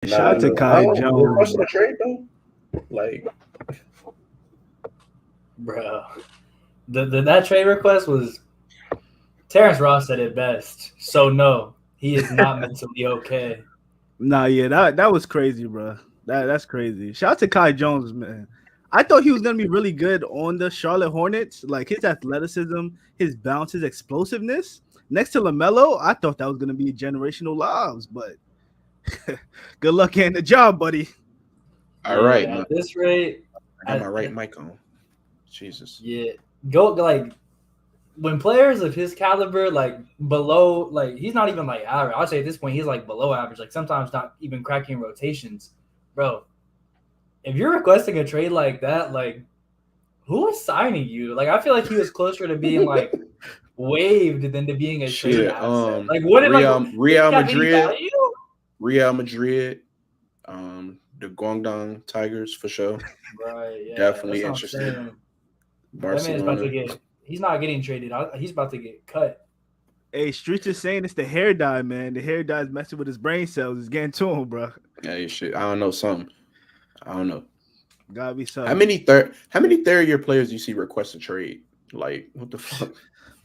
Shout out to Kai Jones. Requesting a trade though, like, bro. That trade request was Terrence Ross said it best. So no, he is not mentally okay. Nah, yeah, that was crazy, bro. That's crazy. Shout out to Kai Jones, man. I thought he was gonna be really good on the Charlotte Hornets. Like his athleticism, his bounce, his explosiveness. Next to LaMelo, I thought that was gonna be generational lives, but good luck getting the job, buddy. all right, At this rate, I got my right mic on. Jesus. Yeah, go like when players of his caliber, like below, like he's not even like average. I'd say at this point he's like below average. Like sometimes not even cracking rotations, bro. If you're requesting a trade like that, like who is signing you? Like I feel like he was closer to being like waived than to being a trade asset. Like what did Real Madrid, the Guangdong Tigers for sure. Right, yeah, definitely interested. That man's about to get. He's not getting traded. He's about to get cut. Hey, Streets is saying it's the hair dye, man. The hair dye is messing with his brain cells. It's getting to him, bro. Yeah, shit. I don't know something. I don't know. Gotta be something. How many third year players do you see request a trade? Like, what the fuck?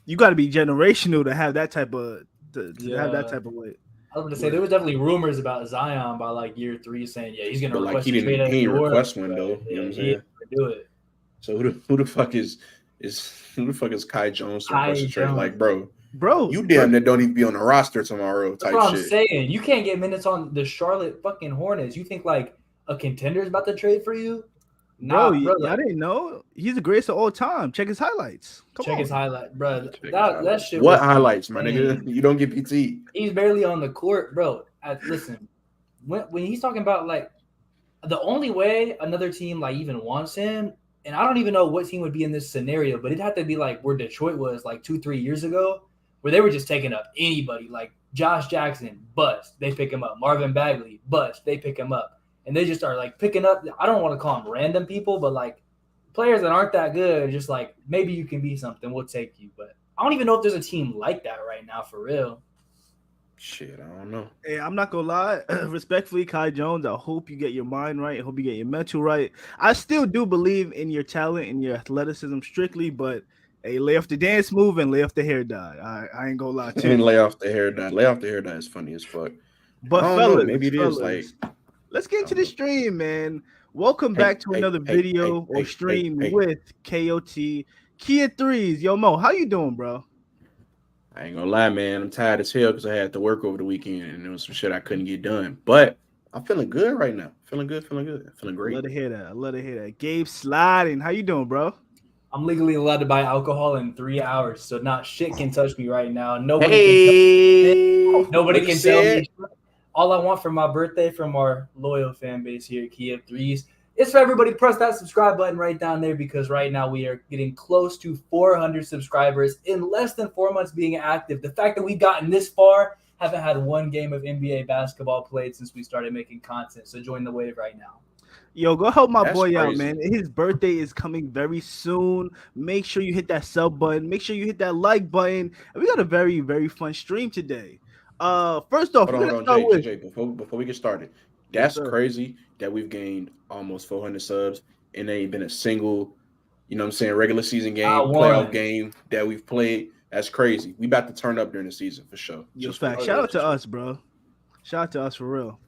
You got to be generational to have that type of have that type of weight. I was going to say there was definitely rumors about Zion by like year 3 saying, yeah, he's going to request a trade. He didn't request one though. You know what I'm saying? Do it. So who the fuck is Kai Jones to request a trade? Like, bro, you damn near don't even be on the roster tomorrow. That's what I'm saying. You can't get minutes on the Charlotte fucking Hornets. You think like a contender is about to trade for you? Bro, I didn't know. He's the greatest of all time. Check his highlights. Check his highlight, bro. That shit. What highlights, my nigga? You don't get PT. He's barely on the court, bro. Listen, when he's talking about like the only way another team like even wants him, and I don't even know what team would be in this scenario, but it'd have to be like where Detroit was like 2-3 years ago, where they were just taking up anybody. Like Josh Jackson, bust, they pick him up. Marvin Bagley, bust, they pick him up. And they just are like picking up, I don't want to call them random people, but like players that aren't that good, just like maybe you can be something, we'll take you. But I don't even know if there's a team like that right now for real. Shit, I don't know. Hey, I'm not gonna lie. Respectfully, Kai Jones, I hope you get your mind right. I hope you get your mental right. I still do believe in your talent and your athleticism strictly, but hey, lay off the dance move and lay off the hair dye. I ain't gonna lie to you. And lay off the hair dye. Lay off the hair dye is funny as fuck. But fellas, maybe it is like. Let's get into the stream, man. Welcome back to another video or stream with KOT Kia Threes. Yo, Mo, how you doing, bro? I ain't gonna lie, man. I'm tired as hell because I had to work over the weekend and there was some shit I couldn't get done. But I'm feeling good right now. Feeling good. Feeling great. I love to hear that. GabeSlidIn, how you doing, bro? I'm legally allowed to buy alcohol in 3 hours, so not shit can touch me right now. Nobody can tell me. All I want for my birthday from our loyal fan base here at Kia Threes is for everybody to press that subscribe button right down there, because right now we are getting close to 400 subscribers in less than 4 months being active. The fact that we've gotten this far, haven't had one game of NBA basketball played since we started making content. So join the wave right now. Yo, go help my boy out, man. His birthday is coming very soon. Make sure you hit that sub button. Make sure you hit that like button. And we got a very, very fun stream today. First off, hold on, Jay, before we get started, that's crazy that we've gained almost 400 subs and there ain't been a single, you know what I'm saying, regular season game, playoff game that we've played. That's crazy. We about to turn up during the season for sure. Just fact. Shout out to us, bro. Shout out to us for real.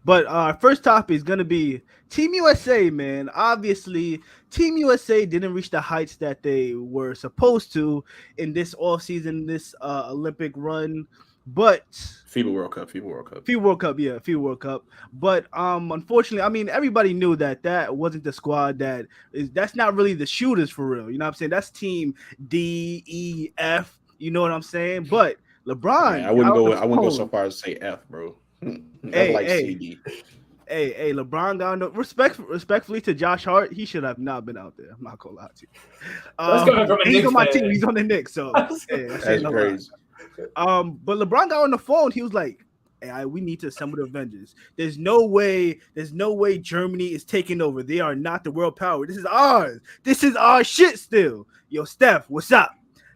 But our first topic is gonna be Team USA, man. Obviously, Team USA didn't reach the heights that they were supposed to in this offseason, this Olympic run. But FIBA World Cup. But unfortunately, I mean, everybody knew that wasn't the squad that's not really the shooters for real. You know what I'm saying? That's team D, E, F. You know what I'm saying? But LeBron, man, I wouldn't go so far as to say F, bro. CD. Hey, LeBron got no respectfully to Josh Hart, he should have not been out there. I'm not gonna lie to you. He's on my team. He's on the Knicks, so that's crazy. But LeBron got on the phone. He was like, "Hey, we need to assemble the Avengers. There's no way Germany is taking over. They are not the world power. This is ours. This is our shit still. Yo, Steph, what's up?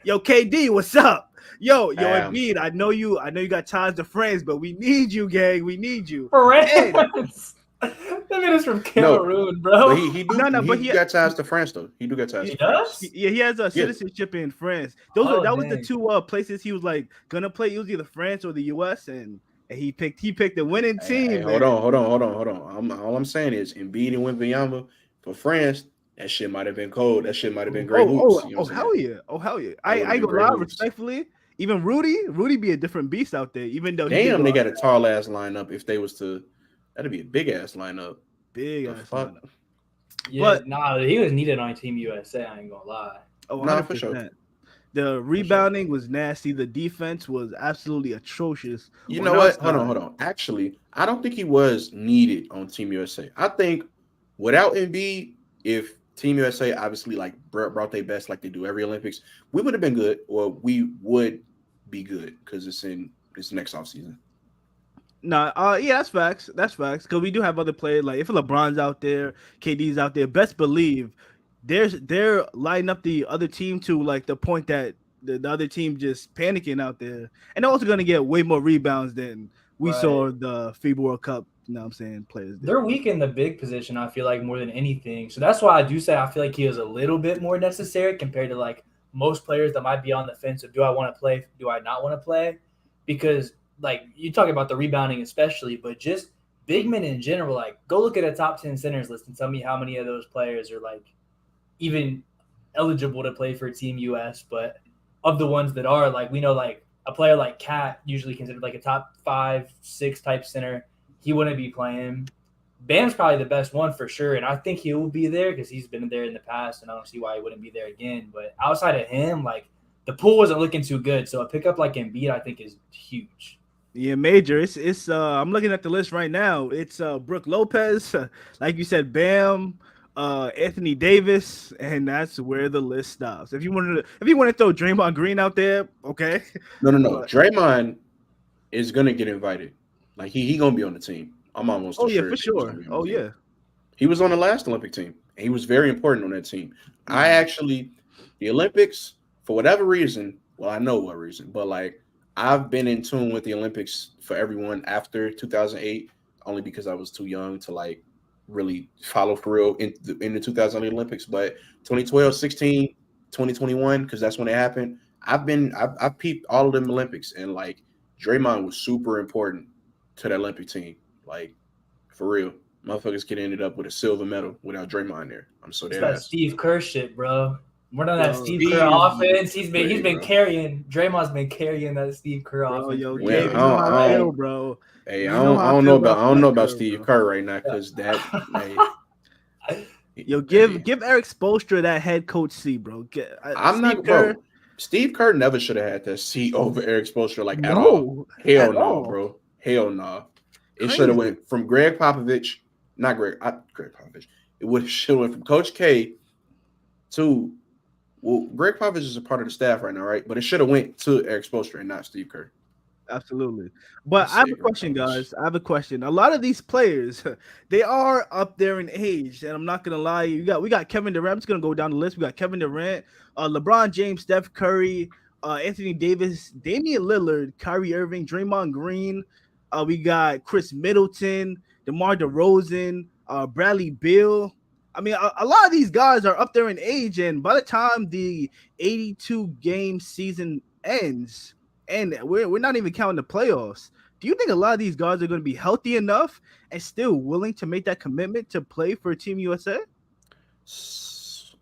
Yo, KD, what's up? Yo, Embiid, I know you got ties to France, but we need you, gang. We need you. France. That man is from Cameroon, bro. But he got ties to France though. He do got ties to France. He has a citizenship in France. That was the two places he was like gonna play. It was either France or the US, and he picked the winning team. Hey, hold on. All I'm saying is Embiid and Wembanyama for France. That shit might have been cold. That shit might have been great hoops. Hell yeah. I ain't gonna lie, respectfully. Even Rudy be a different beast out there. Even though they got a tall ass lineup. If they was to, that'd be a big ass lineup. Lineup. Yeah, but he was needed on Team USA. I ain't gonna lie. Oh, 100%. For sure. The rebounding was nasty. The defense was absolutely atrocious. You know what? Hold on. Actually, I don't think he was needed on Team USA. I think without Embiid, if Team USA obviously like brought their best like they do every Olympics, we would have been good, or we would be good because it's next offseason. Yeah, that's facts. Because we do have other players. Like if LeBron's out there, KD's out there, best believe they're lighting up the other team to like the point that the other team just panicking out there, and they're also gonna get way more rebounds than we saw the FIBA World Cup. You know what I'm saying? Players. They're weak in the big position, I feel like, more than anything. So that's why I do say I feel like he is a little bit more necessary compared to like most players that might be on the fence of do I want to play, do I not want to play? Because like you talk about the rebounding especially, but just big men in general, like go look at a top 10 centers list and tell me how many of those players are like even eligible to play for Team US. But of the ones that are, like we know like a player like Cat, usually considered like a top 5-6 type center, he wouldn't be playing. Bam's probably the best one for sure, and I think he will be there because he's been there in the past, and I don't see why he wouldn't be there again. But outside of him, like the pool wasn't looking too good, so a pickup like Embiid I think is huge. Yeah, major. It's I'm looking at the list right now. It's Brook Lopez, like you said, Bam, Anthony Davis, and that's where the list stops. If you want to throw Draymond Green out there, okay. No. Draymond is gonna get invited. Like he gonna be on the team. I'm almost sure. Oh yeah, for sure. Oh yeah. He was on the last Olympic team, and he was very important on that team. The Olympics, for whatever reason, well, I know what reason, but like I've been in tune with the Olympics for everyone after 2008, only because I was too young to like really follow for real in the 2008 Olympics. But 2012, 16, 2021, because that's when it happened. I've peeped all of them Olympics, and like Draymond was super important to the Olympic team. Like, for real. Motherfuckers could ended up with a silver medal without Draymond there. I'm so dead. That Steve Kerr shit, bro. We're on that Steve Kerr offense. He's been carrying. Draymond's been carrying that Steve Kerr offense. Gabe, I feel, bro. Hey, I don't know about Steve Kerr right now because that. Yo, give Eric Spoelstra that head coach seat, bro. Bro. Steve Kerr never should have had that seat over Eric Spoelstra at all. Hell no, bro. Hell no. It should have went from Greg Popovich, not Greg Popovich. It should have went from Coach K to, well, Greg Popovich is a part of the staff right now, right? But it should have went to Eric Spoelstra and not Steve Kerr. Absolutely. But I have a question, guys. I have a question. A lot of these players, they are up there in age, and I'm not gonna lie. We got Kevin Durant. I'm just gonna go down the list. We got Kevin Durant, LeBron James, Steph Curry, Anthony Davis, Damian Lillard, Kyrie Irving, Draymond Green. We got Chris Middleton, DeMar DeRozan, Bradley Beal. I mean, a lot of these guys are up there in age, and by the time the 82-game season ends, and we're not even counting the playoffs, do you think a lot of these guys are going to be healthy enough and still willing to make that commitment to play for Team USA?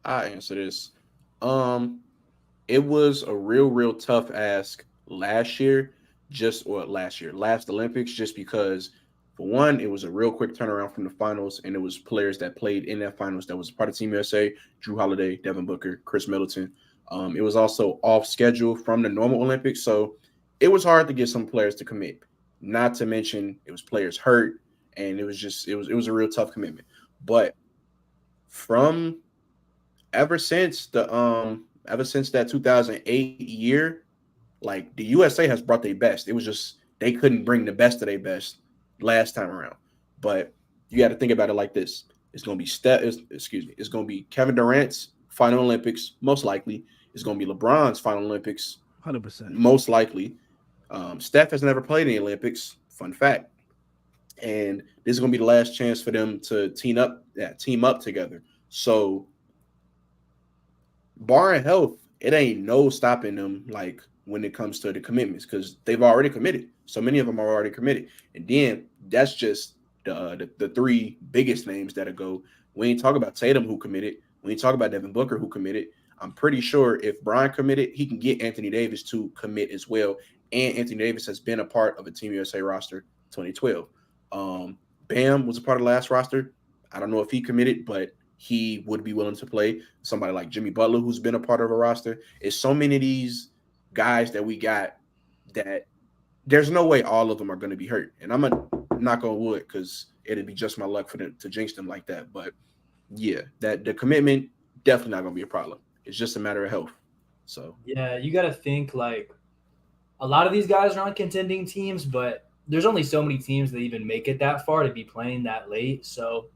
I answer this. It was a real tough ask last Olympics, just because, for one, it was a real quick turnaround from the finals, and it was players that played in that finals that was part of Team USA: Drew Holiday, Devin Booker, Chris Middleton. It was also off schedule from the normal Olympics, so it was hard to get some players to commit. Not to mention, it was players hurt, and it was a real tough commitment. But from ever since that 2008 year, like, the USA has brought their best. It was just they couldn't bring the best of their best last time around. But you got to think about it like this: it's gonna be Kevin Durant's final Olympics, most likely, is going to be LeBron's final Olympics. 100%. Most likely. Steph has never played in the Olympics. Fun fact. And this is going to be the last chance for them to team up together. So, barring health, it ain't no stopping them like when it comes to the commitments because they've already committed. So many of them are already committed. And then that's just the three biggest names that'll go. We ain't talk about Tatum who committed. We ain't talk about Devin Booker who committed. I'm pretty sure if Brian committed, he can get Anthony Davis to commit as well. And Anthony Davis has been a part of a Team USA roster 2012. Bam was a part of the last roster. I don't know if he committed, but he would be willing to play. Somebody like Jimmy Butler, who's been a part of a roster. It's so many of these guys that we got that there's no way all of them are going to be hurt. And I'm going to knock on wood because it'd be just my luck for them to jinx them like that. But yeah, that the commitment definitely not going to be a problem. It's just a matter of health. So yeah, you got to think like a lot of these guys are on contending teams, but there's only so many teams that even make it that far to be playing that late. So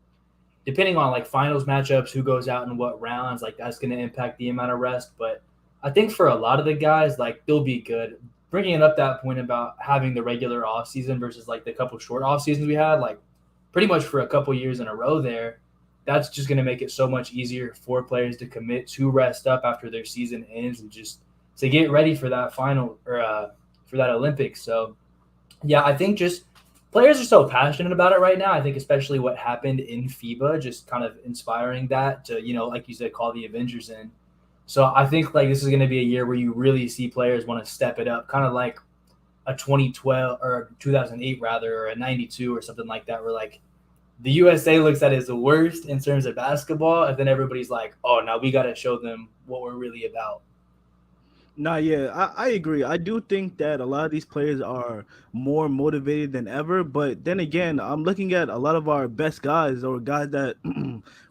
depending on like finals matchups, who goes out in what rounds, like that's going to impact the amount of rest. But I think for a lot of the guys, like they'll be good. Bringing it up that point about having the regular off season versus like the couple short off seasons we had, like pretty much for a couple years in a row there, that's just going to make it so much easier for players to commit to rest up after their season ends and just to get ready for that final or for that Olympics. So yeah, I think just players are so passionate about it right now. I think especially what happened in FIBA, just kind of inspiring that to, you know, like you said, call the Avengers in. So I think like this is going to be a year where you really see players want to step it up, kind of like a 2012 or 2008 rather, or a 92 or something like that, where like the USA looks at it as the worst in terms of basketball. And then everybody's like, oh, now we got to show them what we're really about. Nah, yeah, I agree. I do think that a lot of these players are more motivated than ever. But then again, I'm looking at a lot of our best guys or guys that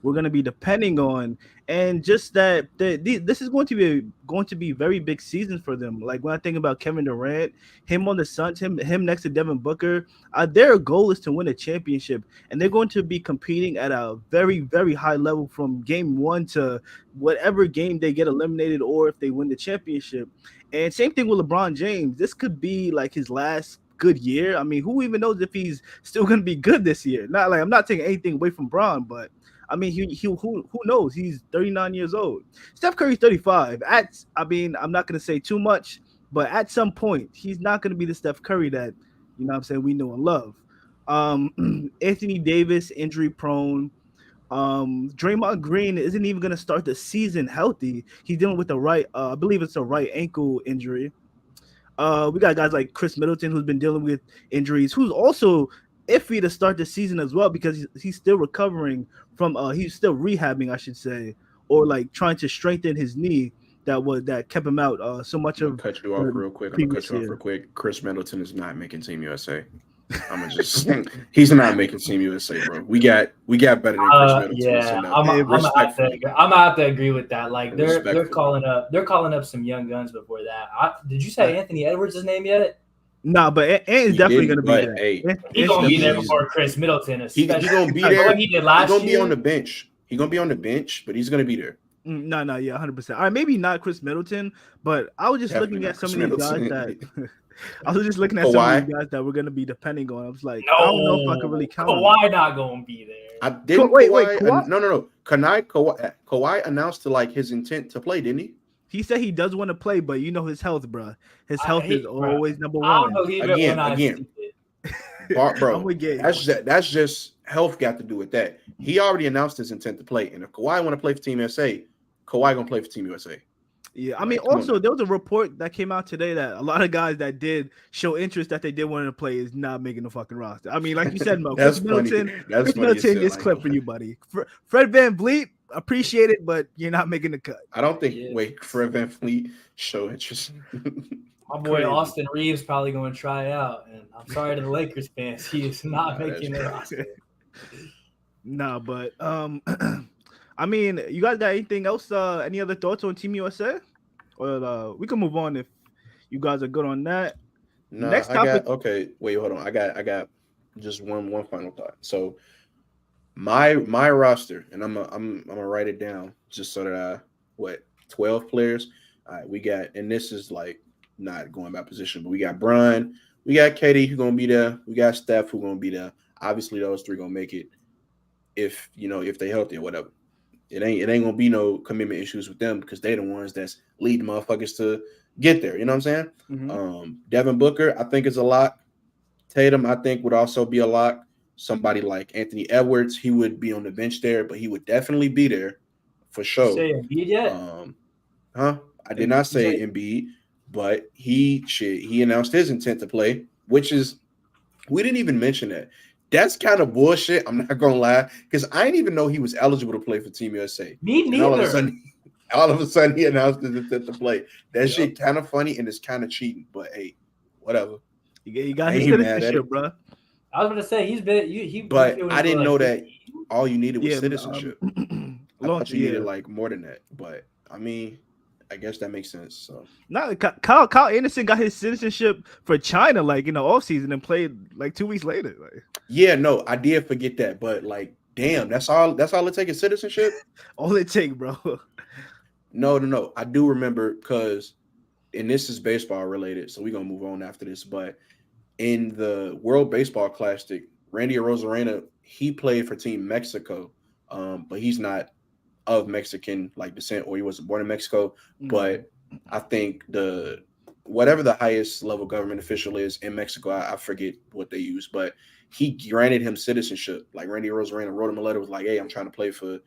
we're going to be depending on, and just that this is going to be very big season for them. Like when I think about Kevin Durant, him on the Suns, him next to Devin Booker, their goal is to win a championship, and they're going to be competing at a very, very high level from game one to whatever game they get eliminated or if they win the championship. And same thing with LeBron James. This could be like his last good year. I mean, who even knows if he's still going to be good this year? Not like I'm not taking anything away from Bron, but I mean, who knows? He's 39 years old. Steph Curry's 35. I mean, I'm not going to say too much, but at some point, he's not going to be the Steph Curry that, you know what I'm saying, we know and love. Anthony Davis, injury prone. Draymond Green isn't even going to start the season healthy. He's dealing with I believe it's a right ankle injury. We got guys like Chris Middleton, who's been dealing with injuries, who's also iffy to start the season as well because he's still recovering from he's still rehabbing, I should say, or like trying to strengthen his knee that kept him out so much of. Cut you off real quick. Chris Middleton is not making Team USA. I'm gonna just he's not making Team USA, bro. We got better than Chris Middleton. Yeah, I'm gonna have to agree with that. Like they're calling up some young guns before that. Did you say Anthony Edwards' name yet? Nah, but Ant is definitely gonna be there. Hey, he's gonna be there before Chris Middleton. He's gonna be there. He's gonna be on the bench. He's gonna be on the bench, but he's gonna be there. No, yeah, 100%. All right, maybe not Chris Middleton, but I was just looking at some of these guys that. I was just looking at some of these guys that we're going to be depending on. I was like, I don't know if I can really count on Kawhi not going to be there. Kawhi? No. Kawhi announced to like his intent to play, didn't he? He said he does want to play, but you know his health, bro. His health is always number one. I don't believe it when I see it. Bro, that's just health got to do with that. He already announced his intent to play, and if Kawhi want to play for Team USA, Kawhi gonna play for Team USA. Yeah, I mean, also there was a report that came out today that a lot of guys that did show interest that they did want to play is not making the fucking roster. I mean, like you said, Mo, Chris Middleton is clip for you, buddy. Fred VanVleet, appreciate it, but you're not making the cut. I don't think. Wait, Fred VanVleet show interest. My boy Austin Reeves probably going to try out, and I'm sorry to the Lakers fans, he is not making the roster. Nah, but I mean, you guys got anything else? Any other thoughts on Team USA? Or we can move on if you guys are good on that. No, next topic. Okay, wait, hold on. I got just one final thought. So my roster, and I'm gonna write it down just so that 12 players. All right, we got, and this is like not going by position, but we got Bron, we got KD who's gonna be there, we got Steph who's gonna be there. Obviously, those three gonna make it if they healthy or whatever. It ain't gonna be no commitment issues with them because they're the ones that's leading motherfuckers to get there. You know what I'm saying? Mm-hmm. Devin Booker, I think is a lock. Tatum, I think would also be a lock. Somebody like Anthony Edwards, he would be on the bench there, but he would definitely be there for sure. Say Embiid yet? I did not say Embiid, but he announced his intent to play, which is we didn't even mention that. That's kind of bullshit. I'm not gonna lie, because I didn't even know he was eligible to play for Team USA. Me neither. All of a sudden, he announced his intent to play. That shit kind of funny and it's kind of cheating. But hey, whatever. You got his citizenship, bro. I was gonna say he's been But I didn't know that all you needed was citizenship. I thought you needed like more than that. But I mean, I guess that makes sense. So now Kyle Anderson got his citizenship for China like in the offseason and played like 2 weeks later. Like, yeah, no, I did forget that, but like, damn, that's all it takes is citizenship. All it takes, bro. No. I do remember because, and this is baseball related, so we're gonna move on after this. But in the World Baseball Classic, Randy Arozarena, he played for Team Mexico, but he's not of Mexican like descent, or he wasn't born in Mexico. Mm-hmm. But I think whatever the highest level government official is in Mexico, I forget what they use, but he granted him citizenship. Like Randy Arozarena wrote him a letter, was like, "Hey, I'm trying to play for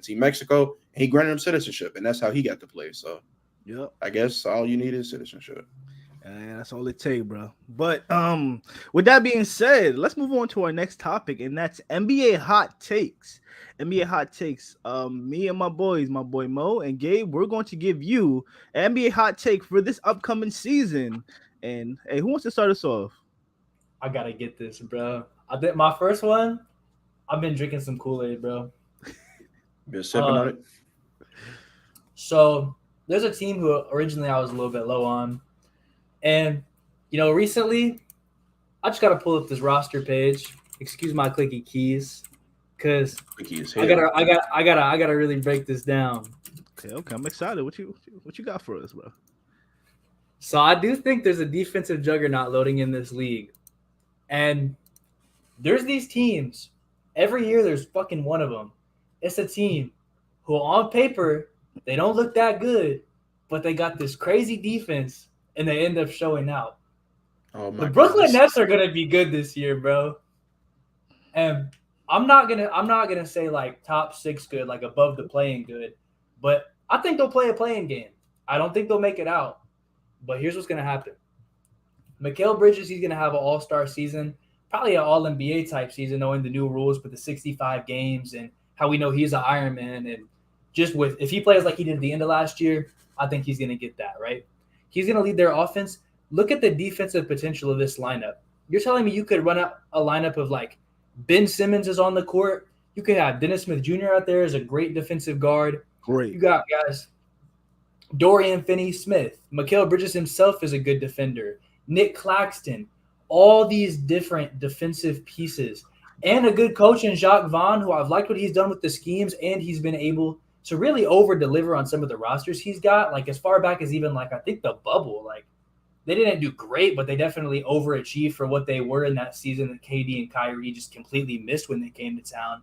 Team Mexico," and he granted him citizenship, and that's how he got to play. So, yep, I guess all you need is citizenship. And that's all it takes, bro. But with that being said, let's move on to our next topic, and that's NBA hot takes. NBA hot takes. Me and my boys, my boy Mo and Gabe, we're going to give you an NBA hot take for this upcoming season. And hey, who wants to start us off? I gotta get this, bro. I think my first one, I've been drinking some Kool-Aid, bro. Been sipping on it. So there's a team who originally I was a little bit low on. And, recently, I just got to pull up this roster page. Excuse my clicky keys, because I gotta really break this down. Okay, I'm excited. What you got for us, bro? So I do think there's a defensive juggernaut loading in this league, and there's these teams. Every year, there's fucking one of them. It's a team who, on paper, they don't look that good, but they got this crazy defense. And they end up showing out. Oh the Brooklyn Nets are gonna be good this year, bro. And I'm not gonna say like top 6 good, like above the playing good, but I think they'll play a playing game. I don't think they'll make it out. But here's what's gonna happen. Mikal Bridges, he's gonna have an all-star season, probably an all-NBA type season, knowing the new rules with the 65 games and how we know he's an Iron Man. And just if he plays like he did at the end of last year, I think he's gonna get that, right? He's going to lead their offense. Look at the defensive potential of this lineup. You're telling me you could run out a lineup of like Ben Simmons is on the court. You could have Dennis Smith Jr. out there as a great defensive guard. Great. You got guys Dorian Finney-Smith. Mikal Bridges himself is a good defender. Nick Claxton. All these different defensive pieces. And a good coach in Jacques Vaughn, who I've liked what he's done with the schemes, and he's been able to really over-deliver on some of the rosters he's got, like as far back as even like I think the bubble. Like they didn't do great, but they definitely overachieved for what they were in that season that KD and Kyrie just completely missed when they came to town.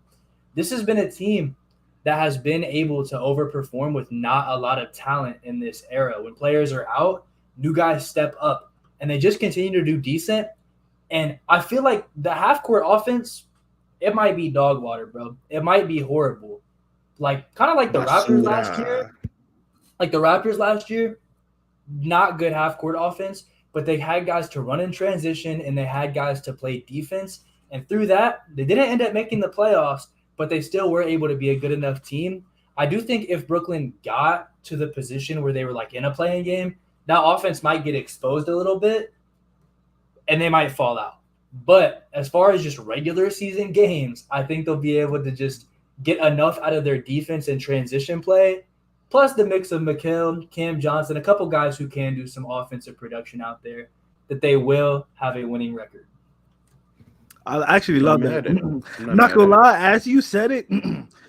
This has been a team that has been able to overperform with not a lot of talent in this era. When players are out, new guys step up, and they just continue to do decent. And I feel like the half-court offense, it might be dog water, bro. It might be horrible. Like kind of like the Raptors last year. Like the Raptors last year, not good half-court offense, but they had guys to run in transition and they had guys to play defense. And through that, they didn't end up making the playoffs, but they still were able to be a good enough team. I do think if Brooklyn got to the position where they were like in a playing game, that offense might get exposed a little bit and they might fall out. But as far as just regular season games, I think they'll be able to just get enough out of their defense and transition play, plus the mix of Mikal, Cam Johnson, a couple guys who can do some offensive production out there, that they will have a winning record. I actually love that. I'm not gonna lie, as you said it,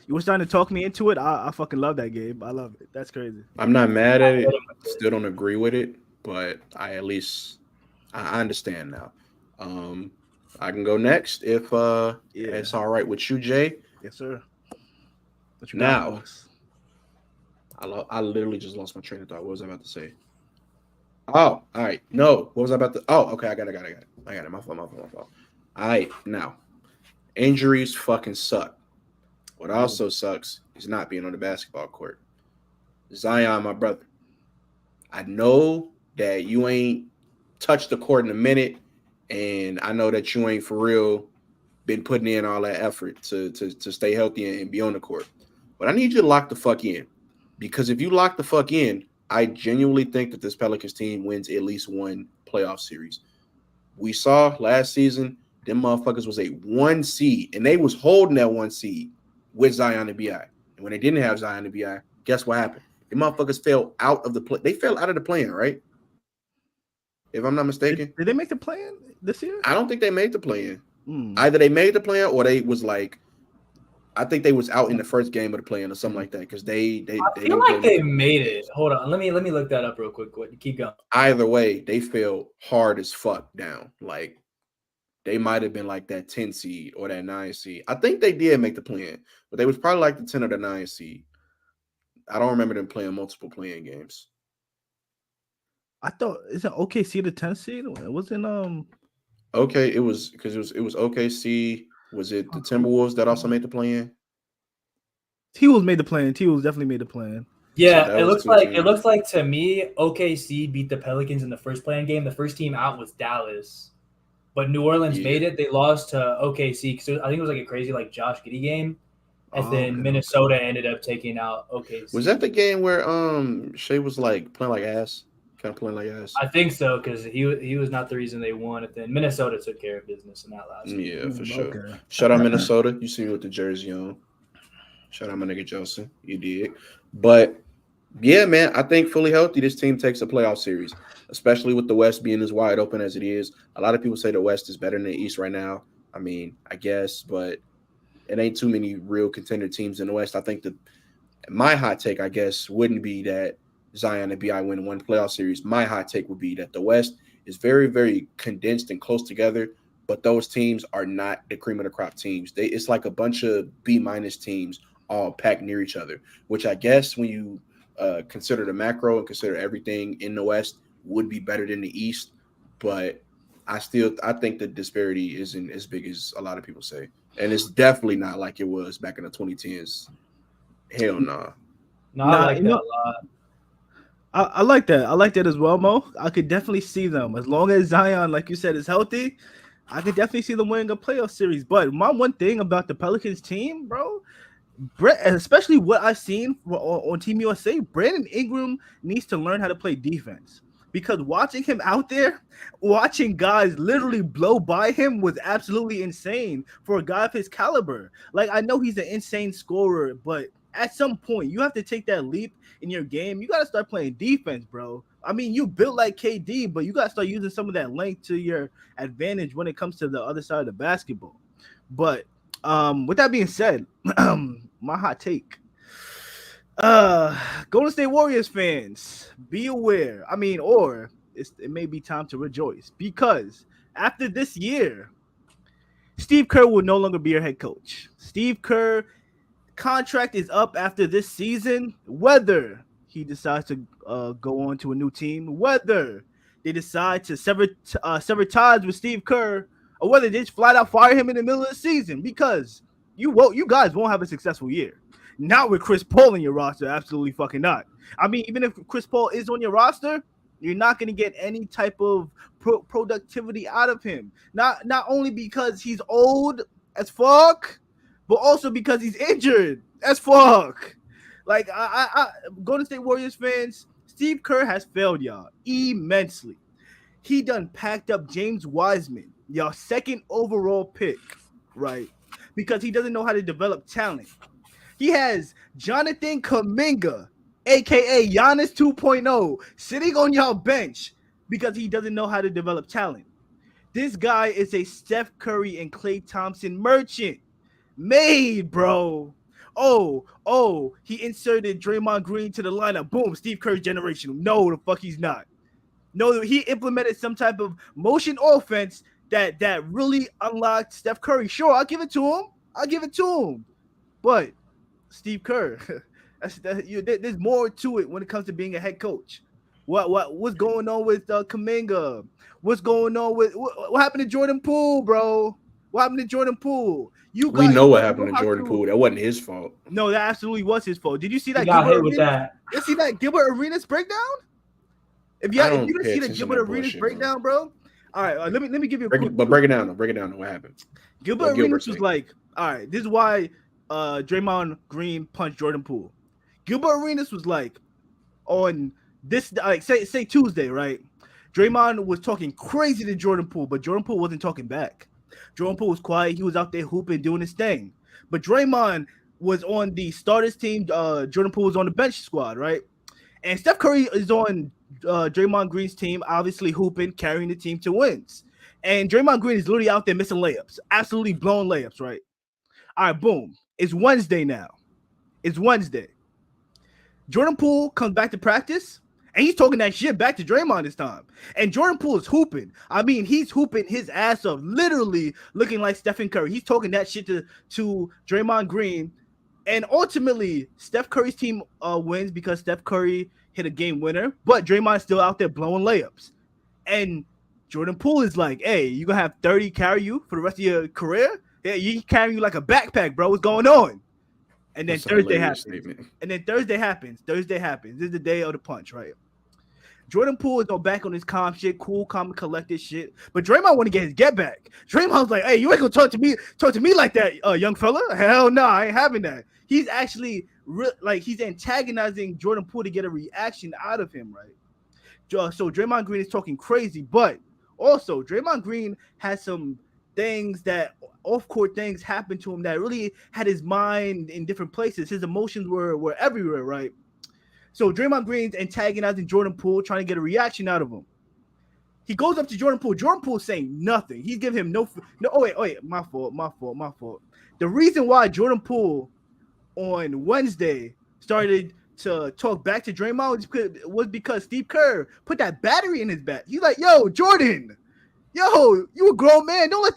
You were starting to talk me into it. I fucking love that, Gabe. I love it. That's crazy. I'm not mad at it. Still don't agree with it, but I understand now. I can go next if it's all right with you, Jay. Yes, sir. Now, I literally just lost my train of thought. What was I about to say? Oh, all right. No, what was I about to? Oh, okay. I got it. My fault. All right. Now, injuries fucking suck. What also sucks is not being on the basketball court. Zion, my brother. I know that you ain't touched the court in a minute, and I know that you ain't for real been putting in all that effort to stay healthy and be on the court. But I need you to lock the fuck in. Because if you lock the fuck in, I genuinely think that this Pelicans team wins at least one playoff series. We saw last season, them motherfuckers was a 1 seed, and they was holding that 1 seed with Zion and B.I. And when they didn't have Zion and B.I., guess what happened? The motherfuckers fell out of the play. They fell out of the play-in, right? If I'm not mistaken. Did they make the play-in this year? I don't think they made the play-in. Either they made the play-in or they was like, I think they was out in the first game of the play-in or something like that because they feel like they made it. Hold on, let me look that up real quick. Keep going. Either way, they fell hard as fuck down. Like they might have been like that 10 seed or that 9 seed. I think they did make the play-in, but they was probably like the 10 or the 9 seed. I don't remember them playing multiple play-in games. I thought isn't OKC the 10 seed? It wasn't Okay, it was because it was OKC. Was it the Timberwolves that also made the play-in? T-Wolves made the play-in. T-Wolves definitely made the play-in. Yeah, so it looks like to me, OKC beat the Pelicans in the first play-in game. The first team out was Dallas, but New Orleans made it. They lost to OKC because I think it was like a crazy like Josh Giddey game, and then Minnesota ended up taking out OKC. Was that the game where Shea was like playing like ass? Kind of playing like ass. I think so because he was not the reason they won it. Then Minnesota took care of business in that last game. Yeah, for sure. Okay. Shout out Minnesota. You see me with the jersey on. Shout out my nigga JELSON. You did. But yeah, man, I think fully healthy, this team takes a playoff series, especially with the West being as wide open as it is. A lot of people say the West is better than the East right now. I mean, I guess, but it ain't too many real contender teams in the West. I think that my hot take, I guess, wouldn't be that Zion and B.I. win one playoff series. My hot take would be that the West is very, very condensed and close together, but those teams are not the cream of the crop teams. It's like a bunch of B- teams all packed near each other, which I guess when you consider the macro and consider everything in the West would be better than the East. But I think the disparity isn't as big as a lot of people say. And it's definitely not like it was back in the 2010s. Hell nah. No, I like that a lot. I like that. I like that as well, Mo. I could definitely see them. As long as Zion, like you said, is healthy, I could definitely see them winning a playoff series. But my one thing about the Pelicans team, bro, especially what I've seen on Team USA, Brandon Ingram needs to learn how to play defense. Because watching him out there, watching guys literally blow by him was absolutely insane for a guy of his caliber. Like, I know he's an insane scorer, but at some point, you have to take that leap in your game. You got to start playing defense, bro. I mean, you built like KD, but you got to start using some of that length to your advantage when it comes to the other side of the basketball. But with that being said, my hot take. Golden State Warriors fans, be aware. I mean, or it may be time to rejoice because after this year, Steve Kerr will no longer be your head coach. Steve Kerr contract is up after this season, whether he decides to go on to a new team, whether they decide to sever ties with Steve Kerr, or whether they just flat out fire him in the middle of the season, because you guys won't have a successful year. Not with Chris Paul in your roster, absolutely fucking not. I mean, even if Chris Paul is on your roster, you're not going to get any type of productivity out of him. Not only because he's old as fuck, but also because he's injured as fuck. Like, I Golden State Warriors fans, Steve Kerr has failed y'all immensely. He done packed up James Wiseman, y'all second overall pick, right? Because he doesn't know how to develop talent. He has Jonathan Kuminga, a.k.a. Giannis 2.0, sitting on y'all bench because he doesn't know how to develop talent. This guy is a Steph Curry and Klay Thompson merchant. Made, bro. he inserted Draymond Green to the lineup. Boom, Steve Kerr's generational. No, the fuck he's not. No, he implemented some type of motion offense that really unlocked Steph Curry. Sure, I'll give it to him. But Steve Kerr, there's more to it when it comes to being a head coach. What's going on with Kuminga? What's going on with what happened to Jordan Poole, bro? What happened to Jordan Poole? We know what happened to Jordan Poole. That wasn't his fault. No, that absolutely was his fault. Did you see that? He got hit with that. You see that Gilbert Arenas breakdown? If you didn't see the Gilbert Arenas breakdown, bro. All right, let me give you a quick. But break it down. Break it down. What happened? Gilbert Arenas was like, all right, this is why Draymond Green punched Jordan Poole. Gilbert Arenas was like, on this, like say Tuesday, right? Draymond was talking crazy to Jordan Poole, but Jordan Poole wasn't talking back. Jordan Poole was quiet. He was out there hooping, doing his thing. But Draymond was on the starters team. Jordan Poole was on the bench squad, right? And Steph Curry is on Draymond Green's team, obviously hooping, carrying the team to wins. And Draymond Green is literally out there missing layups, absolutely blowing layups, right? All right, boom. It's Wednesday now. It's Wednesday. Jordan Poole comes back to practice, and he's talking that shit back to Draymond this time. And Jordan Poole is hooping. I mean, he's hooping his ass off, literally looking like Stephen Curry. He's talking that shit to Draymond Green. And ultimately, Steph Curry's team wins because Steph Curry hit a game winner, but Draymond's still out there blowing layups. And Jordan Poole is like, hey, you going to have 30 carry you for the rest of your career? Yeah, you carry you like a backpack, bro. What's going on? And then Thursday happens. Thursday happens. This is the day of the punch, right? Jordan Poole is back on his calm shit, cool, calm, and collected shit. But Draymond want to get his get back. Draymond's like, hey, you ain't gonna talk to me like that, young fella. Hell no, I ain't having that. He's actually he's antagonizing Jordan Poole to get a reaction out of him, right? So Draymond Green is talking crazy, but also Draymond Green has some things that off-court things happened to him that really had his mind in different places. His emotions were everywhere, right? So Draymond Green's antagonizing Jordan Poole, trying to get a reaction out of him. He goes up to Jordan Poole. Jordan Poole's saying nothing. He's giving him no. Oh wait, my fault. The reason why Jordan Poole on Wednesday started to talk back to Draymond was because Steve Kerr put that battery in his back. He's like, "Yo, Jordan, you a grown man. Don't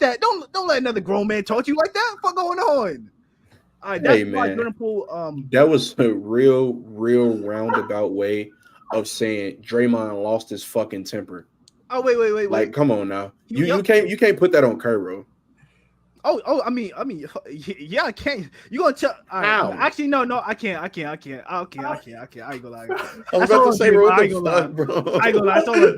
let another grown man talk to you like that. What's going on?" All right, that's why Jordan Poole. That was a real roundabout way of saying Draymond lost his fucking temper. Oh wait. Like, come on now. You can't put that on Kerr, bro. I mean, yeah, I can't. You gonna tell? How? Actually, no, I can't. I ain't gonna lie. I was about to say, bro, I ain't gonna lie.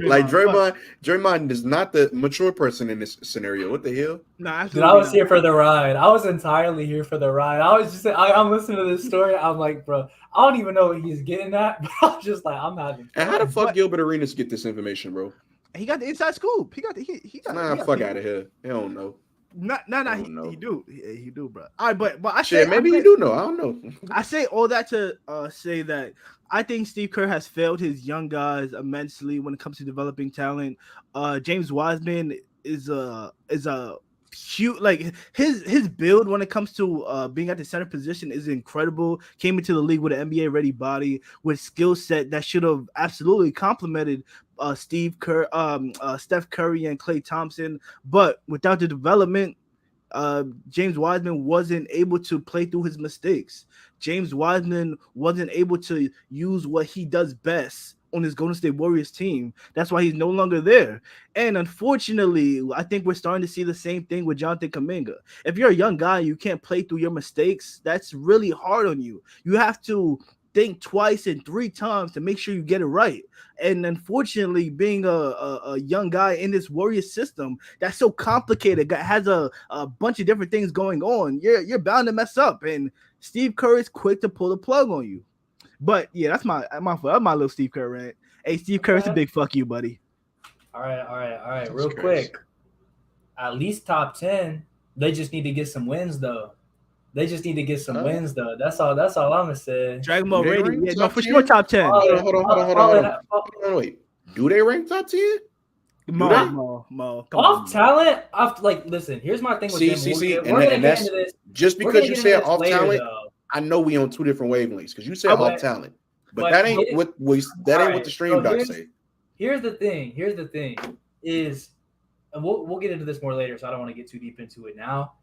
Like Draymond is not the mature person in this scenario. What the hell? Nah, dude, I was here for the ride. I was entirely here for the ride. I was just, I'm listening to this story. I'm like, bro, I don't even know what he's getting at. But I'm just like, I'm having fun. And how the fuck Gilbert Arenas get this information, bro? He got the inside scoop. He got. Fuck out of here. He don't know. He do, bro. All right, but I say maybe you do know. I don't know. I say all that to say that I think Steve Kerr has failed his young guys immensely when it comes to developing talent. James Wiseman is a huge, like his build when it comes to being at the center position is incredible. Came into the league with an NBA ready body with skill set that should have absolutely complemented Steph Curry and Klay Thompson, but without the development, James Wiseman wasn't able to play through his mistakes. James Wiseman wasn't able to use what he does best on his Golden State Warriors team. That's why he's no longer there. And unfortunately, I think we're starting to see the same thing with Jonathan Kuminga. If you're a young guy, you can't play through your mistakes. That's really hard on you. You have to think twice and three times to make sure you get it right. And unfortunately, being a young guy in this Warriors system that's so complicated, that has a bunch of different things going on, you're bound to mess up. And Steve Kerr is quick to pull the plug on you. But yeah, that's my little Steve Kerr rant. Hey, Steve Kerr, it's a big fuck you, buddy. All right. Real quick, at least top 10. They just need to get some wins, though. That's all I'm gonna say. Dragon Ball Radio, yeah, no, for sure, top 10. Hold on. Wait, do they rank top 10? Mo, off talent. Listen. Here's my thing with them. And that's just because you say off talent. I know we on two different wavelengths because you said off talent, but that ain't what the stream doc say. Here's the thing is, and we'll get into this more later, so I don't want to get too deep into it now.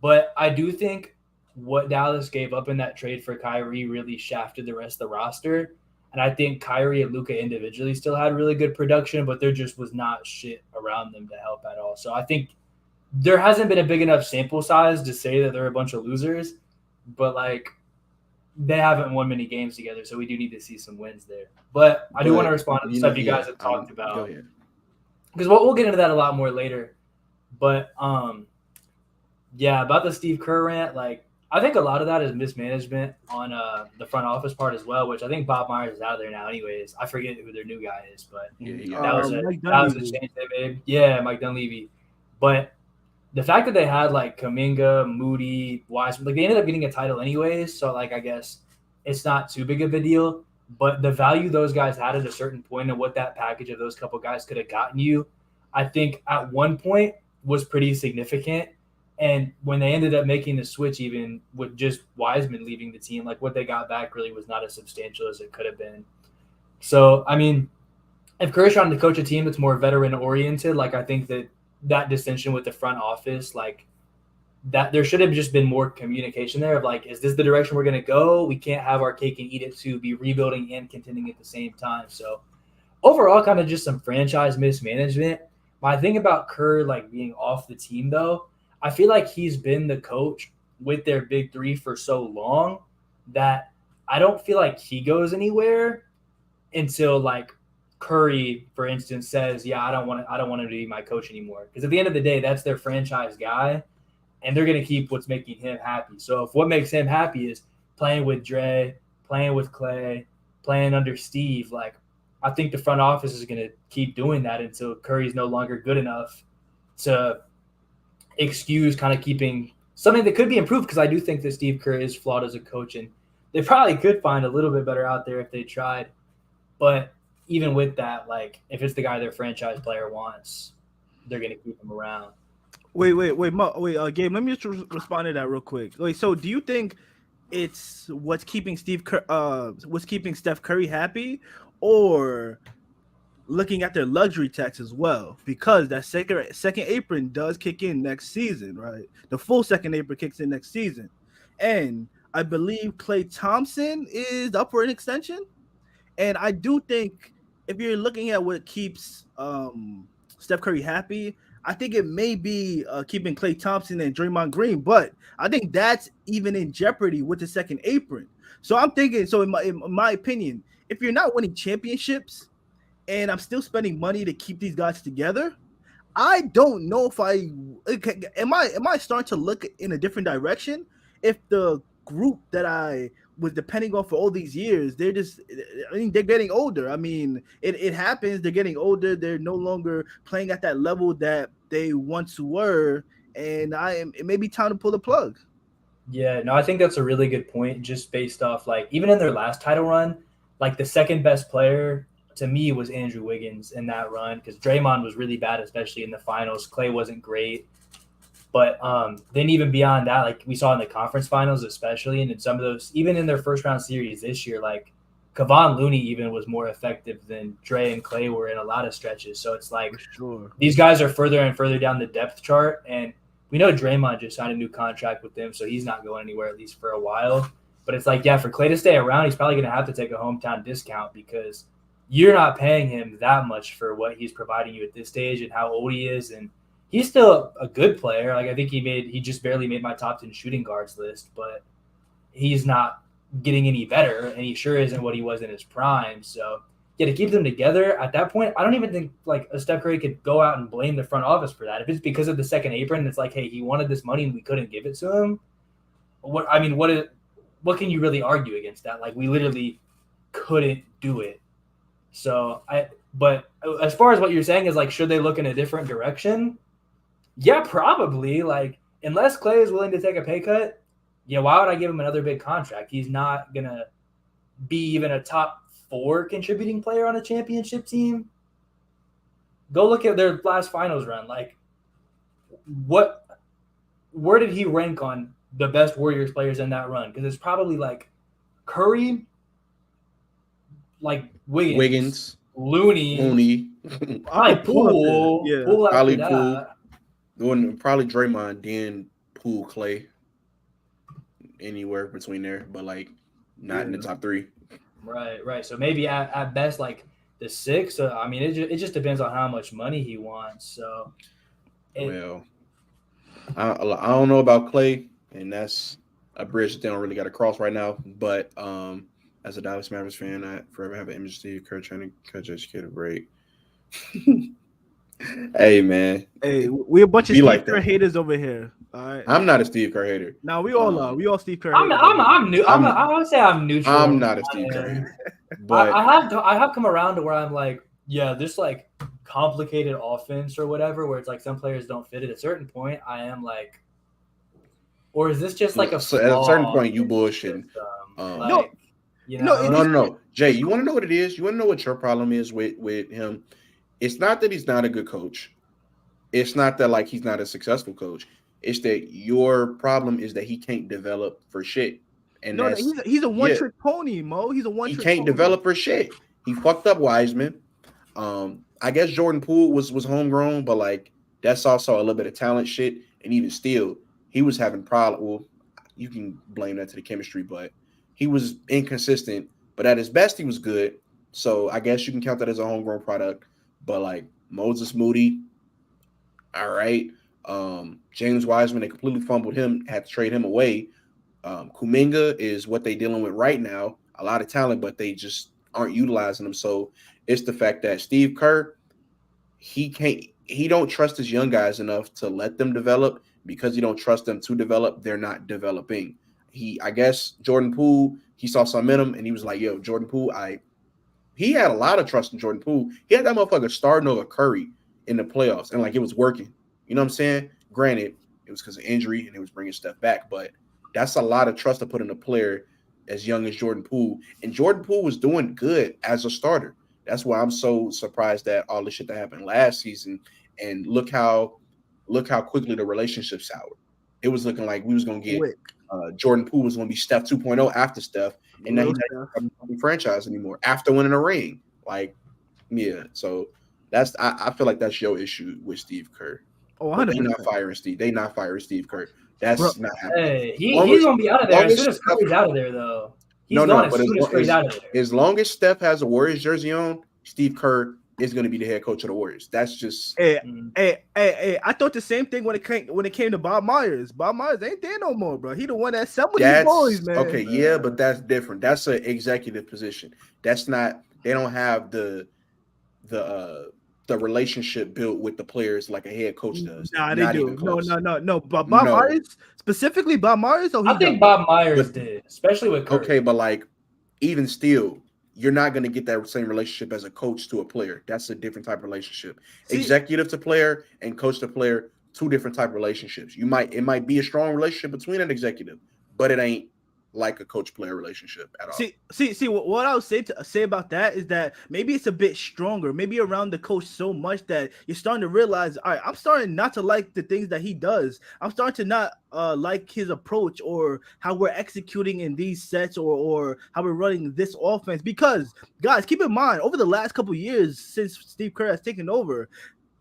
But I do think what Dallas gave up in that trade for Kyrie really shafted the rest of the roster. And I think Kyrie and Luka individually still had really good production, but there just was not shit around them to help at all. So I think there hasn't been a big enough sample size to say that they're a bunch of losers, but like they haven't won many games together, so we do need to see some wins there. But I do want to respond to the stuff you guys have talked about. Go ahead. Because we'll get into that a lot more later. But yeah, about the Steve Kerr rant, like I think a lot of that is mismanagement on the front office part as well, which I think Bob Myers is out of there now anyways. I forget who their new guy is, but that was a change they made. Yeah, Mike Dunleavy. But the fact that they had like Kuminga, Moody, Wiseman, like they ended up getting a title anyways, so like I guess it's not too big of a deal. But the value those guys had at a certain point and what that package of those couple guys could have gotten you, I think at one point was pretty significant. And when they ended up making the switch, even with just Wiseman leaving the team, like what they got back really was not as substantial as it could have been. So, I mean, if Kerr's trying to coach a team that's more veteran oriented, like I think that dissension with the front office, like that there should have just been more communication there of like, is this the direction we're going to go? We can't have our cake and eat it to be rebuilding and contending at the same time. So overall, kind of just some franchise mismanagement. My thing about Kerr, like being off the team though, I feel like he's been the coach with their big three for so long that I don't feel like he goes anywhere until like Curry, for instance, says, yeah, I don't want him to be my coach anymore. Because at the end of the day, that's their franchise guy, and they're going to keep what's making him happy. So if what makes him happy is playing with Dre, playing with Clay, playing under Steve, like I think the front office is going to keep doing that until Curry's no longer good enough to excuse kind of keeping something that could be improved, because I do think that Steve Kerr is flawed as a coach, and they probably could find a little bit better out there if they tried. But even with that, like if it's the guy their franchise player wants, they're going to keep him around. Wait, Gabe, let me just respond to that real quick. Wait, so do you think it's what's keeping Steph Curry happy, or looking at their luxury tax as well? Because that second apron does kick in next season, right? The full second apron kicks in next season. And I believe Klay Thompson is up for an extension. And I do think if you're looking at what keeps Steph Curry happy, I think it may be keeping Klay Thompson and Draymond Green, but I think that's even in jeopardy with the second apron. So I'm thinking, so in my opinion, if you're not winning championships and I'm still spending money to keep these guys together, I don't know if am I starting to look in a different direction if the group that I was depending on for all these years, they're getting older. I mean, it happens. They're getting older. They're no longer playing at that level that they once were, and it may be time to pull the plug. Yeah, no, I think that's a really good point, just based off like even in their last title run, like the second best player to me was Andrew Wiggins in that run, because Draymond was really bad, especially in the finals. Klay wasn't great. But then even beyond that, like we saw in the conference finals especially, and in some of those, even in their first round series this year, like Kevon Looney even was more effective than Dre and Klay were in a lot of stretches. So it's like These guys are further and further down the depth chart, and we know Draymond just signed a new contract with them, so he's not going anywhere at least for a while. But it's like, yeah, for Klay to stay around, he's probably going to have to take a hometown discount, because you're not paying him that much for what he's providing you at this stage and how old he is. And he's still a good player. Like I think he just barely made my top 10 shooting guards list, but he's not getting any better, and he sure isn't what he was in his prime. So yeah, to keep them together at that point, I don't even think like a Steph Curry could go out and blame the front office for that. If it's because of the second apron, it's like, hey, he wanted this money and we couldn't give it to him. What can you really argue against that? Like we literally couldn't do it. So but as far as what you're saying is like, should they look in a different direction? Yeah, probably. Like, unless Klay is willing to take a pay cut, yeah, why would I give him another big contract? He's not going to be even a top 4 contributing player on a championship team. Go look at their last finals run. Like, where did he rank on the best Warriors players in that run because it's probably like Curry, like Wiggins. Looney. Probably Poole. Yeah. Poole after Probably that. Poole. Probably Draymond, then Poole, Clay. Anywhere between there, but like not in the top 3. Right. So maybe at best like the 6. So I mean, it just depends on how much money he wants. So, I don't know about Clay, and that's a bridge that they don't really got to cross right now. But as a Dallas Mavericks fan, I forever have an image of Steve Kerr trying to catch a break. Hey man, we a bunch of Steve Kerr haters over here. All right, I'm not a Steve Kerr hater. No, we all are. We all Steve Kerr. I would say I'm neutral. I'm not a Steve Kerr hater, but I have come around to where I'm like, yeah, this like complicated offense or whatever, where it's like some players don't fit at a certain point. I am like, or is this just like at a certain point you bullshitting? Like, no. Jay, you want to know what it is? You want to know what your problem is with him? It's not that he's not a good coach. It's not that like he's not a successful coach. It's that your problem is that he can't develop for shit. And he's a one-trick pony, Mo. He's a one-trick pony. He can't develop for shit. He fucked up Wiseman. I guess Jordan Poole was homegrown, but like that's also a little bit of talent shit. And even still, he was having problems. Well, you can blame that to the chemistry, but he was inconsistent. But at his best, he was good. So I guess you can count that as a homegrown product. But like Moses Moody, all right. James Wiseman, they completely fumbled him, had to trade him away. Kuminga is what they're dealing with right now. A lot of talent, but they just aren't utilizing them. So it's the fact that Steve Kerr, he don't trust his young guys enough to let them develop. Because he don't trust them to develop, they're not developing. I guess Jordan Poole, he saw some in him and he was like, yo, Jordan Poole, he had a lot of trust in Jordan Poole. He had that motherfucker starting over Curry in the playoffs, and like it was working. You know what I'm saying? Granted, it was because of injury and it was bringing stuff back, but that's a lot of trust to put in a player as young as Jordan Poole. And Jordan Poole was doing good as a starter. That's why I'm so surprised that all the shit that happened last season. And look how quickly the relationship soured. It was looking like we was gonna get Jordan Poole was gonna be Steph 2.0 after Steph, and now he's not a franchise anymore after winning a ring. Like, yeah. So I feel like that's your issue with Steve Kerr. Oh, 100%. They're not firing Steve. They not firing Steve Kerr. That's not happening. Hey, he's gonna be out of there as soon as Curry's out of there, though. He's gone as soon as Curry's out of there. As long as Steph has a Warriors jersey on, Steve Kerr is going to be the head coach of the Warriors. That's just. Hey! I thought the same thing when it came to Bob Myers. Bob Myers ain't there no more, bro. He the one that assembled these boys, man. Okay, yeah, but that's different. That's an executive position. That's not. They don't have the relationship built with the players like a head coach does. Nah, they do. No. But Bob Myers, specifically Bob Myers. I think Bob Myers did, especially with Curry. Okay, but like even still. You're not going to get that same relationship as a coach to a player. That's a different type of relationship. Executive to player and coach to player, 2 different type of relationships. It might be a strong relationship between an executive, but it ain't like a coach-player relationship at all. See. What I would say about that is that maybe it's a bit stronger. Maybe around the coach so much that you're starting to realize, all right, I'm starting not to like the things that he does. I'm starting to not like his approach or how we're executing in these sets or how we're running this offense. Because guys, keep in mind, over the last couple of years since Steve Kerr has taken over,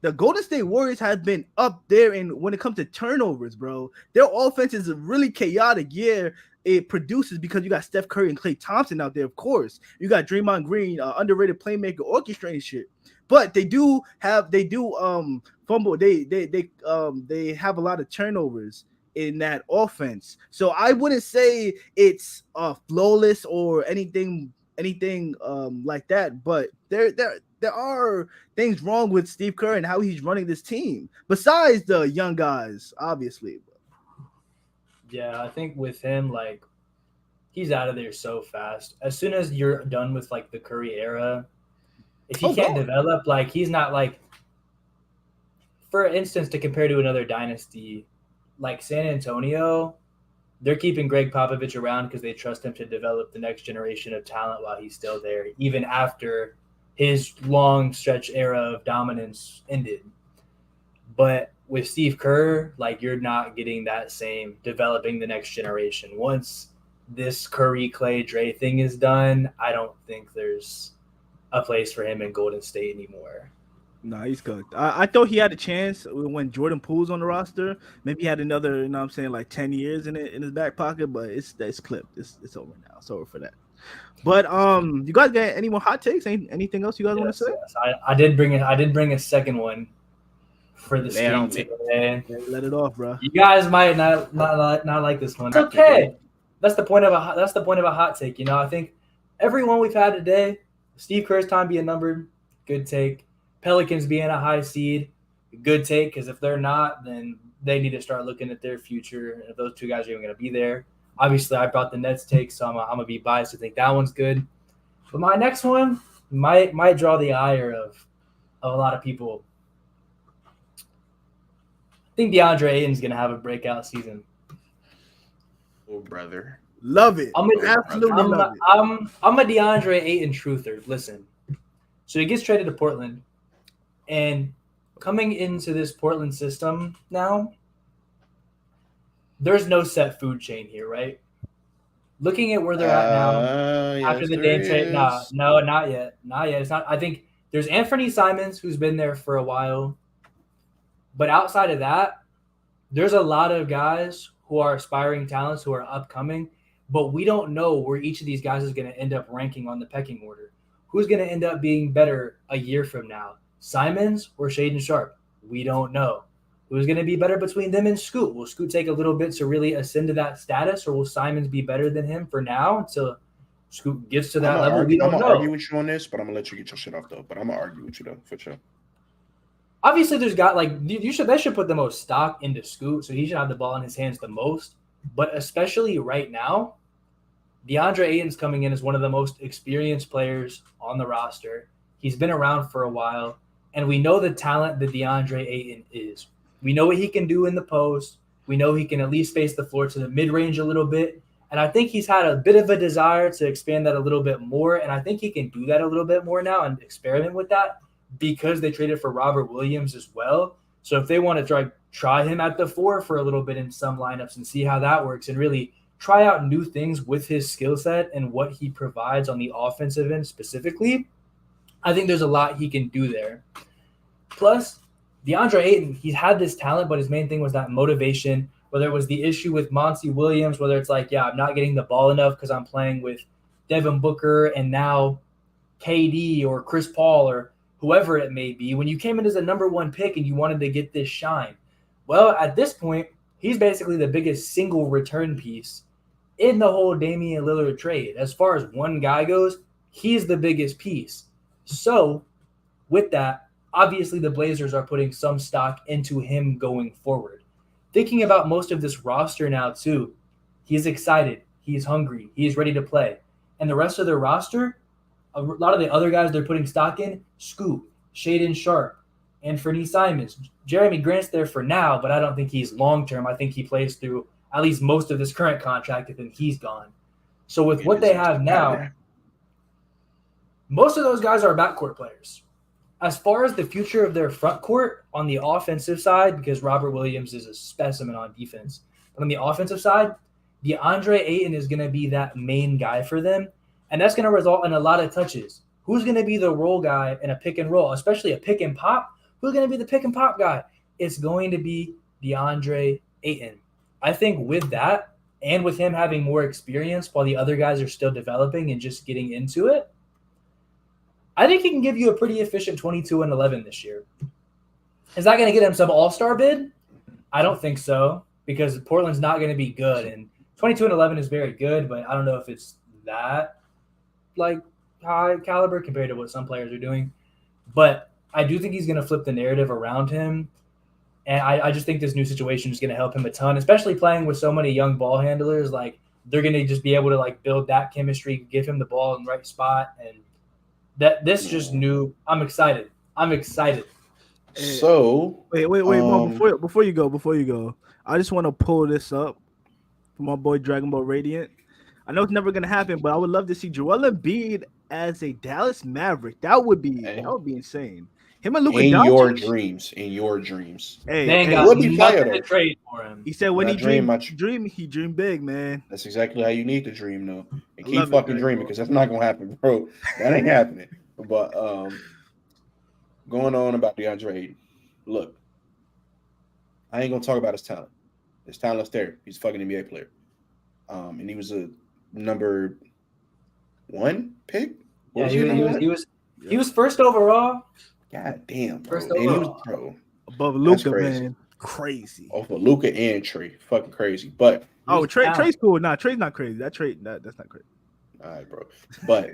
the Golden State Warriors have been up there when it comes to turnovers, bro. Their offense is really chaotic. Yeah, it produces because you got Steph Curry and Klay Thompson out there, of course. You got Draymond Green, underrated playmaker, orchestrating shit. But they do fumble. They have a lot of turnovers in that offense. So I wouldn't say it's flawless or anything like that. But there are things wrong with Steve Kerr and how he's running this team. Besides the young guys, obviously. Yeah, I think with him, like, he's out of there so fast. As soon as you're done with, like, the Curry era, if he can't develop, like, he's not, like, for instance, to compare to another dynasty, like San Antonio, they're keeping Greg Popovich around because they trust him to develop the next generation of talent while he's still there, even after his long stretch era of dominance ended. But with Steve Kerr, like you're not getting that same developing the next generation. Once this Curry, Clay, Dre thing is done, I don't think there's a place for him in Golden State anymore. No, he's cooked. I thought he had a chance when Jordan Poole's on the roster. Maybe he had another, like 10 years in his back pocket, but it's clipped. It's over now. It's over for that. But you guys got any more hot takes? Anything else you guys want to say? Yes. I did bring a second one for the stream today. Let it off, bro. You guys might not like this one. It's okay. That's the point of a hot take. I think everyone we've had today, Steve Kerr's time being numbered, good take. Pelicans being a high seed, good take, because if they're not, then they need to start looking at their future. If those two guys are even going to be there. Obviously, I brought the Nets take, so I'm going to be biased to think that one's good. But my next one might draw the ire of a lot of people. I think DeAndre Ayton's going to have a breakout season. Oh, brother. Love it. I'm a DeAndre Ayton truther. Listen. So he gets traded to Portland. And coming into this Portland system now, there's no set food chain here, right? Looking at where they're at now, after the Dame trade, no, not yet. It's not. I think there's Anthony Simons, who's been there for a while. But outside of that, there's a lot of guys who are aspiring talents who are upcoming, but we don't know where each of these guys is going to end up ranking on the pecking order. Who's going to end up being better a year from now? Simons or Shaedon Sharpe? We don't know. Who's going to be better between them and Scoot? Will Scoot take a little bit to really ascend to that status, or will Simons be better than him for now until Scoot gets to that level? I'm going to argue with you on this, but I'm going to let you get your shit off, though. But I'm going to argue with you, though, for sure. Obviously, they should put the most stock into Scoot, so he should have the ball in his hands the most. But especially right now, DeAndre Ayton's coming in as one of the most experienced players on the roster. He's been around for a while, and we know the talent that DeAndre Ayton is. We know what he can do in the post. We know he can at least space the floor to the mid-range a little bit. And I think he's had a bit of a desire to expand that a little bit more, and I think he can do that a little bit more now and experiment with that because they traded for Robert Williams as well. So if they want to try him at the 4 for a little bit in some lineups and see how that works and really try out new things with his skill set and what he provides on the offensive end specifically, I think there's a lot he can do there. Plus, DeAndre Ayton, he's had this talent, but his main thing was that motivation, whether it was the issue with Monty Williams, whether it's like, I'm not getting the ball enough because I'm playing with Devin Booker and now KD or Chris Paul or whoever it may be. When you came in as a number 1 pick and you wanted to get this shine, well, at this point, he's basically the biggest single return piece in the whole Damian Lillard trade. As far as one guy goes, he's the biggest piece. So, with that, obviously the Blazers are putting some stock into him going forward. Thinking about most of this roster now, too, he's excited, he's hungry, he's ready to play. And the rest of their roster, a lot of the other guys they're putting stock in, Scoot, Shaedon Sharpe, Anthony Simons. Jeremy Grant's there for now, but I don't think he's long-term. I think he plays through at least most of this current contract, and then he's gone. So with what they have now, most of those guys are backcourt players. As far as the future of their front court on the offensive side, because Robert Williams is a specimen on defense, but on the offensive side, DeAndre Ayton is going to be that main guy for them, and that's going to result in a lot of touches. Who's going to be the role guy in a pick and roll, especially a pick and pop? Who's going to be the pick and pop guy? It's going to be DeAndre Ayton. I think with that, and with him having more experience while the other guys are still developing and just getting into it, I think he can give you a pretty efficient 22-11 this year. Is that going to get him some all-star bid? I don't think so, because Portland's not going to be good. And 22-11 is very good, but I don't know if it's that high caliber compared to what some players are doing. But I do think he's going to flip the narrative around him. And I just think this new situation is going to help him a ton, especially playing with so many young ball handlers. They're going to just be able to build that chemistry, give him the ball in the right spot, and this just new. I'm excited. So wait, Mom, before you go, I just want to pull this up for my boy Dragon Ball Radiant. I know it's never gonna happen, but I would love to see Joel Embiid as a Dallas Maverick. That would be insane. Him and Luka In your Doncic. dreams. In your dreams. Hey, They ain't hey, got would be fire, nothing to though. trade for him. he said when When he I dream, he dream big, man. That's exactly how you need to dream, though. And I keep love it, fucking Greg, dreaming, bro. because that's not gonna happen, bro. That ain't happening. But going on about DeAndre Ayton. Look, I ain't gonna talk about his talent. His talent's there. He's a fucking NBA player. And he was a number 1 pick. Yeah, he was first overall. God damn, bro. First And he was, overall. bro, Above that's Luka, crazy. man. Crazy. Over Luka and Trey. Fucking crazy. But Trey's cool. Nah, Trey's not crazy. That's not crazy. all right, bro. But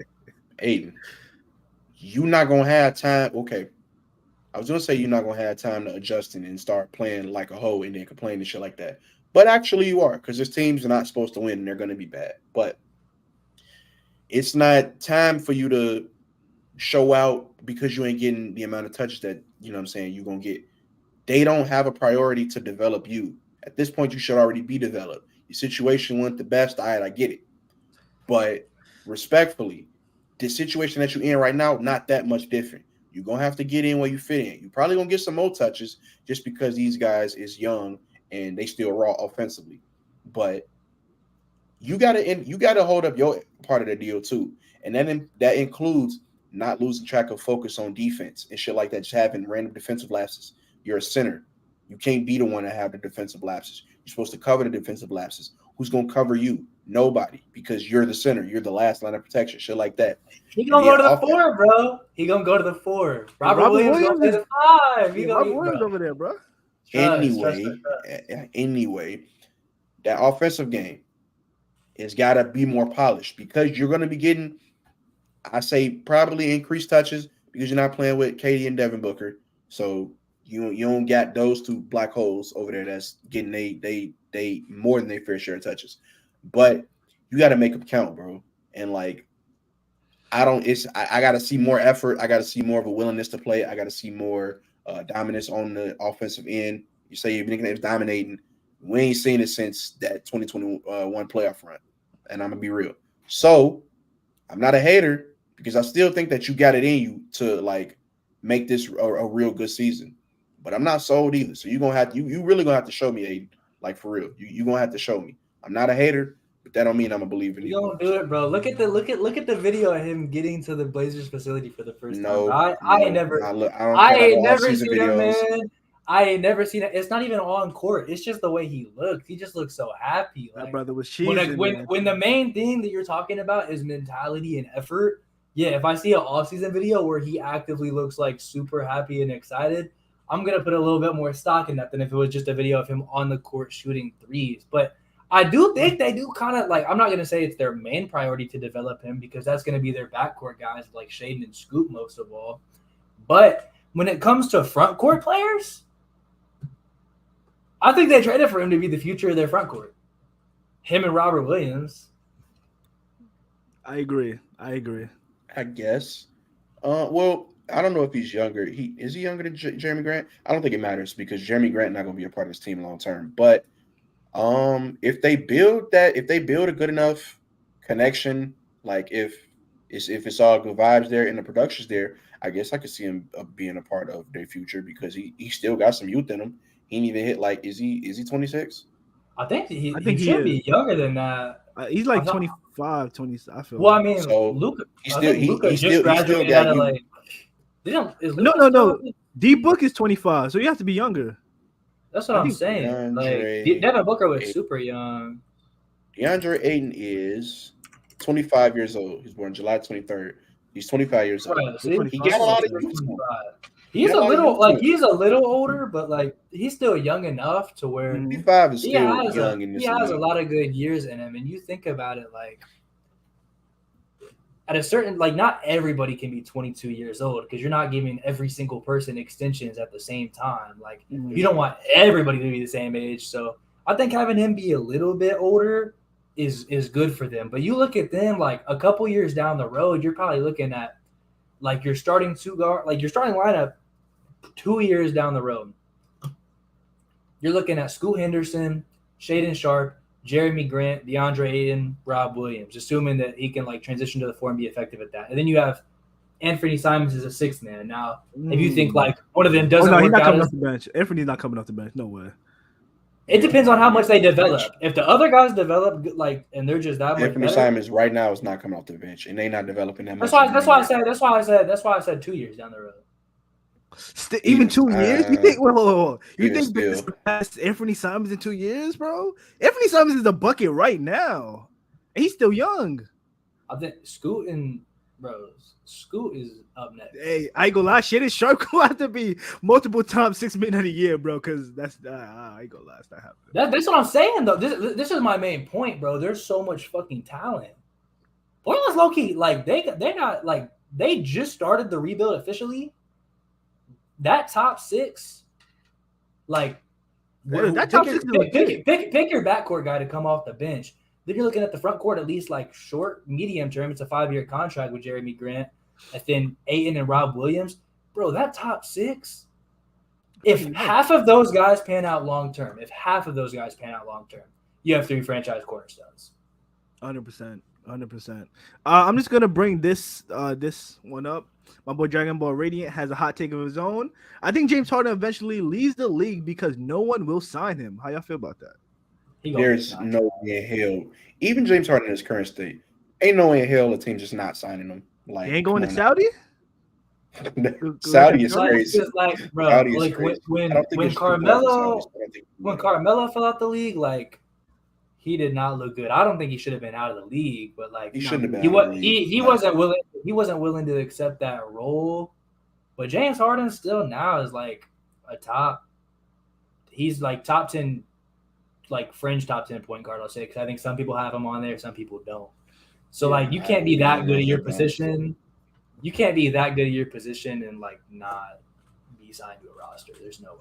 Aiden, you not gonna have time. Okay. I was gonna say you're not gonna have time to adjust and start playing like a hoe and then complain and shit like that. But actually you are, because this team's not supposed to win and they're gonna be bad. But it's not time for you to show out because you ain't getting the amount of touches that, you know what I'm saying, you're gonna get. They don't have a priority to develop you. At this point, you should already be developed. Your situation wasn't the best. All right, I get it. But respectfully, the situation that you're in right now, not that much different. You're going to have to get in where you fit in. You're probably going to get some more touches just because these guys is young and they still raw offensively. But you got to hold up your part of the deal too. And that includes not losing track of focus on defense and shit like that, just having random defensive lapses. You're a center. You can't be the one to have the defensive lapses. You're supposed to cover the defensive lapses. Who's going to cover you? Nobody, because you're the center. You're the last line of protection, shit like that. He going to go to the 4, bro. He going to go to the 4. Robert Williams going to the 5. Robert Williams over there, bro. Anyway, that offensive game has got to be more polished because you're going to be getting, I say, probably increased touches because you're not playing with KD and Devin Booker. So you don't got those two black holes over there that's getting they more than their fair share of touches. But you got to make them count, bro. And like, I got to see more effort. I got to see more of a willingness to play. I got to see more dominance on the offensive end. You say your nickname's dominating. We ain't seen it since that 2021 playoff run. And I'm going to be real. So I'm not a hater because I still think that you got it in you to like make this a real good season. But I'm not sold either. So you're going to have to, you really going to have to show me, Aiden. Like for real. You're going to have to show me. I'm not a hater, but that don't mean I'm a believer. You don't do it, bro. Look at the video of him getting to the Blazers facility for the first time. I ain't never seen it, man. I ain't never seen it. It's not even on court. It's just the way he looks. He just looks so happy. Like, that brother was cheesing, when the main thing that you're talking about is mentality and effort. Yeah, if I see an off-season video where he actively looks like super happy and excited, I'm gonna put a little bit more stock in that than if it was just a video of him on the court shooting threes. But I do think they do kind of like, I'm not going to say it's their main priority to develop him because that's going to be their backcourt guys like Shaden and Scoot most of all. But when it comes to front court players, I think they traded for him to be the future of their front court. Him and Robert Williams. I agree. I guess. Well, I don't know if he's younger. Is he younger than Jeremy Grant? I don't think it matters because Jeremy Grant not going to be a part of this team long term. But if they build a good enough connection, like if it's all good vibes there and the production's there, I guess I could see him being a part of their future because he still got some youth in him. He ain't even hit like is he 26? I think he should be younger than that. He's like 25, 20. I feel. Well, I mean, so Luka. He still got like. No. D Book is 25, so you have to be younger. That's what I'm saying. Like Devin Booker was super young. DeAndre Ayton is 25 years old. He's born July 23rd. He's 25 years old. Right, he got a lot of youth. He's a little older, but like he's still young enough to where 25 is still young in this league. He has a lot of good years in him, and you think about it, like at a certain, like not everybody can be 22 years old because you're not giving every single person extensions at the same time. Like you don't want everybody to be the same age. So I think having him be a little bit older is good for them. But you look at them like a couple years down the road, you're probably looking at like your starting lineup 2 years down the road. You're looking at Scoot Henderson, Shaden Sharp, Jeremy Grant, DeAndre Ayton, Rob Williams, assuming that he can like transition to the 4 and be effective at that. And then you have Anthony Simons is a sixth man. Now, if you think like one of them doesn't he's work not out, coming off the bench. Anthony's not coming off the bench. No way. It depends on how much they develop. If the other guys develop like, and they're just that much Anthony better, Simons right now is not coming off the bench, and they not developing that much. That's why I said 2 years down the road. Even 2 years? You think? Whoa. You think still surpass Anthony Simons in 2 years, bro? Anthony Simons is a bucket right now, and he's still young. I think Scoot is up next. Hey, I ain't gonna lie, shit is sharp. Gonna have to be multiple times $6 million a year, bro. Because that's I ain't gonna lie, it's not happening. That's what I'm saying though. This is my main point, bro. There's so much fucking talent. Portland's low key like they got like they just started the rebuild officially. That top six, like that top six pick your backcourt guy to come off the bench. Then you're looking at the front court at least like short, medium term. It's a 5-year contract with Jeremy Grant, and then Ayton and Rob Williams. Bro, that top six, if half of those guys pan out long term, you have 3 franchise cornerstones. 100%. I'm just gonna bring this one up. My boy Dragon Ball Radiant has a hot take of his own. I think James Harden eventually leaves the league because no one will sign him. How y'all feel about that? There's no way in hell. Even James Harden in his current state, ain't no way in hell a team just not signing him. Like, he ain't going to Saudi? Saudi is crazy. Like, bro, Saudi like when Carmelo fell out the league, like he did not look good. I don't think he should have been out of the league, but like he shouldn't have been. He wasn't willing. He wasn't willing to accept that role. But James Harden still now is like a top. He's like top 10, like fringe top 10 point guard. I'll say because I think some people have him on there, some people don't. So like you can't be that good at your position. You can't be that good at your position and like not be signed to a roster. There's no way.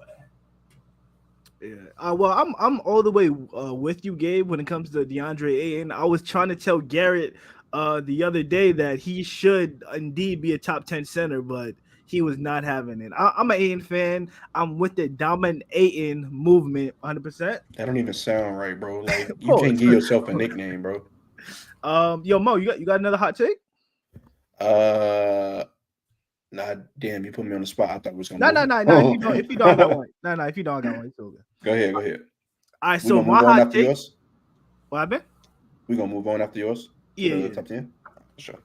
Yeah. Well, I'm all the way with you, Gabe, when it comes to DeAndre Ayton. I was trying to tell Garrett the other day that he should indeed be a top 10 center, but he was not having it. I'm an Ayton fan. I'm with the dominant Ayton movement 100%. That don't even sound right, bro. Like you can't give yourself a nickname, bro. Yo, Mo, you got another hot take? Nah, damn, you put me on the spot. I thought it was gonna. No. If you don't got one, if you don't got one, it's okay. Go ahead. All right, so my hot take. Yours? What happened? We gonna move on after yours. Yeah. Top 10? Sure.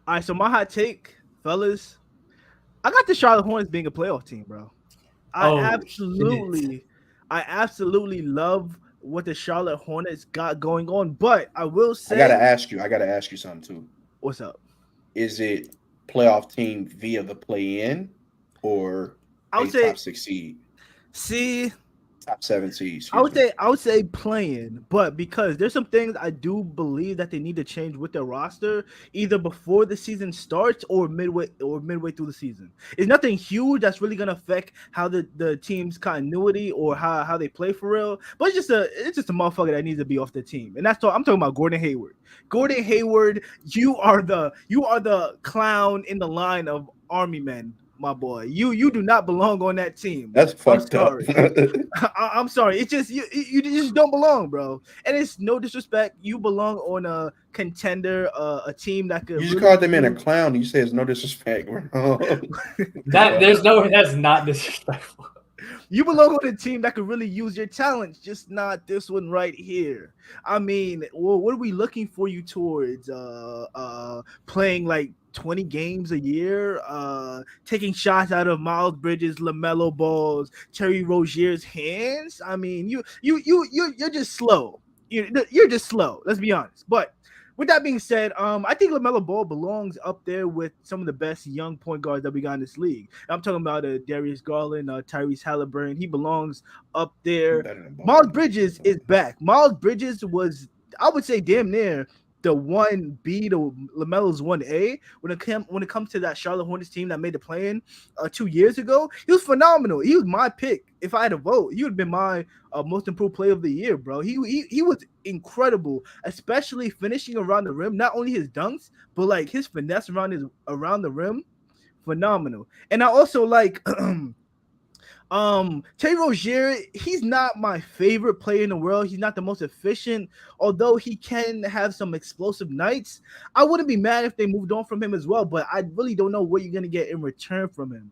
All right, so my hot take, fellas. I got the Charlotte Hornets being a playoff team, bro. I absolutely love what the Charlotte Hornets got going on, but I will say I gotta ask you something too. What's up? Is it playoff team via the play-in or I would say top 6 seed? See, top 7 seeds. I would say playing, but because there's some things I do believe that they need to change with their roster, either before the season starts or midway through the season. It's nothing huge that's really gonna affect how the team's continuity or how they play for real. But it's just a motherfucker that needs to be off the team, and that's all. I'm talking about Gordon Hayward. Gordon Hayward, you are the clown in the line of Army men. My boy, you do not belong on that team. That's fucked up. I'm sorry. It's just you just don't belong, bro. And it's no disrespect. You belong on a contender, a team that could. You just called the man a clown. You say it's no disrespect. That's not disrespectful. You belong on a team that could really use your talents, just not this one right here. I mean, well, what are we looking for you towards? Playing like 20 games a year, taking shots out of Miles Bridges, LaMelo Ball's, Terry Rozier's hands. I mean, you're just slow. You're just slow. Let's be honest. But with that being said, I think LaMelo Ball belongs up there with some of the best young point guards that we got in this league. I'm talking about Darius Garland, Tyrese Halliburton. He belongs up there. Miles Bridges is back. Miles Bridges was, I would say, damn near the 1B to LaMelo's 1A when it comes to that Charlotte Hornets team that made the play-in 2 years ago. He was phenomenal. He was my pick. If I had to vote, he would have been my most improved player of the year, bro. He was incredible, especially finishing around the rim. Not only his dunks, but like his finesse around the rim, phenomenal. And I also like Terry Rozier, he's not my favorite player in the world. He's not the most efficient, although he can have some explosive nights. I wouldn't be mad if they moved on from him as well, but I really don't know what you're gonna get in return from him.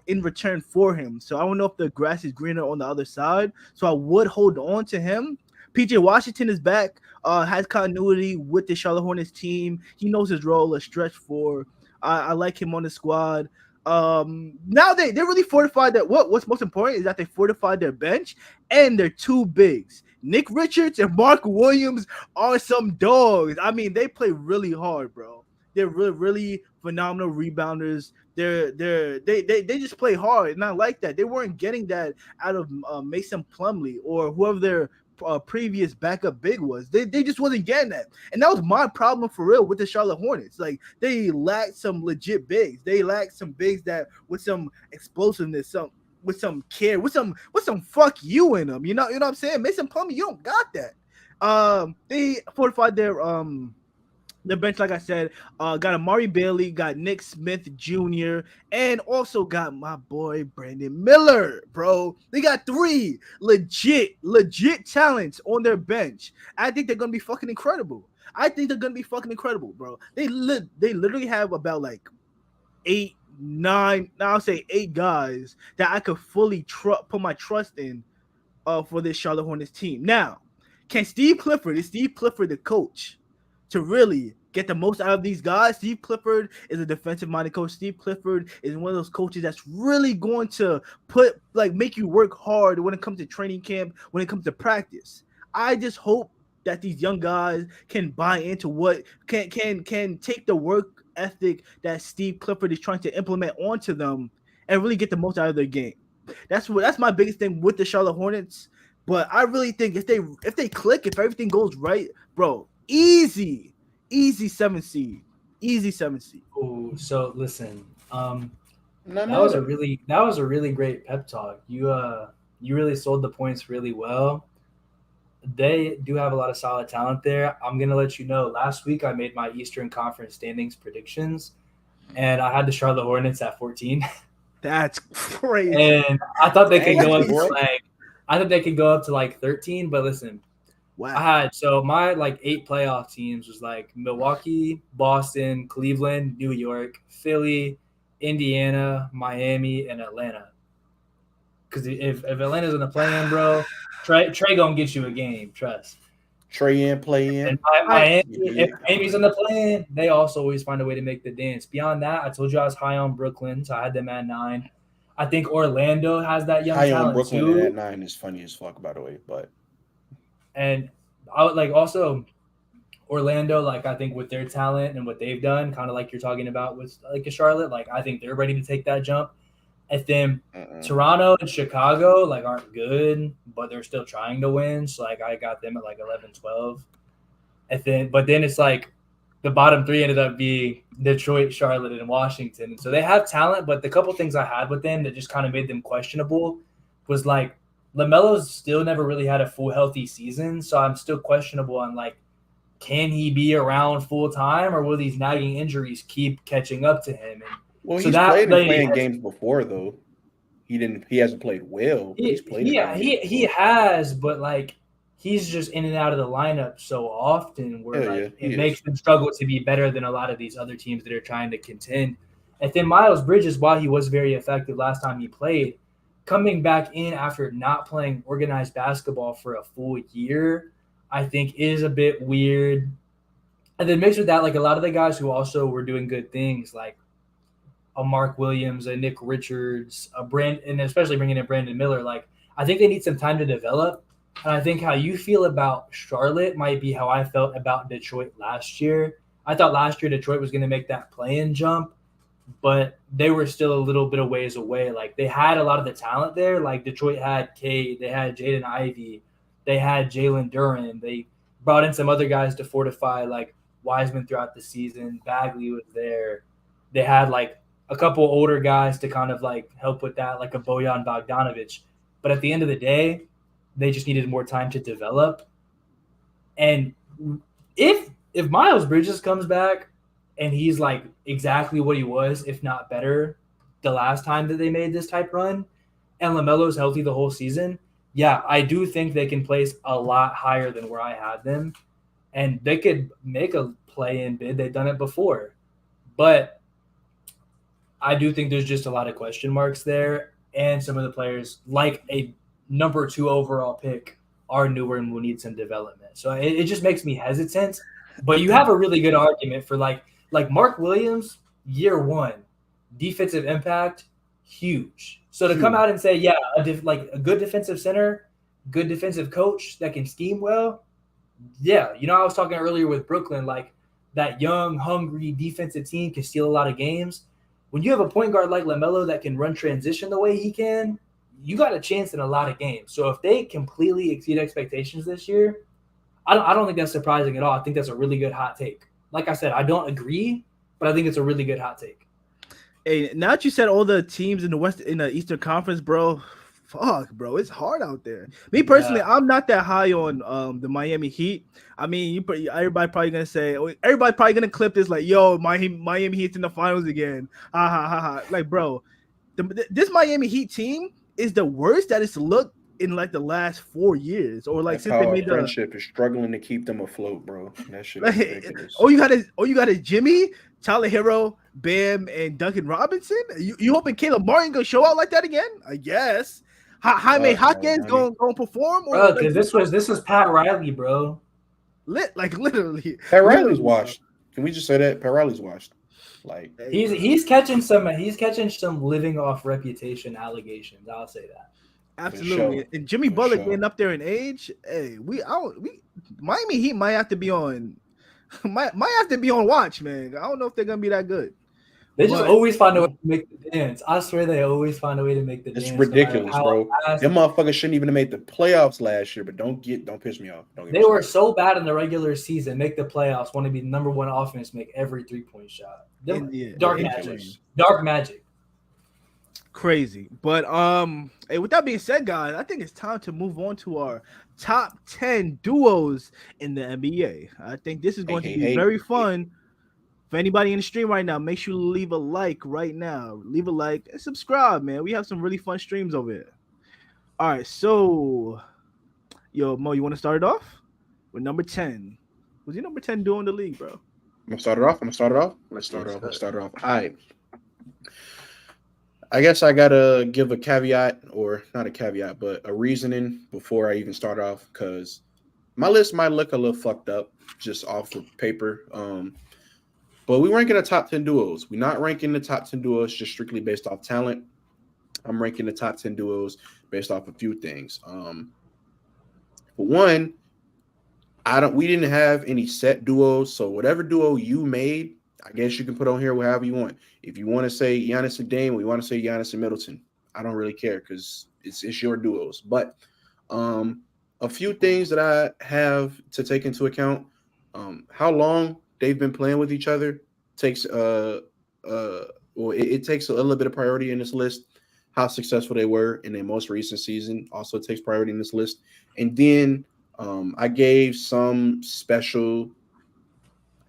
In return for him. So I don't know if the grass is greener on the other side. So I would hold on to him. PJ Washington is back, has continuity with the Charlotte Hornets team. He knows his role, a stretch four. I like him on the squad. Now they really fortified that. What's most important is that they fortified their bench and their two bigs. Nick Richards and Mark Williams are some dogs. I mean, they play really hard, bro. They're really phenomenal rebounders. They just play hard, and I like that. They weren't getting that out of Mason Plumlee or whoever their previous backup big was. They just wasn't getting that, and that was my problem for real with the Charlotte Hornets. Like, they lacked some legit bigs. They lacked some bigs that with some explosiveness, with some care, with some fuck you in them. You know what I'm saying? Mason Plumlee, you don't got that. They fortified their bench, like I said, got Amari Bailey, got Nick Smith Jr., and also got my boy Brandon Miller, bro. They got 3 legit talents on their bench. I think they're gonna be fucking incredible. Bro. They literally have about like 8, 9, now I'll say 8 guys that I could fully put my trust in for this Charlotte Hornets team. Now, is Steve Clifford the coach to really get the most out of these guys? Steve Clifford is a defensive-minded coach. Steve Clifford is one of those coaches that's really going to make you work hard when it comes to training camp, when it comes to practice. I just hope that these young guys can buy into what can take the work ethic that Steve Clifford is trying to implement onto them and really get the most out of their game. That's my biggest thing with the Charlotte Hornets. But I really think if they click, if everything goes right, bro, easy 7 seed. Oh, so listen, that was a really great pep talk. You really sold the points really well. They do have a lot of solid talent there. I'm gonna let you know. Last week I made my Eastern Conference standings predictions, and I had the Charlotte Hornets at 14. That's crazy. And I thought they could go up to like 13. But listen, wow. I had my like 8 playoff teams was like Milwaukee, Boston, Cleveland, New York, Philly, Indiana, Miami, and Atlanta. Because if Atlanta's in the play-in, bro, Trey gonna get you a game. Trust. Trey in, play in. And if Miami's in the play-in, they also always find a way to make the dance. Beyond that, I told you I was high on Brooklyn, so I had them at 9. I think Orlando has that young talent on Brooklyn too. At 9 is funny as fuck, by the way. And I would like also Orlando, like I think with their talent and what they've done, kind of like you're talking about with like a Charlotte, like I think they're ready to take that jump. And then Toronto and Chicago like aren't good, but they're still trying to win. So like I got them at like 11, 12. But then it's like the bottom 3 ended up being Detroit, Charlotte, and Washington. And so they have talent, but the couple things I had with them that just kind of made them questionable was like LaMelo's still never really had a full healthy season. So I'm still questionable on like, can he be around full time or will these nagging injuries keep catching up to him? And well, he's played games before though. He hasn't played well. He's played. Yeah, he has, but like he's just in and out of the lineup so often where it makes them struggle to be better than a lot of these other teams that are trying to contend. And then Miles Bridges, while he was very effective last time he played, coming back in after not playing organized basketball for a full year, I think is a bit weird. And then mixed with that, like a lot of the guys who also were doing good things, like a Mark Williams, a Nick Richards, and especially bringing in Brandon Miller, like I think they need some time to develop. And I think how you feel about Charlotte might be how I felt about Detroit last year. I thought last year Detroit was going to make that play-in jump, but they were still a little bit of ways away. Like they had a lot of the talent there. Like Detroit had Cade, they had Jaden Ivey, they had Jalen Duren. They brought in some other guys to fortify like Wiseman throughout the season. Bagley was there. They had like a couple older guys to kind of like help with that, like a Bojan Bogdanovic. But at the end of the day, they just needed more time to develop. And if Miles Bridges comes back and he's like exactly what he was, if not better, the last time that they made this type run, and LaMelo's healthy the whole season, yeah, I do think they can place a lot higher than where I had them. And they could make a play-in bid. They've done it before. But I do think there's just a lot of question marks there. And some of the players, like a number 2 overall pick, are newer and will need some development. So it just makes me hesitant. But you have a really good argument for like Mark Williams, year 1, defensive impact, huge. So to come out and say, yeah, a good defensive center, good defensive coach that can scheme well, yeah. I was talking earlier with Brooklyn, like that young, hungry defensive team can steal a lot of games. When you have a point guard like LaMelo that can run transition the way he can, you got a chance in a lot of games. So if they completely exceed expectations this year, I don't think that's surprising at all. I think that's a really good hot take. Like I said, I don't agree, but I think it's a really good hot take. Hey, now that you said all the teams in the Eastern Conference, bro, fuck, bro, it's hard out there. Me personally, I'm not that high on the Miami Heat. I mean, everybody probably gonna clip this like, yo, Miami Heat's in the finals again. Ha ha ha ha. Like, bro, this Miami Heat team is the worst that it's looked in like the last 4 years, or like since they made the friendship is struggling to keep them afloat, bro. That shit is ridiculous. all you got is Jimmy, Tyler Hero, Bam, and Duncan Robinson. You hoping Caleb Martin gonna show out like that again? I guess. Jaime Hawkins gonna perform? Bro, because this was Pat Riley, bro. Literally. Pat Riley's washed. Can we just say that? Pat Riley's washed. Like he's catching some living off reputation allegations. I'll say that. Absolutely. And Jimmy Butler getting up there in age. Hey, Miami Heat might have to be on watch, man. I don't know if they're gonna be that good. They just always find a way to make the dance. I swear they always find a way to make the dance. It's ridiculous, bro. Them motherfuckers shouldn't even have made the playoffs last year, but don't piss me off. They were so bad in the regular season, make the playoffs, want to be the number 1 offense, make every 3-point shot. Dark magic. Crazy. But hey, with that being said, guys, I think it's time to move on to our top 10 duos in the NBA. I think this is going to be very fun. For anybody in the stream right now, make sure you leave a like right now. Leave a like and subscribe, man. We have some really fun streams over here. All right, so yo, Mo, you want to start it off with number 10? Who's your number 10 duo in the league, bro? I'm gonna start it off. Let's start it off. All right. I guess I gotta give a caveat, or not a caveat, but a reasoning before I even start off, because my list might look a little fucked up just off of paper. But we ranking the top 10 duos. We're not ranking the top 10 duos just strictly based off talent. I'm ranking the top 10 duos based off a few things. For one, we didn't have any set duos, so whatever duo you made, I guess you can put on here however you want. If you want to say Giannis and Dame, or you want to say Giannis and Middleton, I don't really care because it's your duos. But a few things that I have to take into account: how long they've been playing with each other takes it takes a little bit of priority in this list. How successful they were in their most recent season also takes priority in this list. And then I gave some special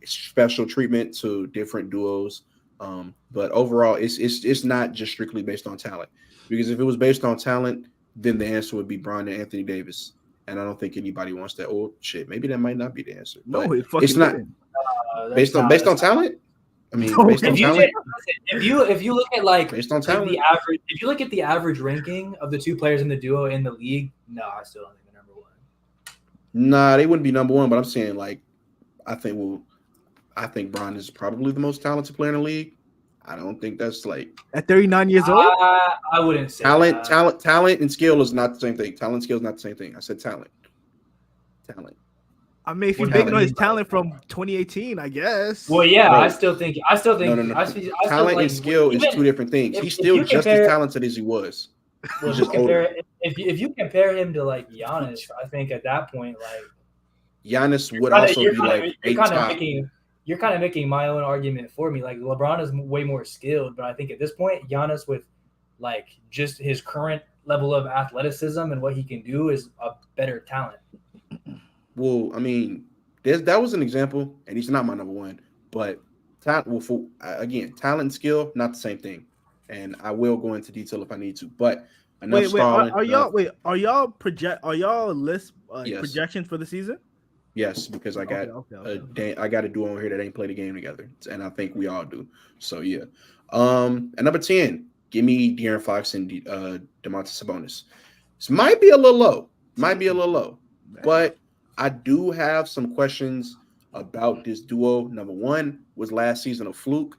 treatment to different duos. But overall, it's not just strictly based on talent. Because if it was based on talent, then the answer would be Bron and Anthony Davis. And I don't think anybody wants that. Oh shit, maybe that might not be the answer. No, it's not based on talent. I mean, based on talent. If you look at like based on talent, the average, if you look at the average ranking of the 2 players in the duo in the league, no, I still don't think they're number 1. Nah, they wouldn't be number 1. But I'm saying I think Bron is probably the most talented player in the league. I don't think that's at 39 years old. I wouldn't say talent and skill is not the same thing. Talent and skill is not the same thing. I said talent. I mean, if you're big on his talent from 2018, I guess. Well, yeah, bro. I still think. No. Talent and skill is 2 different things. He's still just as talented as he was. Well, if you compare him to Giannis, I think at that point, Giannis would also be top. You're kind of making my own argument for me. LeBron is way more skilled, but I think at this point, Giannis with just his current level of athleticism and what he can do is a better talent. Well, I mean, that was an example, and he's not my number 1. But talent and skill, not the same thing. And I will go into detail if I need to. But Enough stalling. Are y'all list Yes. projections for the season? Yes, because I got I got a duo over here that ain't played a game together, and I think we all do. So yeah. At number 10, give me De'Aaron Fox and Domantas Sabonis. This might be a little low, but I do have some questions about this duo. Number one, was last season a fluke?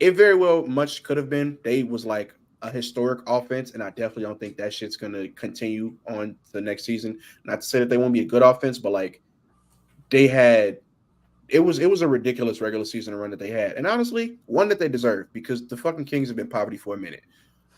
It very well much could have been. They was like a historic offense, and I definitely don't think that shit's gonna continue on to the next season. Not to say that they won't be a good offense, but like it was a ridiculous regular season run that they had, and honestly, one that they deserve because the fucking Kings have been poverty for a minute.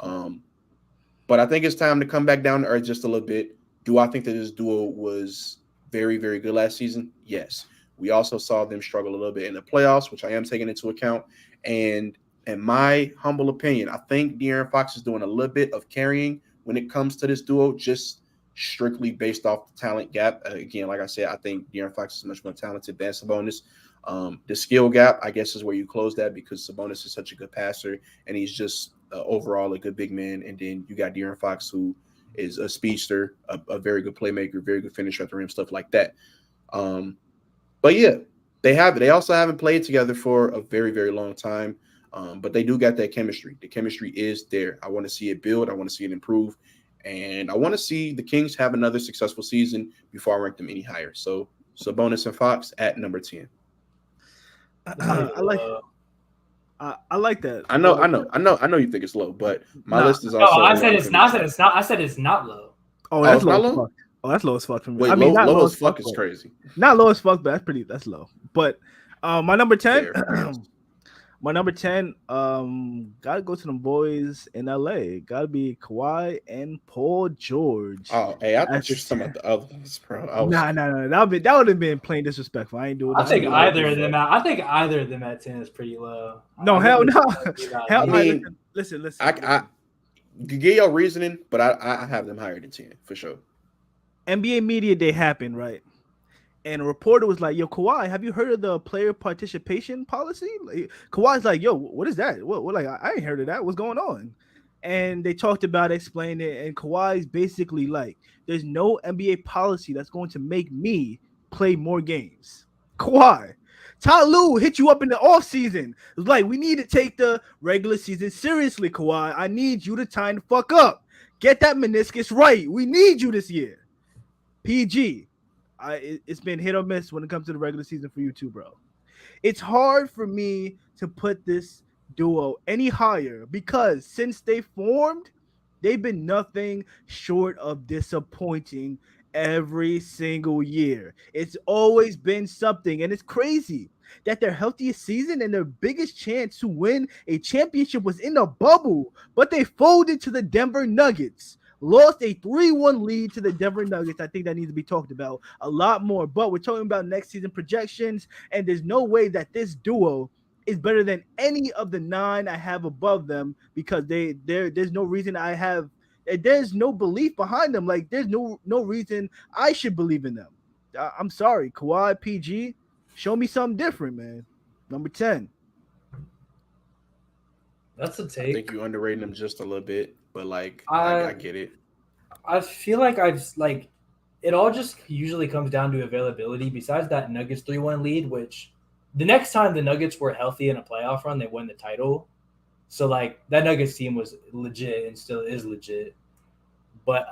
But I think it's time to come back down to earth just a little bit. Do I think that this duo was very, very good last season? Yes. We also saw them struggle a little bit in the playoffs, which I am taking into account. And in my humble opinion, I think De'Aaron Fox is doing a little bit of carrying when it comes to this duo, just strictly based off the talent gap. Again, like I said, I think De'Aaron Fox is much more talented than Sabonis. The skill gap, I guess, is where you close that because Sabonis is such a good passer, and he's just overall a good big man. And then you got De'Aaron Fox, who is a speedster, a very good playmaker, very good finisher at the rim, stuff like that. But yeah, they also haven't played together for a very, very long time. But they do got that chemistry. The chemistry is there. I want to see it build. I want to see it improve. And I want to see the Kings have another successful season before I rank them any higher. So Sabonis and Fox at number 10. I like that. I know you think it's low, but my list is also. No, I said it's not. I said it's not low. Oh, that's low as fuck. Oh, that's low as fuck for me. Wait, I mean, low as fuck is crazy. Not low as fuck, but that's low. But my number 10. My number 10, gotta go to them boys in LA. Gotta be Kawhi and Paul George. Oh, hey, I thought you were talking about the other ones, bro. Nah. That would have been plain disrespectful. I ain't doing that. I think either of them at 10 is pretty low. No, hell no. Hell, I mean, listen. I get your reasoning, but I have them higher than 10 for sure. NBA Media Day happened, right? And a reporter was like, "Yo, Kawhi, have you heard of the player participation policy?" Like, Kawhi's like, "Yo, what is that? What? Like, I ain't heard of that. What's going on?" And they talked about it, explained it, and Kawhi's basically like, "There's no NBA policy that's going to make me play more games." Kawhi, Ty Lue hit you up in the offseason. It was like, "We need to take the regular season seriously, Kawhi. I need you to tie the fuck up. Get that meniscus right. We need you this year." PG. It's been hit or miss when it comes to the regular season for you too, bro. It's hard for me to put this duo any higher because since they formed, they've been nothing short of disappointing every single year. It's always been something, and it's crazy that their healthiest season and their biggest chance to win a championship was in the bubble, but they folded to the Denver Nuggets. Lost a 3-1 lead to the Denver Nuggets. I think that needs to be talked about a lot more. But we're talking about next season projections, and there's no way that this duo is better than any of the 9 I have above them because there's no reason there's no belief behind them. Like there's no reason I should believe in them. I'm sorry, Kawhi, PG, show me something different, man. Number 10. That's a take. I think you underrating them just a little bit. But like I get it. I feel like it all just usually comes down to availability. Besides that Nuggets 3-1 lead, which the next time the Nuggets were healthy in a playoff run, they won the title. So like that Nuggets team was legit and still is legit. But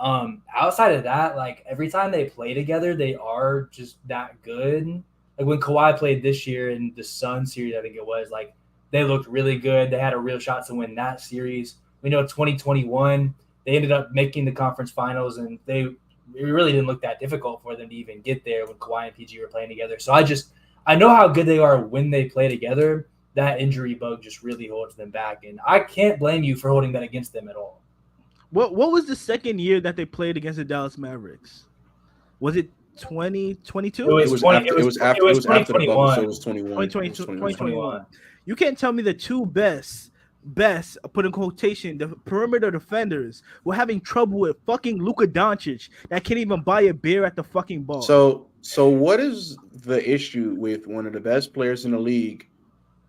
outside of that, like every time they play together, they are just that good. Like when Kawhi played this year in the Sun series, I think it was, like they looked really good. They had a real shot to win that series. We know 2021, they ended up making the conference finals, and it really didn't look that difficult for them to even get there when Kawhi and PG were playing together. So I know how good they are when they play together. That injury bug just really holds them back, and I can't blame you for holding that against them at all. What was the second year that they played against the Dallas Mavericks? Was it 2022? It was after the bubble, so it was 2021. You can't tell me the two best, put in quotation, the perimeter defenders were having trouble with fucking Luka Doncic that can't even buy a beer at the fucking bar. So what is the issue with one of the best players in the league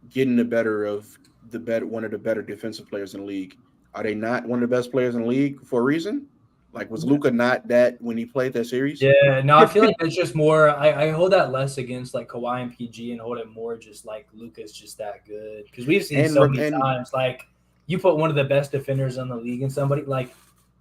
getting the better of one of the better defensive players in the league Are they not one of the best players in the league for a reason? Like, was Luka not that when he played that series? Yeah, no, I feel like it's just more. I hold that less against like Kawhi and PG, and hold it more just like Luka's just that good because we've seen so many times like you put one of the best defenders in the league and somebody like,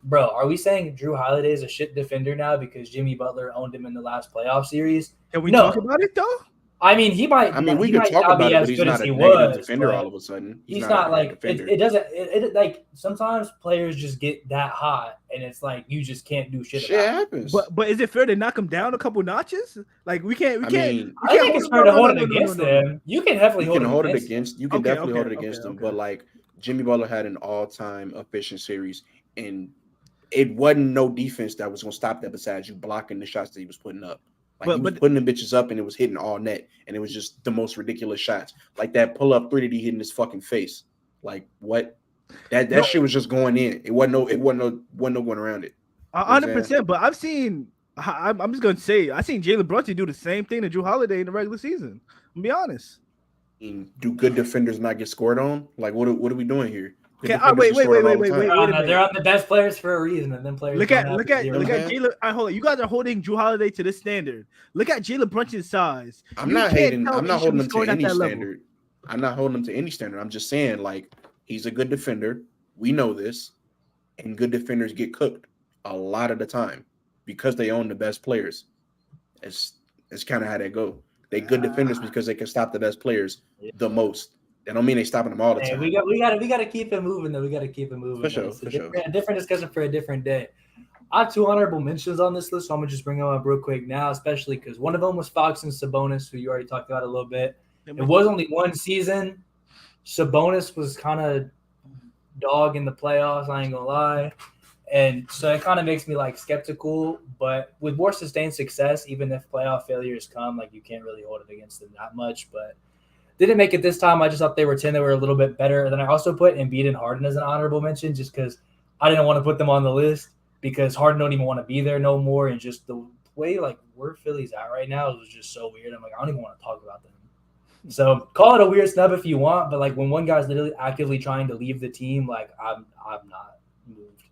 bro, are we saying Drew Holiday is a shit defender now because Jimmy Butler owned him in the last playoff series? Can we talk about it though? I mean, he might. I mean, we could talk about it, but he's not a negative defender all of a sudden. He's not like it doesn't. It like sometimes players just get that hot, and it's like you just can't do shit. Shit happens. But is it fair to knock him down a couple notches? Like we can't. I think it's fair to hold it against them. You can definitely hold it against. You can definitely hold it against them. But like Jimmy Butler had an all-time efficient series, and it wasn't no defense that was gonna stop that besides you blocking the shots that he was putting up. Like he was putting them bitches up and it was hitting all net, and it was just the most ridiculous shots. Like that pull-up 3 that he hit in his fucking face. Like what? That shit was just going in. It wasn't no going around it. 100%. But I'm just gonna say I seen Jalen Brunson do the same thing to Drew Holiday in the regular season. I'm be honest. Do good defenders not get scored on? Like what are we doing here? Okay, wait. They're on the best players for a reason, and then players. Look at Jalen. Hold on, you guys are holding Drew Holiday to this standard. Look at Jalen Brunson's size. I'm not hating. I'm not holding him to any standard. I'm not holding him to any standard. I'm just saying, like, he's a good defender. We know this, and good defenders get cooked a lot of the time because they own the best players. It's kind of how they go. They good defenders because they can stop the best players the most. That don't mean they stopping them all the time. We got to keep it moving though. We got to keep it moving. For sure. A different discussion for a different day. I have 2 honorable mentions on this list, so I'm gonna just bring them up real quick now, especially because one of them was Fox and Sabonis, who you already talked about a little bit. It was only one season. Sabonis was kind of dog in the playoffs. I ain't gonna lie, and so it kind of makes me like skeptical. But with more sustained success, even if playoff failures come, like you can't really hold it against them that much, but. Didn't make it this time. I just thought they were 10. They were a little bit better. Then I also put Embiid and Harden as an honorable mention just because I didn't want to put them on the list because Harden don't even want to be there no more. And just the way like where Philly's at right now was just so weird. I'm like, I don't even want to talk about them. So call it a weird snub if you want. But like when one guy's literally actively trying to leave the team, like I'm not moved.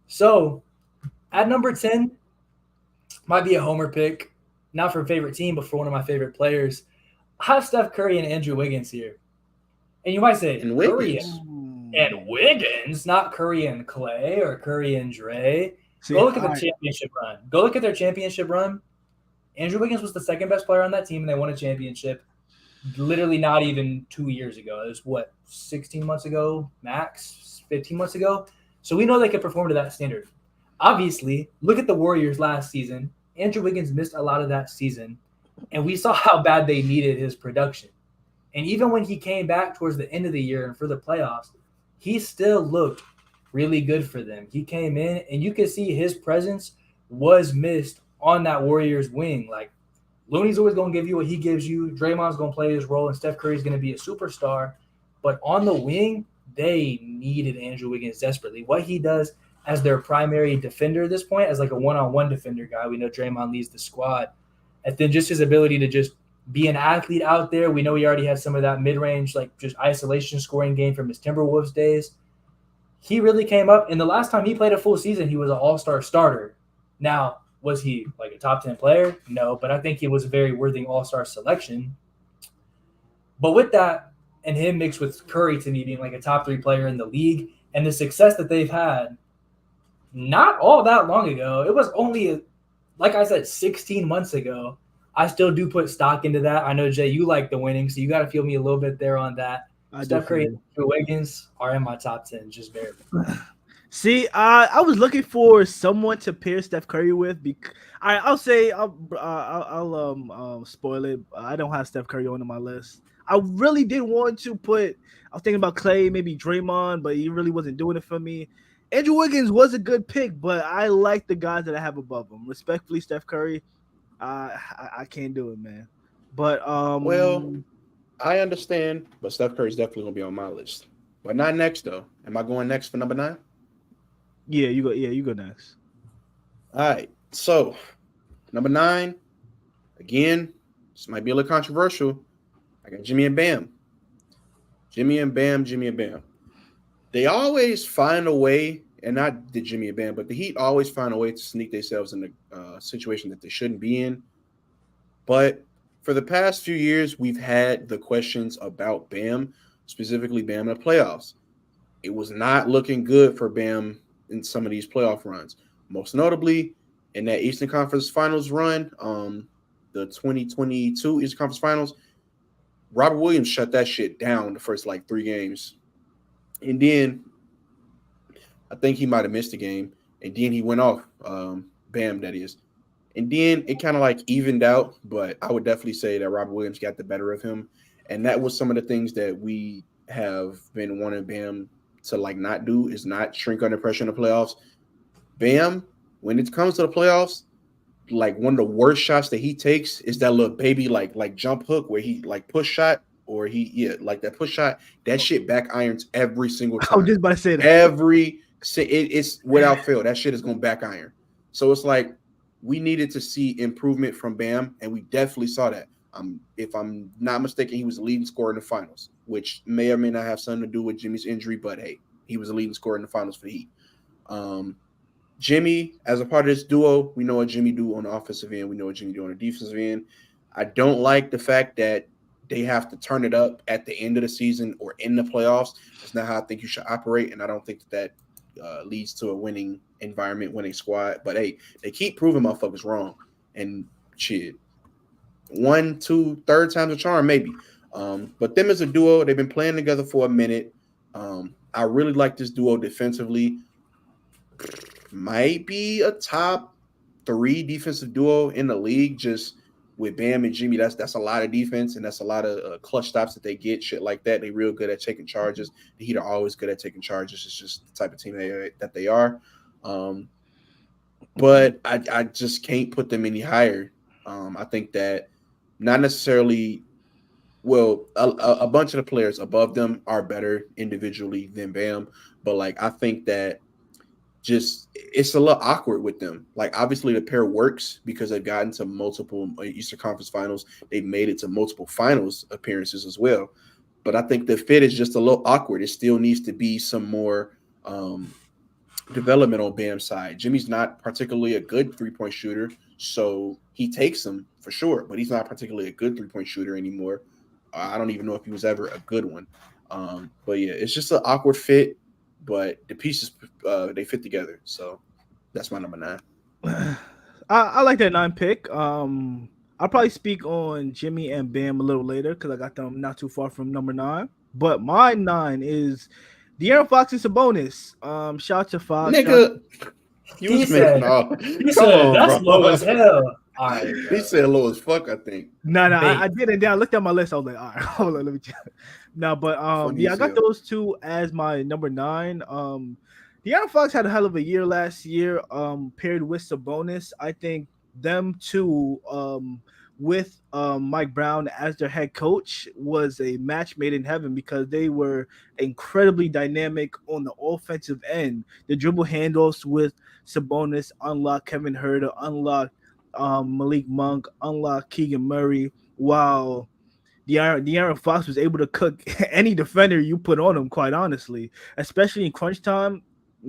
So at number 10, might be a homer pick, not for a favorite team, but for one of my favorite players. I have Steph Curry and Andrew Wiggins here. And you might say Curry and Wiggins, not Curry and Clay or Curry and Dre. Go look at the championship run. Go look at their championship run. Andrew Wiggins was the second best player on that team, and they won a championship literally not even 2 years ago. It was, 16 months ago, max, 15 months ago? So we know they could perform to that standard. Obviously, look at the Warriors last season. Andrew Wiggins missed a lot of that season. And we saw how bad they needed his production. And even when he came back towards the end of the year and for the playoffs, he still looked really good for them. He came in, and you could see his presence was missed on that Warriors wing. Like, Looney's always going to give you what he gives you. Draymond's going to play his role, and Steph Curry's going to be a superstar. But on the wing, they needed Andrew Wiggins desperately. What he does as their primary defender at this point, as like a one-on-one defender guy, we know Draymond leads the squad. And then just his ability to just be an athlete out there. We know he already had some of that mid-range, like just isolation scoring game from his Timberwolves days. He really came up. And the last time he played a full season, he was an all-star starter. Now, was he like a top 10 player? No, but I think he was a very worthy all-star selection. But with that, and him mixed with Curry to me being like a top 3 player in the league, and the success that they've had, not all that long ago, it was only like I said, 16 months ago. I still do put stock into that. I know, Jay, you like the winning, so you got to feel me a little bit there on that. Steph Curry and Wiggins are in my top 10, just barely. See, I was looking for someone to pair Steph Curry with. I'll spoil it. I don't have Steph Curry on my list. I really did want to put. I was thinking about Clay, maybe Draymond, but he really wasn't doing it for me. Andrew Wiggins was a good pick, but I like the guys that I have above him. Respectfully, Steph Curry, I can't do it, man. But well, I understand, but Steph Curry's definitely gonna be on my list, but not next though. Am I going next for number 9? Yeah, you go. Yeah, you go next. All right. So, number 9, again, this might be a little controversial. I got Jimmy and Bam. Jimmy and Bam. they always find a way, and not the Jimmy and Bam, but the Heat always find a way to sneak themselves in a situation that they shouldn't be in. But for the past few years, we've had the questions about Bam, specifically Bam in the playoffs. It was not looking good for Bam in some of these playoff runs. Most notably, in that Eastern Conference Finals run, the 2022 Eastern Conference Finals, Robert Williams shut that shit down the first like 3 games. And then I think he might have missed a game. And then he went off, Bam, that is. And then it kind of like evened out, but I would definitely say that Robert Williams got the better of him. And that was some of the things that we have been wanting Bam to like not do, is not shrink under pressure in the playoffs. Bam, when it comes to the playoffs, like one of the worst shots that he takes is that little baby like jump hook where he like push shot, or like that push shot. That shit back irons every single time. I was just about to say that. It's without fail, that shit is going to back iron. So it's like we needed to see improvement from Bam, and we definitely saw that. If I'm not mistaken, he was the leading scorer in the finals, which may or may not have something to do with Jimmy's injury, but hey, he was the leading scorer in the finals for the Heat. Jimmy, as a part of this duo, we know what Jimmy do on the offensive end. We know what Jimmy do on the defensive end. I don't like the fact that they have to turn it up at the end of the season or in the playoffs. That's not how I think you should operate, and I don't think that leads to a winning environment, winning squad. But hey, they keep proving motherfuckers wrong, and shit, 1, 2, third time's a charm, maybe. But them as a duo, they've been playing together for a minute. I really like this duo defensively. Might be a top 3 defensive duo in the league, just with Bam and Jimmy. That's a lot of defense, and that's a lot of clutch stops that they get, shit like that. They're real good at taking charges. The Heat are always good at taking charges. It's just the type of team that they are. But I just can't put them any higher. I think that not necessarily – well, a bunch of the players above them are better individually than Bam, but like I think that just it's a little awkward with them. Like obviously the pair works because they've gotten to multiple Eastern Conference Finals. They've made it to multiple finals appearances as well. But I think the fit is just a little awkward. It still needs to be some more development on Bam's side. Jimmy's not particularly a good 3-point shooter, so he takes them for sure, but he's not particularly a good 3-point shooter anymore. I don't even know if he was ever a good one. But yeah, it's just an awkward fit. But the pieces, they fit together. So that's my number 9. I like that 9 pick. I'll probably speak on Jimmy and Bam a little later because I got them not too far from number 9. But my 9 is De'Aaron Fox and Sabonis. Shout out to Fox. Nigga, he said that's low as hell. All right, he said low as fuck, I think. No, I did it down. I looked at my list. I was like, all right, hold on, let me check. No, but I got those 2 as my number 9. De'Aaron Fox had a hell of a year last year, paired with Sabonis. I think them 2, with Mike Brown as their head coach, was a match made in heaven because they were incredibly dynamic on the offensive end. The dribble handles with Sabonis unlocked Kevin Huerter, unlocked Malik Monk, unlocked Keegan Murray, while De'Aaron Fox was able to cook any defender you put on him, quite honestly, especially in crunch time.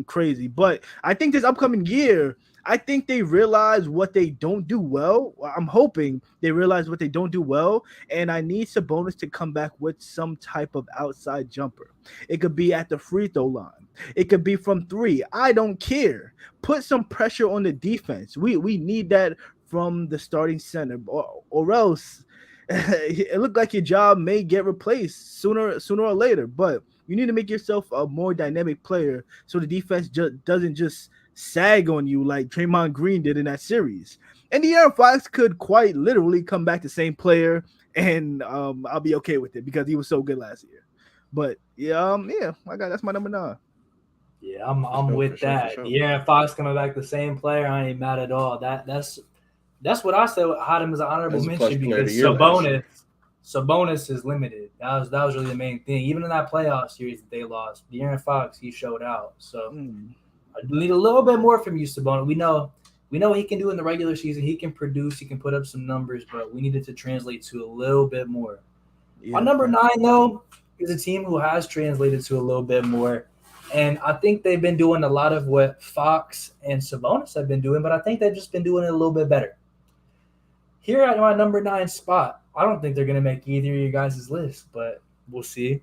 Crazy. But I think this upcoming year, I think they realize what they don't do well. I'm hoping they realize what they don't do well, and I need Sabonis to come back with some type of outside jumper. It could be at the free throw line. It could be from 3. I don't care. Put some pressure on the defense. We need that from the starting center, or else it looked like your job may get replaced sooner or later. But you need to make yourself a more dynamic player so the defense doesn't just sag on you like Draymond Green did in that series. And De'Aaron Fox could quite literally come back the same player, and I'll be okay with it because he was so good last year. But yeah, that's my number 9. Yeah, I'm with that. Sure. De'Aaron Fox coming back the same player, I ain't mad at all. That's what I said. Had him as an honorable mention because Sabonis is limited. That was really the main thing. Even in that playoff series that they lost, De'Aaron Fox, he showed out. So I need a little bit more from you, Sabonis. We know what he can do in the regular season. He can produce. He can put up some numbers, but we needed to translate to a little bit more. Yeah. My number 9, though, is a team who has translated to a little bit more. And I think they've been doing a lot of what Fox and Sabonis have been doing, but I think they've just been doing it a little bit better. Here at my number 9 spot, I don't think they're going to make either of you guys' list, but we'll see.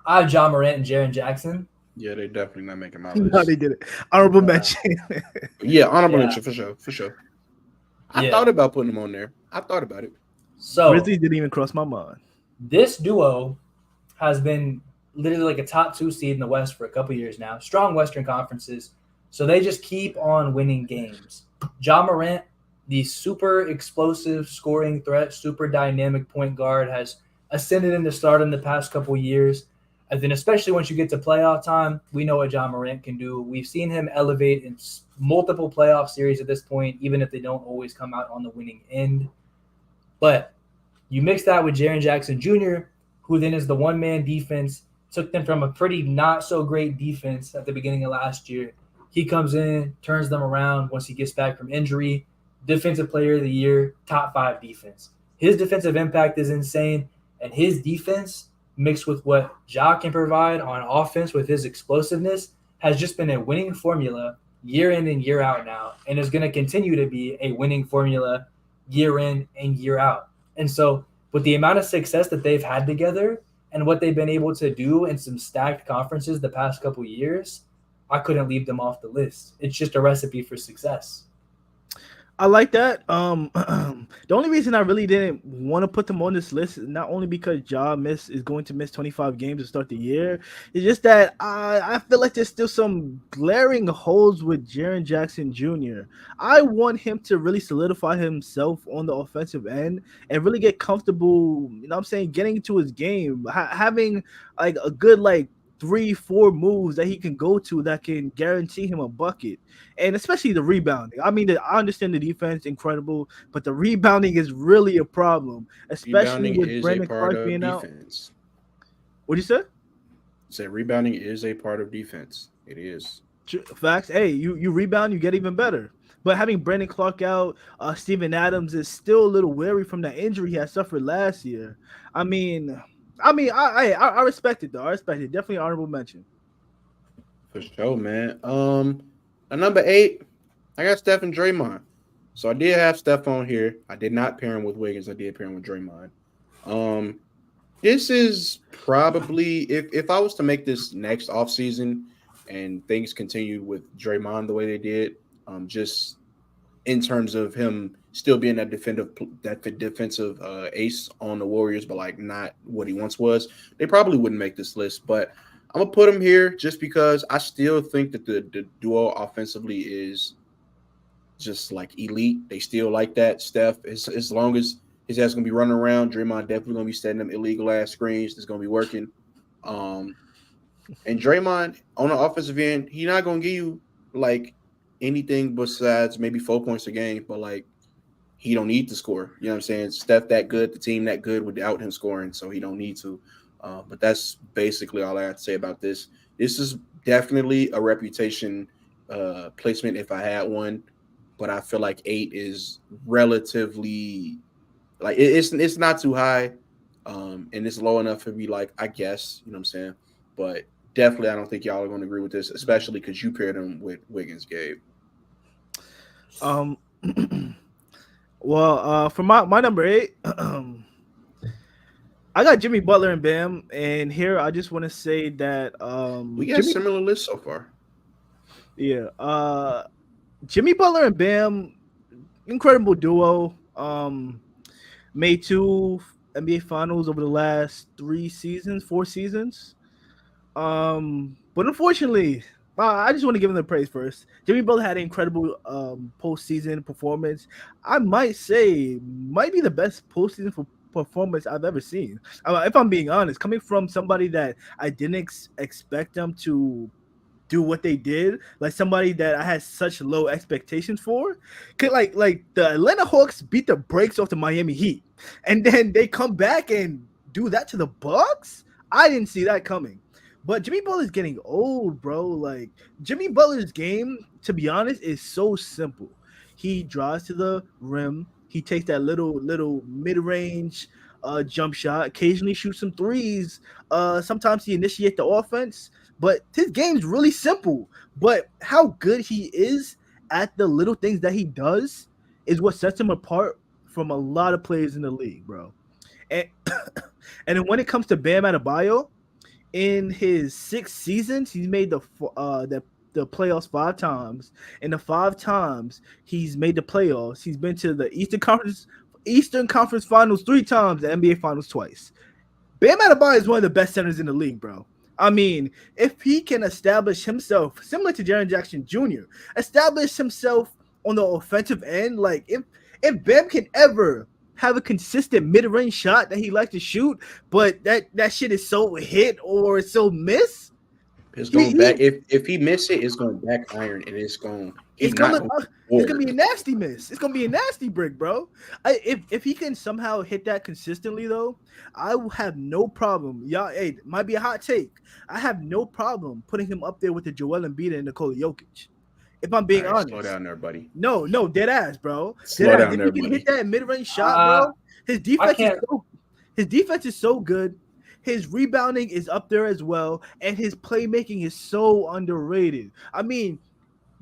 I have Ja Morant and Jaren Jackson. Yeah, they're definitely not making my list. No, they did it. Honorable mention. Yeah, honorable mention for sure. I thought about putting them on there. I thought about it. So Grizzlies didn't even cross my mind. This duo has been literally like a top 2 seed in the West for a couple years now. Strong Western conferences. So they just keep on winning games. Ja Morant, the super explosive scoring threat, super dynamic point guard, has ascended into stardom the past couple years. And then especially once you get to playoff time, we know what Ja Morant can do. We've seen him elevate in multiple playoff series at this point, even if they don't always come out on the winning end. But you mix that with Jaren Jackson Jr., who then is the one-man defense, took them from a pretty not-so-great defense at the beginning of last year. He comes in, turns them around once he gets back from injury. Defensive Player of the Year, top 5 defense. His defensive impact is insane, and his defense mixed with what Ja can provide on offense with his explosiveness has just been a winning formula year in and year out now, and is going to continue to be a winning formula year in and year out. And so with the amount of success that they've had together and what they've been able to do in some stacked conferences the past couple of years, I couldn't leave them off the list. It's just a recipe for success. I like that. The only reason I really didn't want to put them on this list is not only because Ja is going to miss 25 games to start the year. It's just that I feel like there's still some glaring holes with Jaren Jackson Jr. I want him to really solidify himself on the offensive end and really get comfortable, you know what I'm saying, getting into his game, having like a good 3-4 moves that he can go to that can guarantee him a bucket, and especially the rebounding. I mean, I understand the defense incredible, but the rebounding is really a problem, especially Rebounding with Brandon Clark being defense. Out. What do you say? Say rebounding is a part of defense. It is. Facts. Hey, you rebound, you get even better. But having Brandon Clark out, Steven Adams is still a little wary from that injury he had suffered last year. I respect it though. I respect it. Definitely honorable mention. For sure, man. At number 8, I got Steph and Draymond. So I did have Steph on here. I did not pair him with Wiggins. I did pair him with Draymond. This is probably if I was to make this next offseason and things continued with Draymond the way they did, just in terms of him still being that defensive ace on the Warriors, but not what he once was, they probably wouldn't make this list. But I'm gonna put him here just because I still think that the duo offensively is just elite. They still like that. Steph, as long as his ass gonna be running around, Draymond definitely gonna be setting them illegal ass screens. That's gonna be working. And Draymond on the offensive end, he's not gonna give you anything besides maybe 4 points a game, but he don't need to score. You know what I'm saying? Steph that good, the team that good without him scoring, so he don't need to. But that's basically all I have to say about this. This is definitely a reputation placement if I had one, but I feel like 8 is relatively it's not too high, and it's low enough to be I guess, you know what I'm saying? But definitely I don't think y'all are going to agree with this, especially because you paired him with Wiggins, Gabe. Well, for my number 8, I got Jimmy Butler and Bam, and here I just want to say that we got similar lists so far. Yeah, Jimmy Butler and Bam, incredible duo. Made 2 NBA Finals over the last 4 seasons. But unfortunately, I just want to give him the praise first. Jimmy Butler had an incredible postseason performance. I might say might be the best postseason performance I've ever seen. If I'm being honest, coming from somebody that I didn't expect them to do what they did, somebody that I had such low expectations for. Like the Atlanta Hawks beat the brakes off the Miami Heat, and then they come back and do that to the Bucks. I didn't see that coming. But Jimmy Butler's getting old, bro. Jimmy Butler's game, to be honest, is so simple. He drives to the rim. He takes that little mid-range jump shot. Occasionally shoot some threes. Sometimes he initiate the offense. But his game's really simple. But how good he is at the little things that he does is what sets him apart from a lot of players in the league, bro. And and then when it comes to Bam Adebayo, in his 6 seasons, he's made the playoffs 5 times. And the 5 times he's made the playoffs, he's been to the Eastern Conference Finals 3 times, the NBA Finals twice. Bam Adebayo is one of the best centers in the league, bro. I mean, if he can establish himself, similar to Jaren Jackson Jr., establish himself on the offensive end, like if Bam can ever have a consistent mid-range shot that he likes to shoot, but that shit is so hit or it's so miss, it's going back. If he miss it, it's going back iron, and it's gonna be a nasty miss. It's gonna be a nasty brick, bro. If he can somehow hit that consistently, though, I will have no problem. Y'all, hey, it might be a hot take. I have no problem putting him up there with the Joel Embiid and Nikola Jokic. If I'm being honest. Slow down there, buddy. No, dead ass, bro. Slow down there, if he can buddy. hit that mid-range shot, bro, his defense is so good. His rebounding is up there as well, and his playmaking is so underrated. I mean,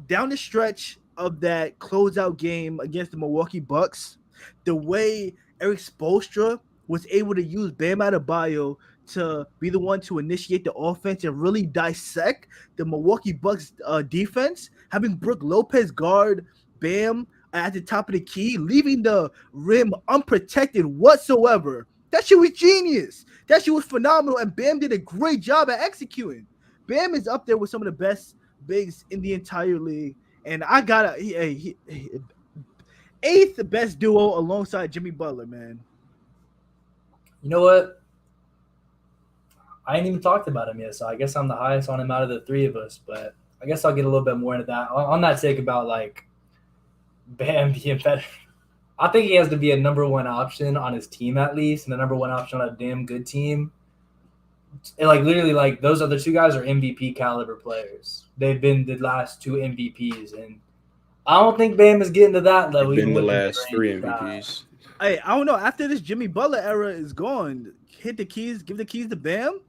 down the stretch of that closeout game against the Milwaukee Bucks, the way Eric Spoelstra was able to use Bam Adebayo to be the one to initiate the offense and really dissect the Milwaukee Bucks defense, having Brook Lopez guard Bam at the top of the key, leaving the rim unprotected whatsoever. That shit was genius. That shit was phenomenal, and Bam did a great job at executing. Bam is up there with some of the best bigs in the entire league, and I got eighth best duo alongside Jimmy Butler, man. You know what? I ain't even talked about him yet, so I guess I'm the highest on him out of the 3 of us, but I guess I'll get a little bit more into that. On that take about, like, Bam being better. I think he has to be a number 1 option on his team at least, and a number 1 option on a damn good team. And, like, literally, like, those other 2 guys are MVP caliber players. They've been the last 2 MVPs, and I don't think Bam is getting to that level. They've been the last 3 MVPs. Hey, I don't know. After this Jimmy Butler era is gone, hit the keys, give the keys to Bam.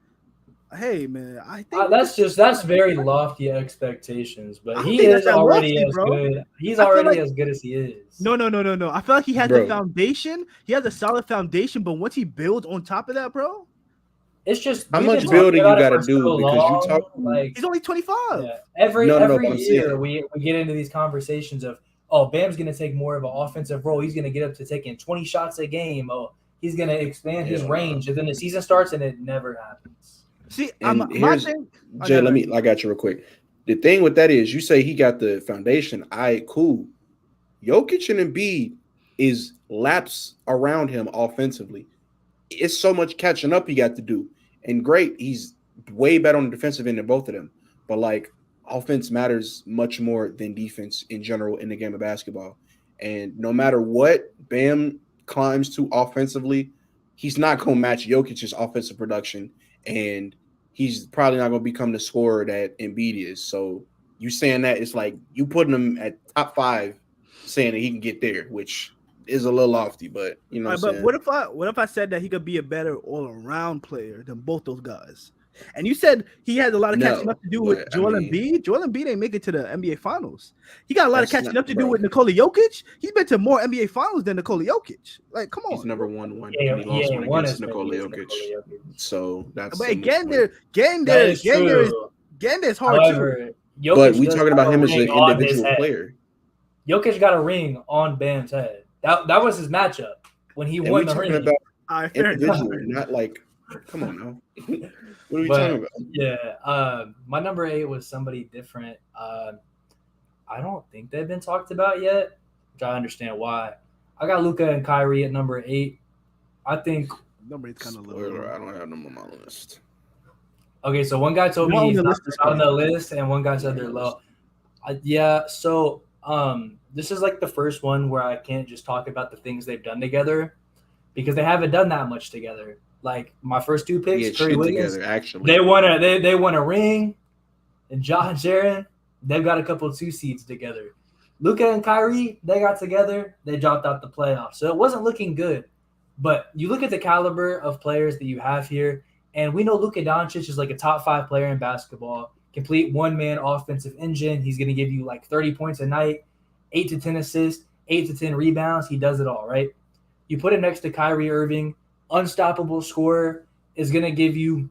Hey, man, I think that's very lofty expectations, but he is already as good. He's already as good as he is. No. I feel like he has the foundation. He has a solid foundation, but once he builds on top of that, bro, it's just how much building you got to do because you talk like he's only 25. Yeah. Every year we get into these conversations of, oh, Bam's going to take more of an offensive role. He's going to get up to taking 20 shots a game. Oh, he's going to expand his range, and then the season starts and it never happens. See, Jay, I got you real quick. The thing with that is you say he got the foundation. All right, cool. Jokic and Embiid is laps around him offensively. It's so much catching up he got to do. And great, he's way better on the defensive end than both of them. But, like, offense matters much more than defense in general in the game of basketball. And no matter what Bam climbs to offensively, he's not going to match Jokic's offensive production. And he's probably not going to become the scorer that Embiid is. So you saying that, it's like you putting him at top 5 saying that he can get there, which is a little lofty, but you know what I'm saying? What if I said that he could be a better all-around player than both those guys? And you said he has a lot of catching up to do with Joel Embiid. Joel Embiid ain't make it to the NBA Finals. He got a lot of catching up to do with Nikola Jokic. He's been to more NBA Finals than Nikola Jokic. Like, come on. He's never won one. He lost one against Nikola Jokic. So that's. But getting there is hard too. But we talking about him as an individual player. Jokic got a ring on Bam's head. That was his matchup when he won the ring. About individual, not like. Come on now. What are we talking about? Yeah, my number 8 was somebody different. I don't think they've been talked about yet, which I understand why. I got Luka and Kyrie at number 8. I think number 8's kind of low. I don't have them on my list. Okay, so one guy told me he's not on the list, and one guy said they're low. So this is like the first one where I can't just talk about the things they've done together because they haven't done that much together. Like my first 2 picks, Curry Wiggins, actually. They won a ring, and John Sharon, they've got a couple of 2 seeds together. Luka and Kyrie, they got together, they dropped out the playoffs. So it wasn't looking good. But you look at the caliber of players that you have here, and we know Luka Doncic is like a top 5 player in basketball, complete one-man offensive engine. He's going to give you like 30 points a night, 8 to 10 assists, 8 to 10 rebounds. He does it all, right? You put him next to Kyrie Irving, unstoppable scorer, is going to give you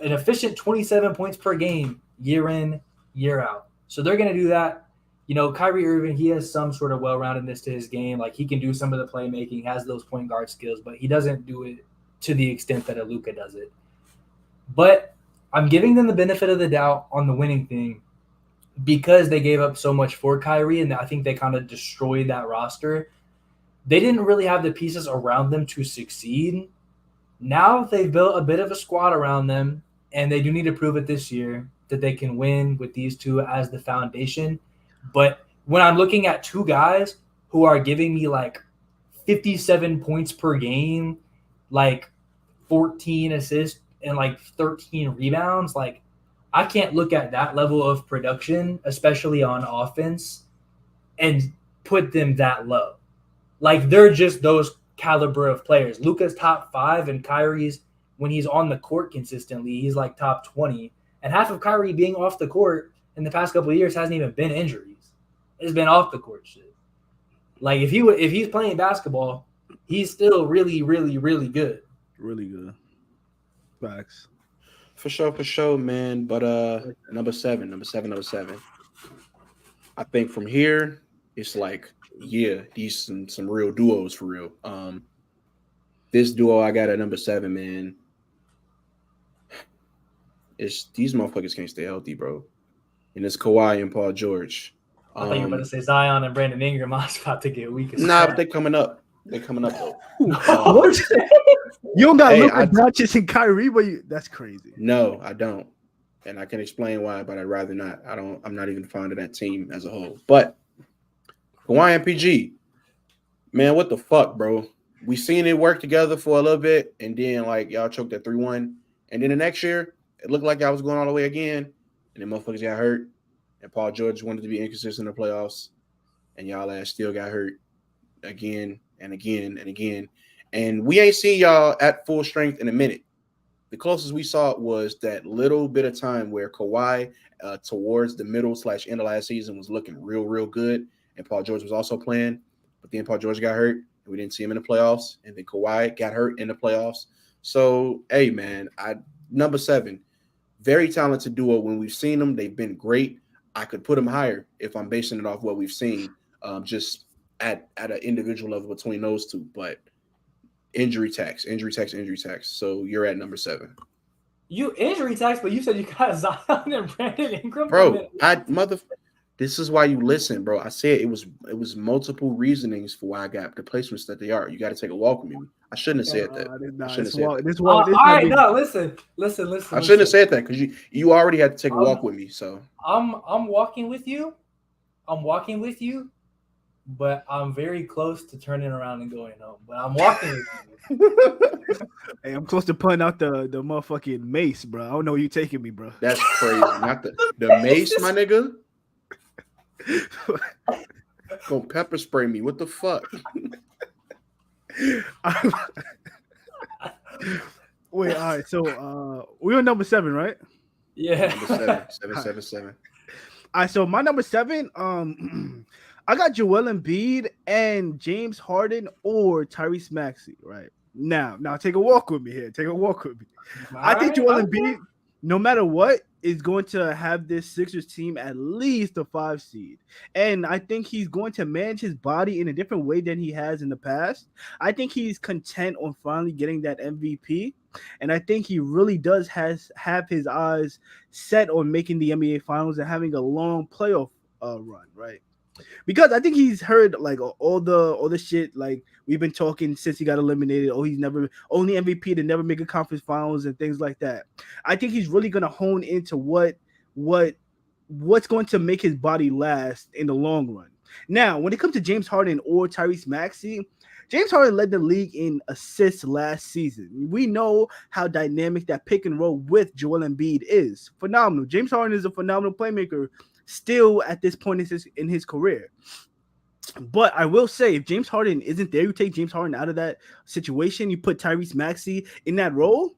an efficient 27 points per game year in, year out. So they're going to do that. You know, Kyrie Irving, he has some sort of well-roundedness to his game. Like, he can do some of the playmaking, has those point guard skills, but he doesn't do it to the extent that a Luka does it. But I'm giving them the benefit of the doubt on the winning thing because they gave up so much for Kyrie, and I think they kind of destroyed that roster. They didn't really have the pieces around them to succeed. Now they've built a bit of a squad around them, and they do need to prove it this year that they can win with these two as the foundation. But when I'm looking at two guys who are giving me like 57 points per game, like 14 assists and like 13 rebounds, like I can't look at that level of production, especially on offense, and put them that low. Like, they're just those caliber of players. Luka's top 5, and Kyrie's, when he's on the court consistently, he's like top 20. And half of Kyrie being off the court in the past couple of years hasn't even been injuries. It's been off the court shit. Like, if he's playing basketball, he's still really, really, really good. Really good. Facts. For sure, man. But number seven. I think from here, it's like, yeah, these some real duos for real. This duo I got at number 7, man. It's these motherfuckers can't stay healthy, bro. And it's Kawhi and Paul George. I thought you were about to say Zion and Brandon Ingram. I was about to get weak. But they're coming up. They're coming up though. You don't got Luka Doncic and Kyrie, but that's crazy. No, I don't, and I can explain why, but I'd rather not. I'm not even fond of that team as a whole. But Kawhi and PG, man, what the fuck, bro? We seen it work together for a little bit, and then like y'all choked at 3-1, and then the next year it looked like I was going all the way again, and then motherfuckers got hurt, and Paul George wanted to be inconsistent in the playoffs, and y'all ass still got hurt again and again and again. And we ain't seen y'all at full strength in a minute. The closest we saw was that little bit of time where Kawhi towards the middle/end of last season was looking real good, and Paul George was also playing. But then Paul George got hurt, and we didn't see him in the playoffs. And then Kawhi got hurt in the playoffs. So, hey, man, number 7, very talented duo. When we've seen them, they've been great. I could put them higher if I'm basing it off what we've seen, just at an individual level between those two. But injury tax. So you're at number 7. You injury tax, but you said you got Zion and Brandon Ingram. Bro, this is why you listen, bro. I said it was multiple reasonings for why I got the placements that they are. You got to take a walk with me. I shouldn't have said that. I shouldn't have said that. All right, no, listen. I shouldn't have said that because you already had to take a walk with me. So I'm walking with you. But I'm very close to turning around and going home. But I'm walking with you. Hey, I'm close to putting out the motherfucking mace, bro. I don't know where you taking me, bro. That's crazy. Not the mace, my nigga. Gonna pepper spray me. What the fuck? Wait, all right. So we're on number 7, right? Yeah. Number 7. All right, so my number 7, I got Joel Embiid and James Harden or Tyrese Maxey, right? Now take a walk with me here. I think Joel Embiid, no matter what, is going to have this Sixers team at least a 5 seed. And I think he's going to manage his body in a different way than he has in the past. I think he's content on finally getting that MVP. And I think he really does have his eyes set on making the NBA Finals and having a long playoff run, right? Because I think he's heard like all the shit like we've been talking since he got eliminated. Oh, he's never only MVP to never make a conference finals and things like that. I think he's really gonna hone into what's going to make his body last in the long run. Now, when it comes to James Harden or Tyrese Maxey, James Harden led the league in assists last season. We know how dynamic that pick and roll with Joel Embiid is. Phenomenal. James Harden is a phenomenal playmaker still at this point in his career. But I will say, if James Harden isn't there, you take James Harden out of that situation, you put Tyrese Maxey in that role.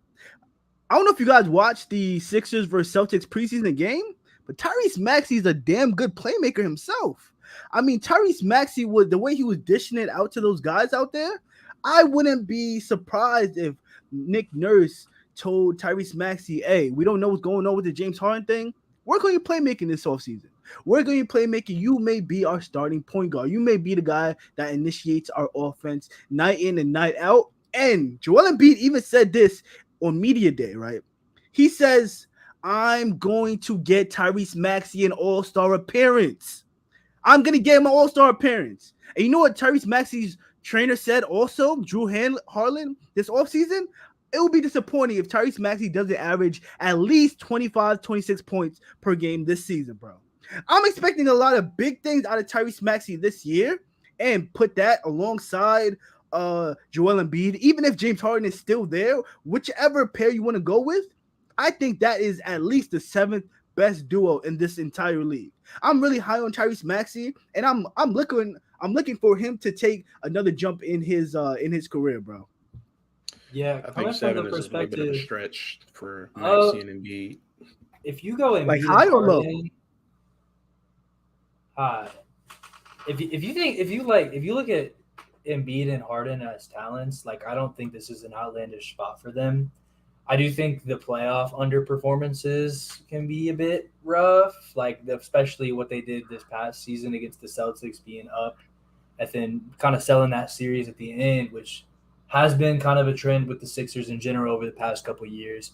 I don't know if you guys watched the Sixers versus Celtics preseason game, but Tyrese Maxey is a damn good playmaker himself. I mean, Tyrese Maxey was the way he was dishing it out to those guys out there. I wouldn't be surprised if Nick Nurse told Tyrese Maxey, "Hey, we don't know what's going on with the James Harden thing. Work on your playmaking this offseason. Work on your playmaking. You may be our starting point guard. You may be the guy that initiates our offense night in and night out." And Joel Embiid even said this on media day, right? He says, "I'm going to get Tyrese Maxey an all-star appearance. I'm going to get him an all-star appearance." And you know what Tyrese Maxey's trainer said also, Drew Harlan, this offseason? It will be disappointing if Tyrese Maxey doesn't average at least 25, 26 points per game this season, bro. I'm expecting a lot of big things out of Tyrese Maxey this year, and put that alongside Joel Embiid. Even if James Harden is still there, whichever pair you want to go with, I think that is at least the 7th best duo in this entire league. I'm really high on Tyrese Maxey, and I'm looking for him to take another jump in his career, bro. Yeah, I think 7 is a little bit of a stretch for Maxey and Embiid. If you go in like high or low, high. If you look at Embiid and Harden as talents, like I don't think this is an outlandish spot for them. I do think the playoff underperformances can be a bit rough, like especially what they did this past season against the Celtics, being up and then kind of selling that series at the end, which has been kind of a trend with the Sixers in general over the past couple of years.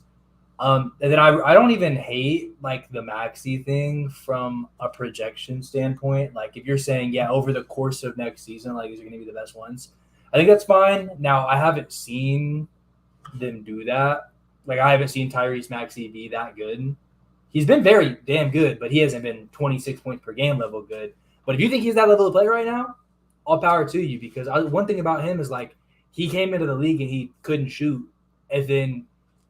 And then I don't even hate like the Maxey thing from a projection standpoint. Like if you're saying, yeah, over the course of next season, like these are going to be the best ones, I think that's fine. Now I haven't seen them do that. Like I haven't seen Tyrese Maxey be that good. He's been very damn good, but he hasn't been 26 points per game level good. But if you think he's that level of player right now, all power to you, because one thing about him is like he came into the league and he couldn't shoot, and then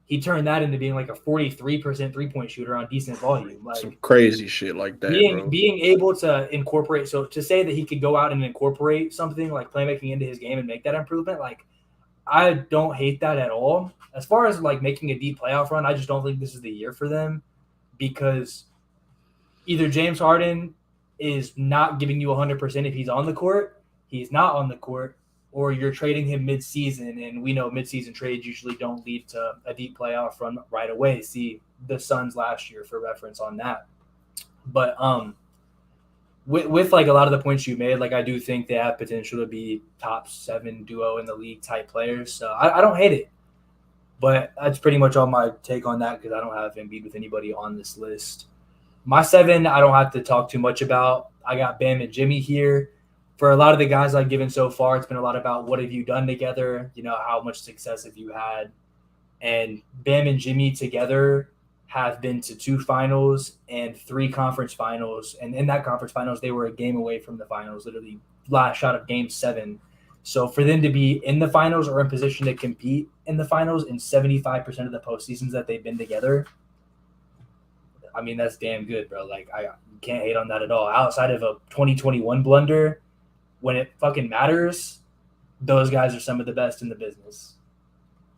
he turned that into being like a 43% three-point shooter on decent volume. Like some crazy shit like that, being able to incorporate, so to say that he could go out and incorporate something like playmaking into his game and make that improvement, like I don't hate that at all. As far as like making a deep playoff run, I just don't think this is the year for them, because either James Harden is not giving you 100% if he's on the court, he's not on the court, or you're trading him mid-season, and we know mid-season trades usually don't lead to a deep playoff run right away. See the Suns last year for reference on that. But with like a lot of the points you made, like I do think they have potential to be top 7 duo in the league type players. So I don't hate it. But that's pretty much all my take on that, because I don't have Embiid with anybody on this list. My 7, I don't have to talk too much about. I got Bam and Jimmy here. For a lot of the guys I've given so far, it's been a lot about what have you done together, you know, how much success have you had. And Bam and Jimmy together have been to 2 finals and 3 conference finals. And in that conference finals, they were a game away from the finals, literally last shot of game 7. So for them to be in the finals or in position to compete in the finals in 75% of the postseasons that they've been together, I mean, that's damn good, bro. Like, I can't hate on that at all. Outside of a 2021 blunder, when it fucking matters, those guys are some of the best in the business.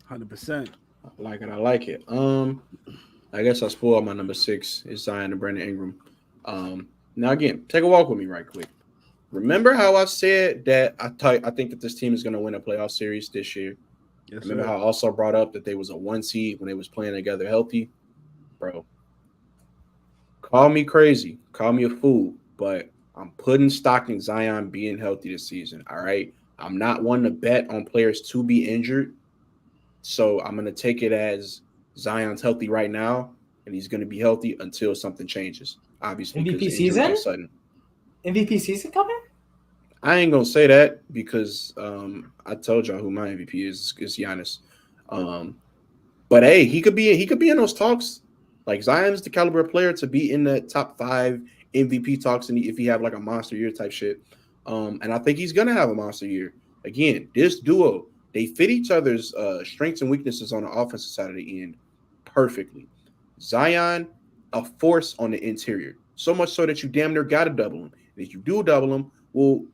100%. I like it. I guess I'll spoil my number 6 is Zion and Brandon Ingram. Now again, take a walk with me right quick. Remember how I said that I think that this team is going to win a playoff series this year? Yes, Remember sir. how I also brought up that they was a 1 seed when they was playing together healthy? Bro, call me crazy, call me a fool, but I'm putting stock in Zion being healthy this season, all right? I'm not one to bet on players to be injured, so I'm going to take it as Zion's healthy right now, and he's going to be healthy until something changes, obviously. MVP season? Sudden. MVP season coming? I ain't going to say that because I told y'all who my MVP is Giannis. But, hey, he could be in those talks. Like, Zion's the caliber of player to be in the top 5 MVP talks, and if he have like a monster year type shit. And I think he's gonna have a monster year. Again, this duo, they fit each other's strengths and weaknesses on the offensive side of the end perfectly. Zion, a force on the interior, so much so that you damn near gotta double him. And if you do double him, well,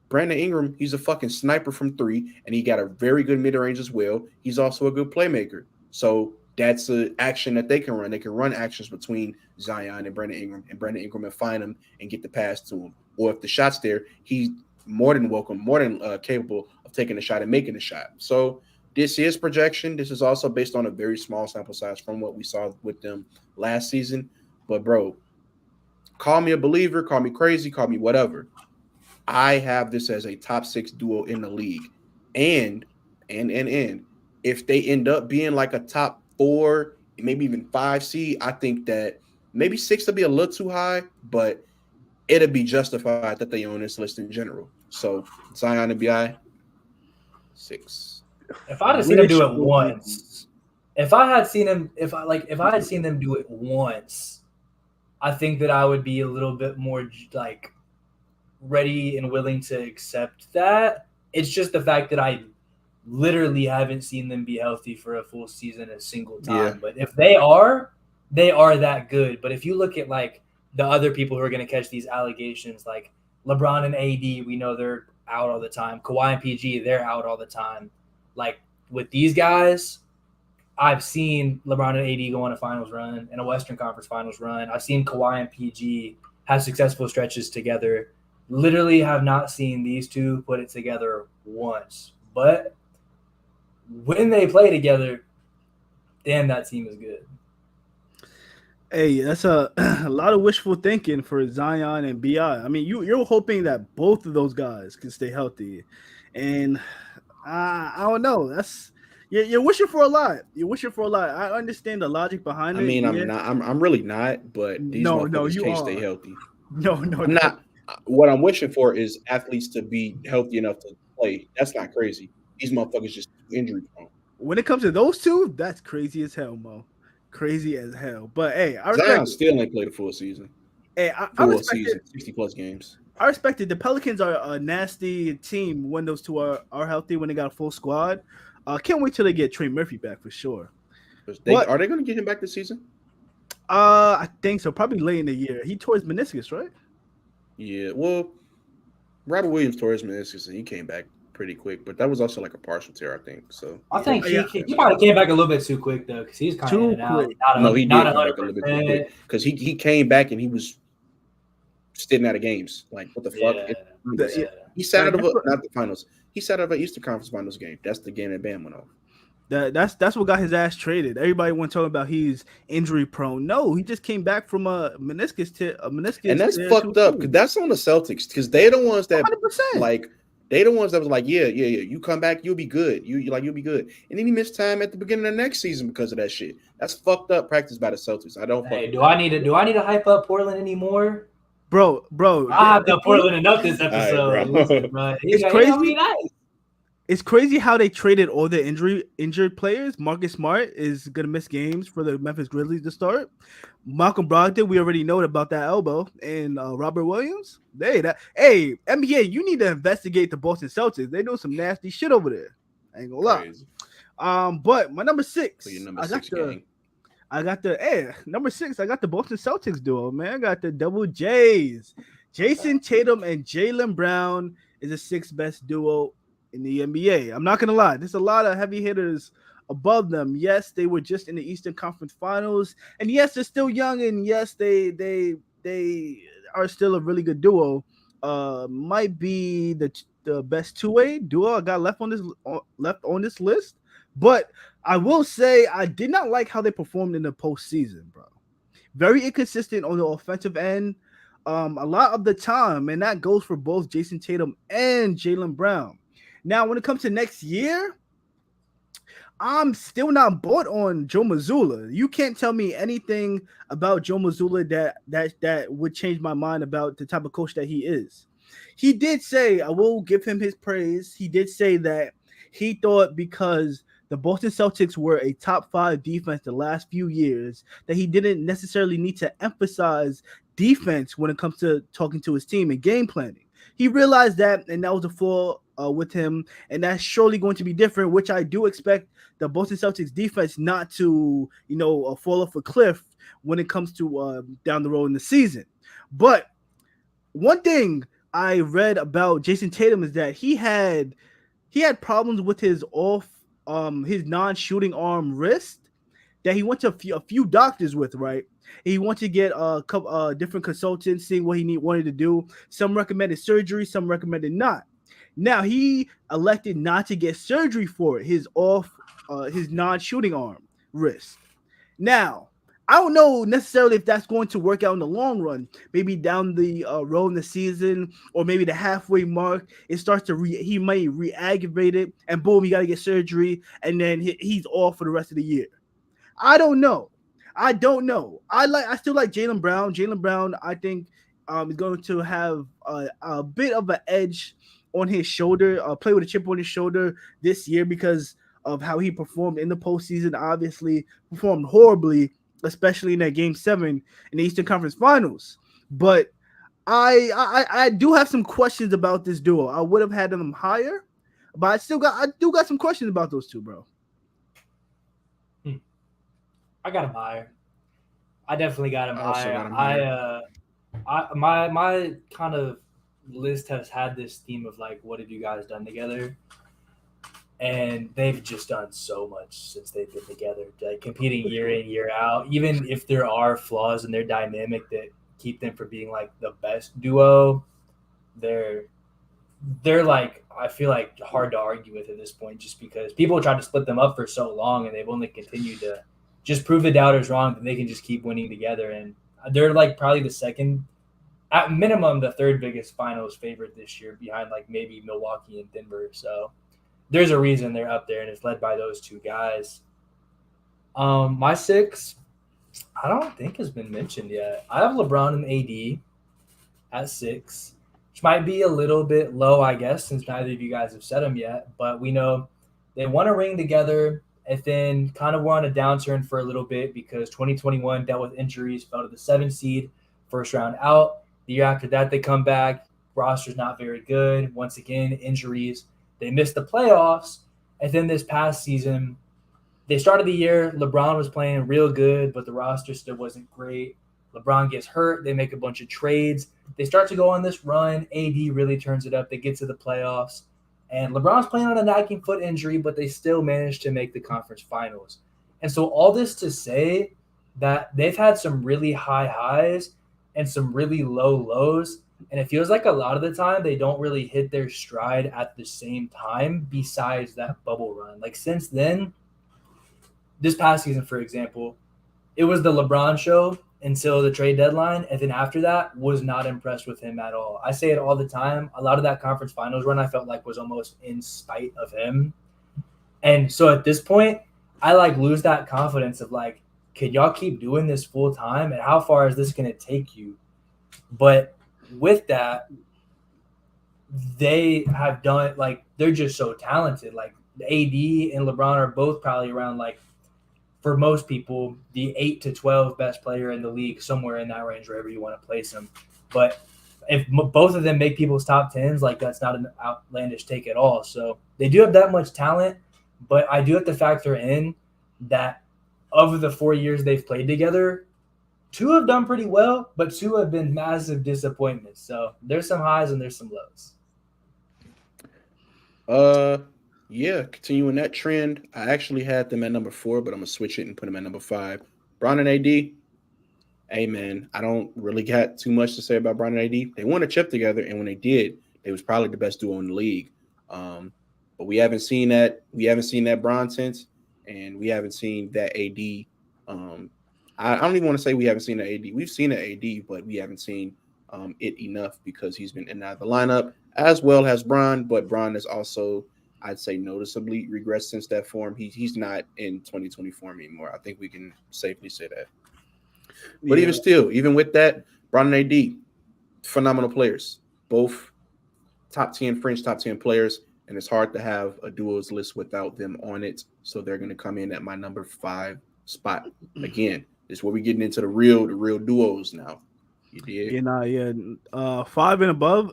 Brandon Ingram, he's a fucking sniper from 3, and he got a very good mid-range as well. He's also a good playmaker. So that's an action that they can run. They can run actions between Zion and Brandon Ingram will find him and get the pass to him. Or if the shot's there, he's more than welcome, more than capable of taking a shot and making a shot. So this is projection. This is also based on a very small sample size from what we saw with them last season. But, bro, call me a believer, call me crazy, call me whatever. I have this as a top 6 duo in the league. And if they end up being like a top 4, maybe even 5 seed, I think that maybe 6 will be a little too high, but it'll be justified that they own this list in general. So Zion and BI, 6. If I had seen them do it once, if I had seen them do it once, I think that I would be a little bit more like ready and willing to accept that. It's just the fact that I literally haven't seen them be healthy for a full season a single time. Yeah. But if they are that good. But if you look at like the other people who are going to catch these allegations, like LeBron and AD, we know they're out all the time. Kawhi and PG, they're out all the time. Like with these guys, I've seen LeBron and AD go on a finals run and a Western Conference finals run. I've seen Kawhi and PG have successful stretches together. Literally have not seen these two put it together once. But when they play together, damn, that team is good. Hey, that's a lot of wishful thinking for Zion and BI. I mean, you're hoping that both of those guys can stay healthy. And I don't know. That's you're wishing for a lot. You're wishing for a lot. I understand the logic behind it. I mean, I'm really not, but these motherfuckers can't stay healthy. No, I'm not. What I'm wishing for is athletes to be healthy enough to play. That's not crazy. These motherfuckers just injury prone. When it comes to those two, that's crazy as hell, Mo. Crazy as hell. But hey, Zion still ain't played a full season. Hey, I respect it. 60+ games. I respect it. The Pelicans are a nasty team when those two are healthy, when they got a full squad. Can't wait till they get Trey Murphy back for sure. Are they going to get him back this season? I think so. Probably late in the year. He tore his meniscus, right? Yeah. Well, Robert Williams tore his meniscus and he came back pretty quick, but that was also like a partial tear, I think. So I think he probably came back a little bit too quick though, because he's kind of in and out. No, he did come back a little bit too quick because he came back and he was sitting out of games. Like what the fuck? Yeah. He sat out of not the finals. He sat out of an Eastern Conference Finals game. That's the game that Bam went off. That's what got his ass traded. Everybody went talking about he's injury prone. No, he just came back from a meniscus. And that's fucked up because that's on the Celtics because they're the ones that 100%. like. They the ones that was like, yeah. You come back, you'll be good. You'll be good. And then he missed time at the beginning of the next season because of that shit. That's fucked up practice by the Celtics. I don't. Hey, do I need to hype up Portland anymore? Bro. I hyped up Portland enough this episode. Right, it's crazy. It's crazy how they traded all the injured players. Marcus Smart is gonna miss games for the Memphis Grizzlies to start. Malcolm Brogdon, we already know about that elbow, and Robert Williams. NBA, you need to investigate the Boston Celtics. They doing some nasty shit over there. I ain't gonna lie. But my number 6, so your number 6 gang. Number 6. I got the Boston Celtics duo, man. I got the double J's. Jason Tatum and Jaylen Brown is the 6th best duo in the NBA. I'm not gonna lie. There's a lot of heavy hitters above them. Yes, they were just in the Eastern Conference Finals, and yes, they're still young, and yes, they are still a really good duo. Might be the best two-way duo I got left on this list. But I will say I did not like how they performed in the postseason, bro. Very inconsistent on the offensive end. A lot of the time, and that goes for both Jason Tatum and Jaylen Brown. Now, when it comes to next year, I'm still not bought on Joe Mazzulla. You can't tell me anything about Joe Mazzulla that would change my mind about the type of coach that he is. He did say, I will give him his praise. He did say that he thought because the Boston Celtics were a top 5 defense the last few years, that he didn't necessarily need to emphasize defense when it comes to talking to his team and game planning. He realized that, and that was a flaw with him, and that's surely going to be different, which I do expect the Boston Celtics defense not to, fall off a cliff when it comes to down the road in the season. But one thing I read about Jason Tatum is that he had problems with his his non-shooting arm wrist that he went to a few doctors with, right? He wanted to get a couple different consultants, seeing what he wanted to do. Some recommended surgery, some recommended not. Now he elected not to get surgery for it, his non-shooting arm wrist. Now, I don't know necessarily if that's going to work out in the long run. Maybe down the road in the season, or maybe the halfway mark, it starts to he might re-aggravate it, and boom, he got to get surgery, and then he's off for the rest of the year. I don't know. I don't know. I still like Jaylen Brown. Jaylen Brown, I think, is going to have a bit of an edge on his shoulder, play with a chip on his shoulder this year because of how he performed in the postseason. Obviously, performed horribly, especially in that Game 7 in the Eastern Conference Finals. But I do have some questions about this duo. I would have had them higher, but I do got some questions about those two, bro. I got him higher. I definitely got him higher. My kind of list has had this theme of like, what have you guys done together? And they've just done so much since they've been together, like competing year in, year out. Even if there are flaws in their dynamic that keep them from being like the best duo, they're like, I feel like hard to argue with at this point, just because people tried to split them up for so long and they've only continued to just prove the doubters wrong that they can just keep winning together. And they're like probably the second, at minimum, the third biggest finals favorite this year, behind like maybe Milwaukee and Denver. So there's a reason they're up there, and it's led by those two guys. My 6, I don't think has been mentioned yet. I have LeBron and AD at 6, which might be a little bit low, I guess, since neither of you guys have said them yet. But we know they won a ring together, and then kind of were on a downturn for a little bit because 2021 dealt with injuries, fell to the 7th seed, first round out. The year after that, they come back. Roster's not very good. Once again, injuries. They missed the playoffs. And then this past season, they started the year, LeBron was playing real good, but the roster still wasn't great. LeBron gets hurt. They make a bunch of trades. They start to go on this run. AD really turns it up. They get to the playoffs. And LeBron's playing on a nagging foot injury, but they still managed to make the conference finals. And so all this to say that they've had some really high highs and some really low lows. And it feels like a lot of the time they don't really hit their stride at the same time besides that bubble run. Like since then, this past season, for example, it was the LeBron show until the trade deadline. And then after that, was not impressed with him at all. I say it all the time. A lot of that conference finals run I felt like was almost in spite of him. And so at this point, I like lose that confidence of like, can y'all keep doing this full time? And how far is this going to take you? But with that, they have done like, they're just so talented. Like AD and LeBron are both probably around like, for most people, the 8 to 12 best player in the league, somewhere in that range, wherever you want to place them. But if both of them make people's top 10s, like that's not an outlandish take at all. So they do have that much talent, but I do have to factor in that of the 4 years they've played together, 2 have done pretty well, but 2 have been massive disappointments. So there's some highs and there's some lows. Yeah, continuing that trend. I actually had them at number 4, but I'm gonna switch it and put them at number 5. Bron and AD. Hey man, I don't really got too much to say about Bron and AD. They won a chip together, and when they did, they was probably the best duo in the league. But we haven't seen that. We haven't seen that Bron since, and we haven't seen that AD. I don't even want to say we haven't seen the AD. We've seen the AD, but we haven't seen it enough because he's been in and out of the lineup as well as Bron. But Bron is also, I'd say, noticeably regressed since that form. He's not in 2020 form anymore. I think we can safely say that. But even still, even with that, Bron and AD, phenomenal players. Both top 10 French top 10 players, and it's hard to have a duos list without them on it. So they're going to come in at my number 5 spot. Again, this is where we're getting into the real duos now. You did? 5 and above.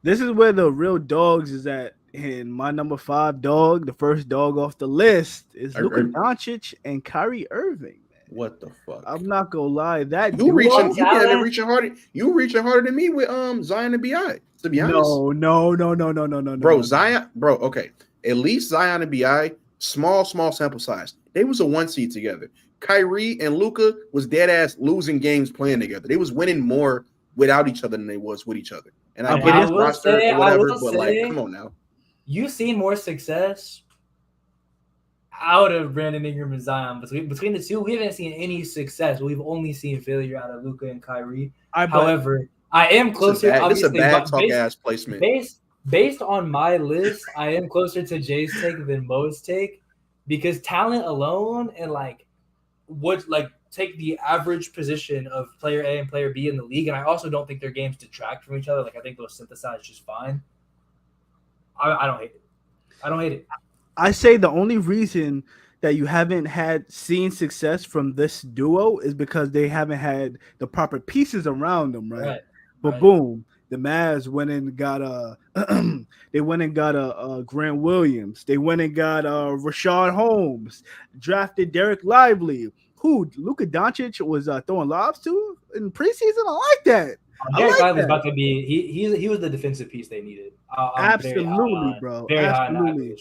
This is where the real dogs is at. And my number 5 dog, the first dog off the list, is Luka Doncic and Kyrie Irving. Man. What the fuck? I'm not gonna lie. That you reaching harder. You reaching harder than me with Zion and Bi. To be honest, no, bro. Zion, bro. Okay, at least Zion and Bi. Small sample size. They was a 1 seed together. Kyrie and Luka was dead ass losing games playing together. They was winning more without each other than they was with each other. And I get his roster or whatever, but like, come on now. You've seen more success out of Brandon Ingram and Zion. Between the two, we haven't seen any success. We've only seen failure out of Luka and Kyrie. However, I am closer. This is a bad talk-ass placement. Based on my list, I am closer to Jay's take than Mo's take because talent alone and would take the average position of player A and player B in the league. And I also don't think their games detract from each other. I think those synthesize just fine. I don't hate it. I don't hate it. I say the only reason that you haven't seen success from this duo is because they haven't had the proper pieces around them, right? But boom, the Mavs went and got a Grant Williams. They went and got Rashad Holmes, drafted Derek Lively, who Luka Doncic was throwing lobs to in preseason. I like that. Derek Lively's about to be he was the defensive piece they needed. Absolutely, bro. Very absolutely.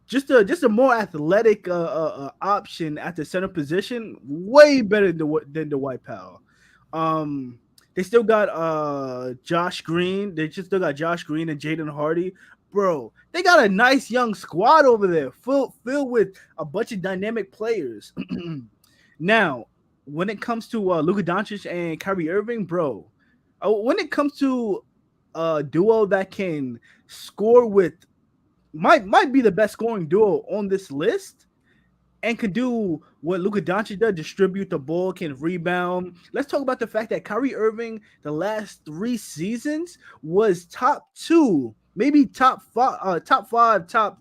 Just a more athletic option at the center position, way better than the White Powell. They still got Josh Green. They just still got Josh Green and Jaden Hardy. Bro, they got a nice young squad over there, filled with a bunch of dynamic players. Now, when it comes to Luka Doncic and Kyrie Irving, bro, when it comes to a duo that can score with might be the best scoring duo on this list and can do what Luka Doncic does, distribute the ball, can rebound. Let's talk about the fact that Kyrie Irving, the last 3 seasons, was top 2, maybe top 5, top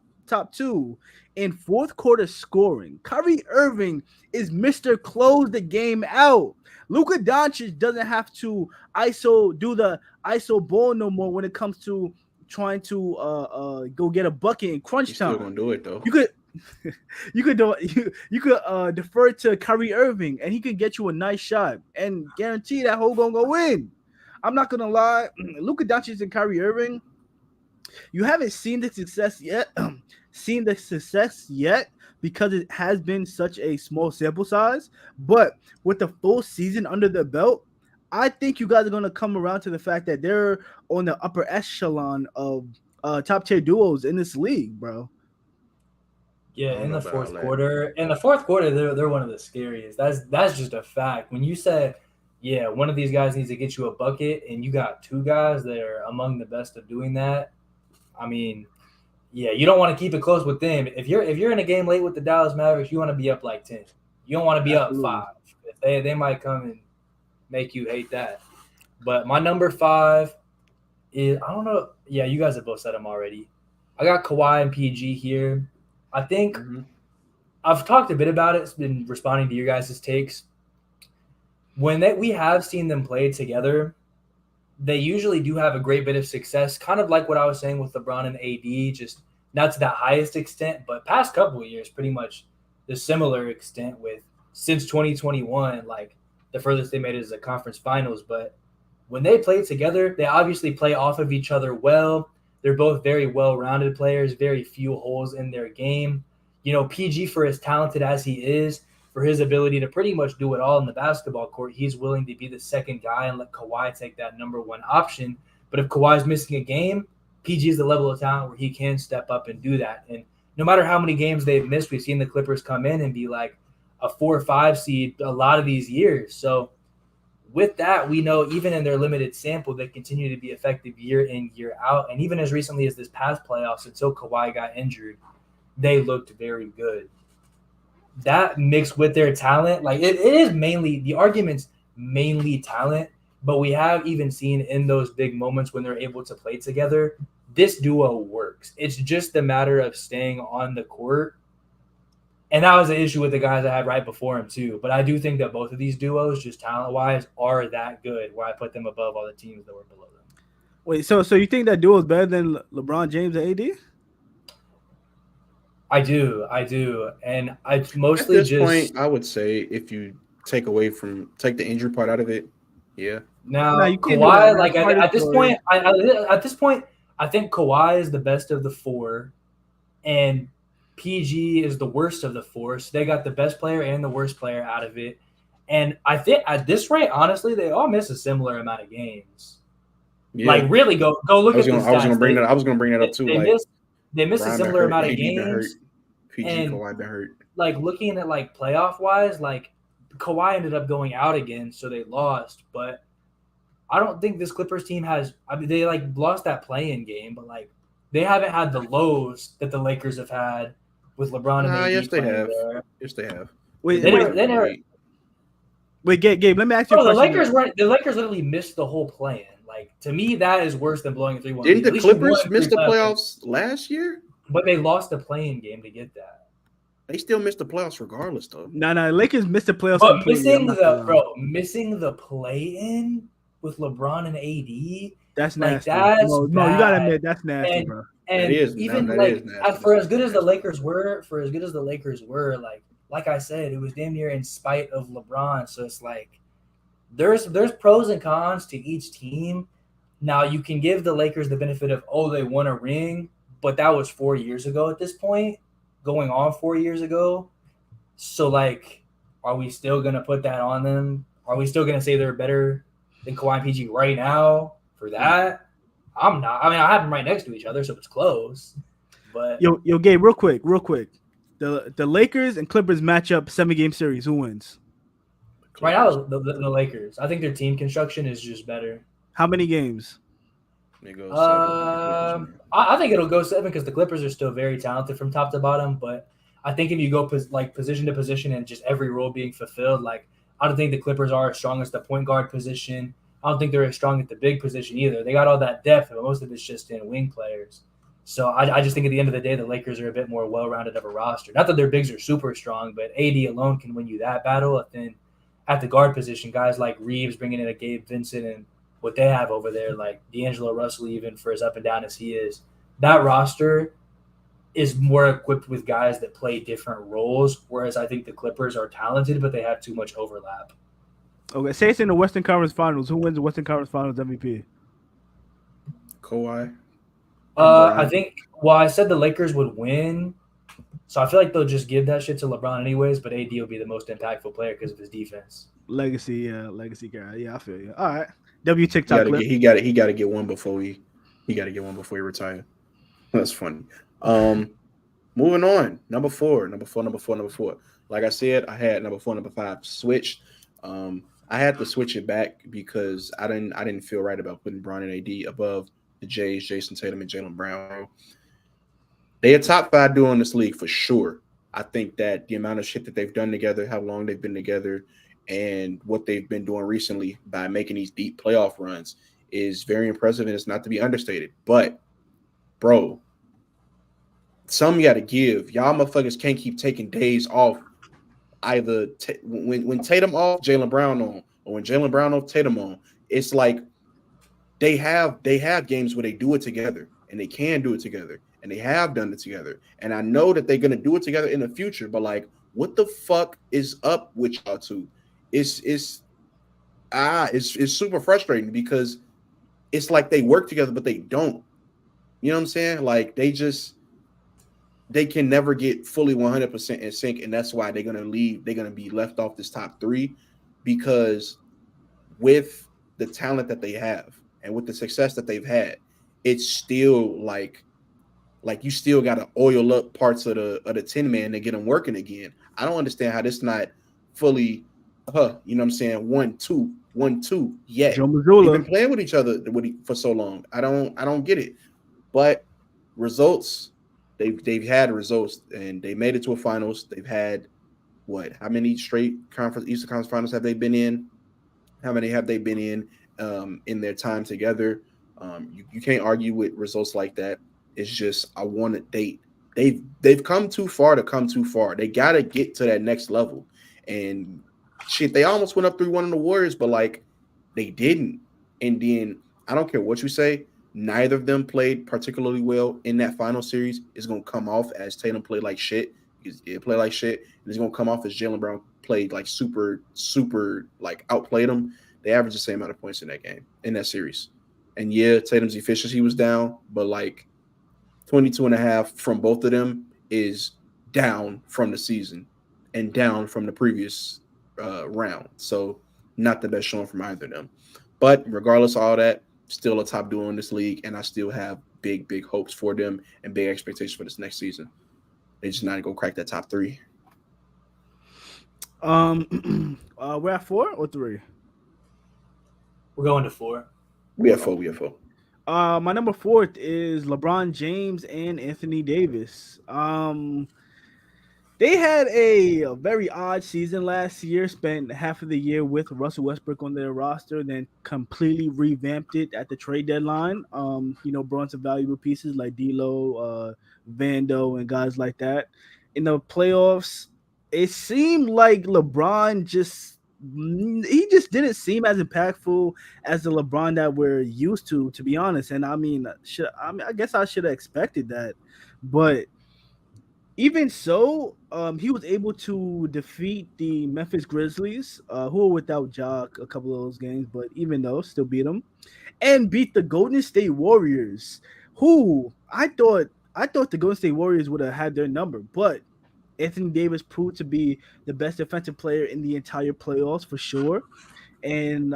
2 in fourth quarter scoring. Kyrie Irving is Mr. Close the game out. Luka Doncic doesn't have to do the ISO ball no more when it comes to trying to go get a bucket in crunch time. Still gonna do it though. You could defer to Kyrie Irving and he could get you a nice shot and guarantee that hole gonna go in. I'm not gonna lie, Luka Doncic and Kyrie Irving, you haven't seen the success yet because it has been such a small sample size. But with the full season under the belt, I think you guys are going to come around to the fact that they're on the upper echelon of top tier duos in this league, bro. Yeah, in the fourth quarter, they're one of the scariest. That's just a fact. When you said, yeah, one of these guys needs to get you a bucket, and you got 2 guys that are among the best of doing that. I mean, yeah, you don't want to keep it close with them. If you're in a game late with the Dallas Mavericks, you want to be up 10. You don't want to be up 5. If they might come and make you hate that. But my number 5 is, I don't know. Yeah, you guys have both said them already. I got Kawhi and PG here. I think I've talked a bit about it, been responding to your guys' takes. When we have seen them play together, they usually do have a great bit of success, kind of like what I was saying with LeBron and AD, just not to that highest extent, but past couple of years, pretty much the similar extent with since 2021, the furthest they made it is the conference finals. But when they play together, they obviously play off of each other well. They're both very well-rounded players, very few holes in their game. PG, for as talented as he is, for his ability to pretty much do it all in the basketball court, he's willing to be the second guy and let Kawhi take that number 1 option. But if Kawhi's missing a game, PG is the level of talent where he can step up and do that. And no matter how many games they've missed, we've seen the Clippers come in and be like a 4 or 5 seed a lot of these years. So with that, we know even in their limited sample, they continue to be effective year in, year out. And even as recently as this past playoffs, until Kawhi got injured, they looked very good. That mixed with their talent, it is mainly, the argument's mainly talent, but we have even seen in those big moments when they're able to play together, this duo works. It's just a matter of staying on the court. And that was an issue with the guys I had right before him too. But I do think that both of these duos, just talent-wise, are that good where I put them above all the teams that were below them. Wait, so you think that duo is better than LeBron James and AD? I do. And I mostly at this point, I would say if you take the injury part out of it. Yeah. Now you can't do that. Kawhi, like at this point, I think Kawhi is the best of the four, and PG is the worst of the four. So they got the best player and the worst player out of it. And I think at this rate, honestly, they all miss a similar amount of games. Yeah. Like really, go look at the stats. I was gonna bring that up too. They miss a similar amount of games. Been hurt. PG and Kawhi been hurt. Like looking at like playoff wise, like Kawhi ended up going out again, so they lost. But I don't think this Clippers team has. I mean, they like lost that play-in game, but like they haven't had the lows that the Lakers have had with LeBron and AD. Yes, they have. There. Yes, they have. Wait, Gabe. Let me ask you a question. The Lakers literally missed the whole play-in. Like to me, that is worse than blowing a 3-1. Didn't the Clippers miss the playoffs last year? But they lost the play-in game to get that. They still missed the playoffs regardless, though. No, Lakers missed the playoffs. But missing the play-in with LeBron and AD. That's nasty. No, you gotta admit that's nasty, bro. And even for as good as the Lakers were, like I said, it was damn near in spite of LeBron. So it's like there's pros and cons to each team. Now you can give the Lakers the benefit of they won a ring, but that was 4 years ago at this point, going on 4 years ago. So like, are we still gonna put that on them? Are we still gonna say they're better than Kawhi and PG right now for that? I'm not. I mean, I have them right next to each other, so it's close. But yo, Gabe, real quick. The Lakers and Clippers match up 7-game series. Who wins? Right now, the Lakers. I think their team construction is just better. How many games? It goes 7. I think it'll go 7 because the Clippers are still very talented from top to bottom. But I think if you go position to position and just every role being fulfilled, like I don't think the Clippers are as strong as the point guard position. I don't think they're as strong at the big position either. They got all that depth, but most of it's just in wing players. So I just think at the end of the day, the Lakers are a bit more well-rounded of a roster. Not that their bigs are super strong, but AD alone can win you that battle. And then at the guard position, guys like Reeves bringing in a Gabe Vincent and what they have over there, like D'Angelo Russell, even for as up and down as he is, that roster is more equipped with guys that play different roles, whereas I think the Clippers are talented, but they have too much overlap. Okay, say it's in the Western Conference Finals. Who wins the Western Conference Finals MVP? Kawhi. I think. Well, I said the Lakers would win, so I feel like they'll just give that shit to LeBron anyways. But AD will be the most impactful player because of his defense. Legacy guy. Yeah, I feel you. All right. TikTok clip. He got to get one before he retire. That's funny. Moving on. Number four. Like I said, I had number 4, number 5 switched. I had to switch it back because I didn't feel right about putting Bron and AD above the Jays, Jason Tatum and Jaylen Brown. They are top 5 duo in this league for sure. I think that the amount of shit that they've done together, how long they've been together, and what they've been doing recently by making these deep playoff runs is very impressive, and it's not to be understated. But, bro, some you got to give. Y'all motherfuckers can't keep taking days off. Either when Tatum off, Jaylen Brown on, or when Jaylen Brown off, Tatum on. It's like they have games where they do it together, and they can do it together, and they have done it together. And I know that they're gonna do it together in the future. But like, what the fuck is up with y'all two? It's super frustrating because it's like they work together, but they don't. You know what I'm saying? Like they can never get fully 100% in sync, and that's why they're going to leave. They're going to be left off this top 3 because with the talent that they have and with the success that they've had, it's still like you still got to oil up parts of the 10-man to get them working again. I don't understand how this not fully, you know what I'm saying, 1-2 yet. Joe Mazzulla. They've been playing with each other for so long. I don't get it. But results. They've had results, and they made it to a finals. They've had how many straight Eastern Conference Finals have they been in? How many have they been in their time together? You can't argue with results like that. It's just they've come too far to come too far. They got to get to that next level. And shit, they almost went up 3-1 on the Warriors, but like they didn't. And then I don't care what you say. Neither of them played particularly well in that final series. Is going to come off as Tatum played like shit. He'll play like shit, and he's gonna come off as Jaylen Brown played like super like outplayed him. They averaged the same amount of points in that series. And yeah, Tatum's efficiency was down, but like 22.5 from both of them is down from the season and down from the previous round. So not the best showing from either of them. But regardless of all that, still a top duo in this league, and I still have big hopes for them and big expectations for this next season. They just not gonna crack that top 3. We're at 4 or 3. We're going to 4. We have 4. My number 4 is LeBron James and Anthony Davis. They had a very odd season last year, spent half of the year with Russell Westbrook on their roster, then completely revamped it at the trade deadline. Brought some valuable pieces like D'Lo, Vando, and guys like that. In the playoffs, it seemed like LeBron just didn't seem as impactful as the LeBron that we're used to be honest. And I guess I should have expected that, but even so, he was able to defeat the Memphis Grizzlies, who were without Ja a couple of those games, but even though, still beat them, and beat the Golden State Warriors, who I thought the Golden State Warriors would have had their number, but Anthony Davis proved to be the best defensive player in the entire playoffs for sure. And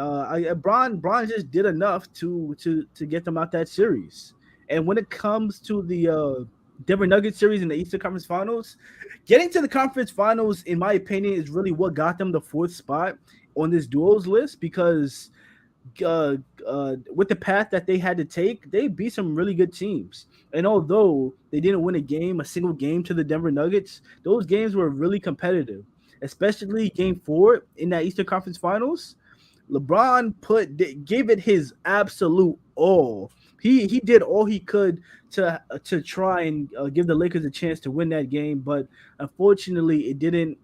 Bron just did enough to get them out that series. And when it comes to the Denver Nuggets series in the Eastern Conference Finals, getting to the conference finals, in my opinion, is really what got them the 4th spot on this duos list, because with the path that they had to take, they beat some really good teams. And although they didn't win a single game to the Denver Nuggets, those games were really competitive, especially Game 4 in that Eastern Conference Finals. LeBron gave it his absolute all. He did all he could to try and give the Lakers a chance to win that game, but unfortunately, it didn't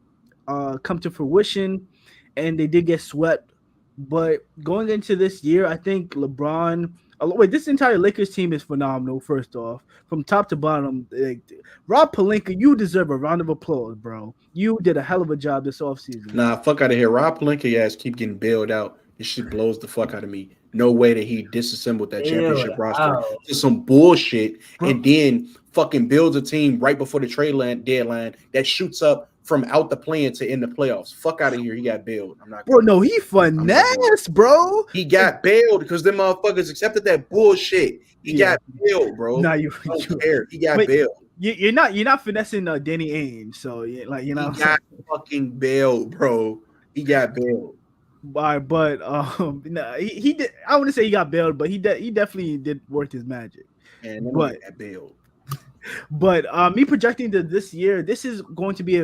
come to fruition, and they did get swept. But going into this year, I think LeBron. This entire Lakers team is phenomenal. First off, from top to bottom, Rob Pelinka, you deserve a round of applause, bro. You did a hell of a job this offseason. Nah, fuck out of here. Rob Pelinka ass keep getting bailed out. This shit blows the fuck out of me. No way that he disassembled that championship roster to some bullshit, and then fucking builds a team right before the trade deadline that shoots up from out the play-in to in the playoffs. Fuck out of here. He got bailed. I'm not. Bro, no, he finesse, bro. He got bailed because them motherfuckers accepted that bullshit. He got bailed, bro. Nah, you don't care. He got bailed. You're not finessing Danny Ainge, so he got fucking bailed, bro. He got bailed. But he did. I wouldn't say he got bailed, but he definitely did work his magic. And then he got bailed. But me projecting to this year, this is going to be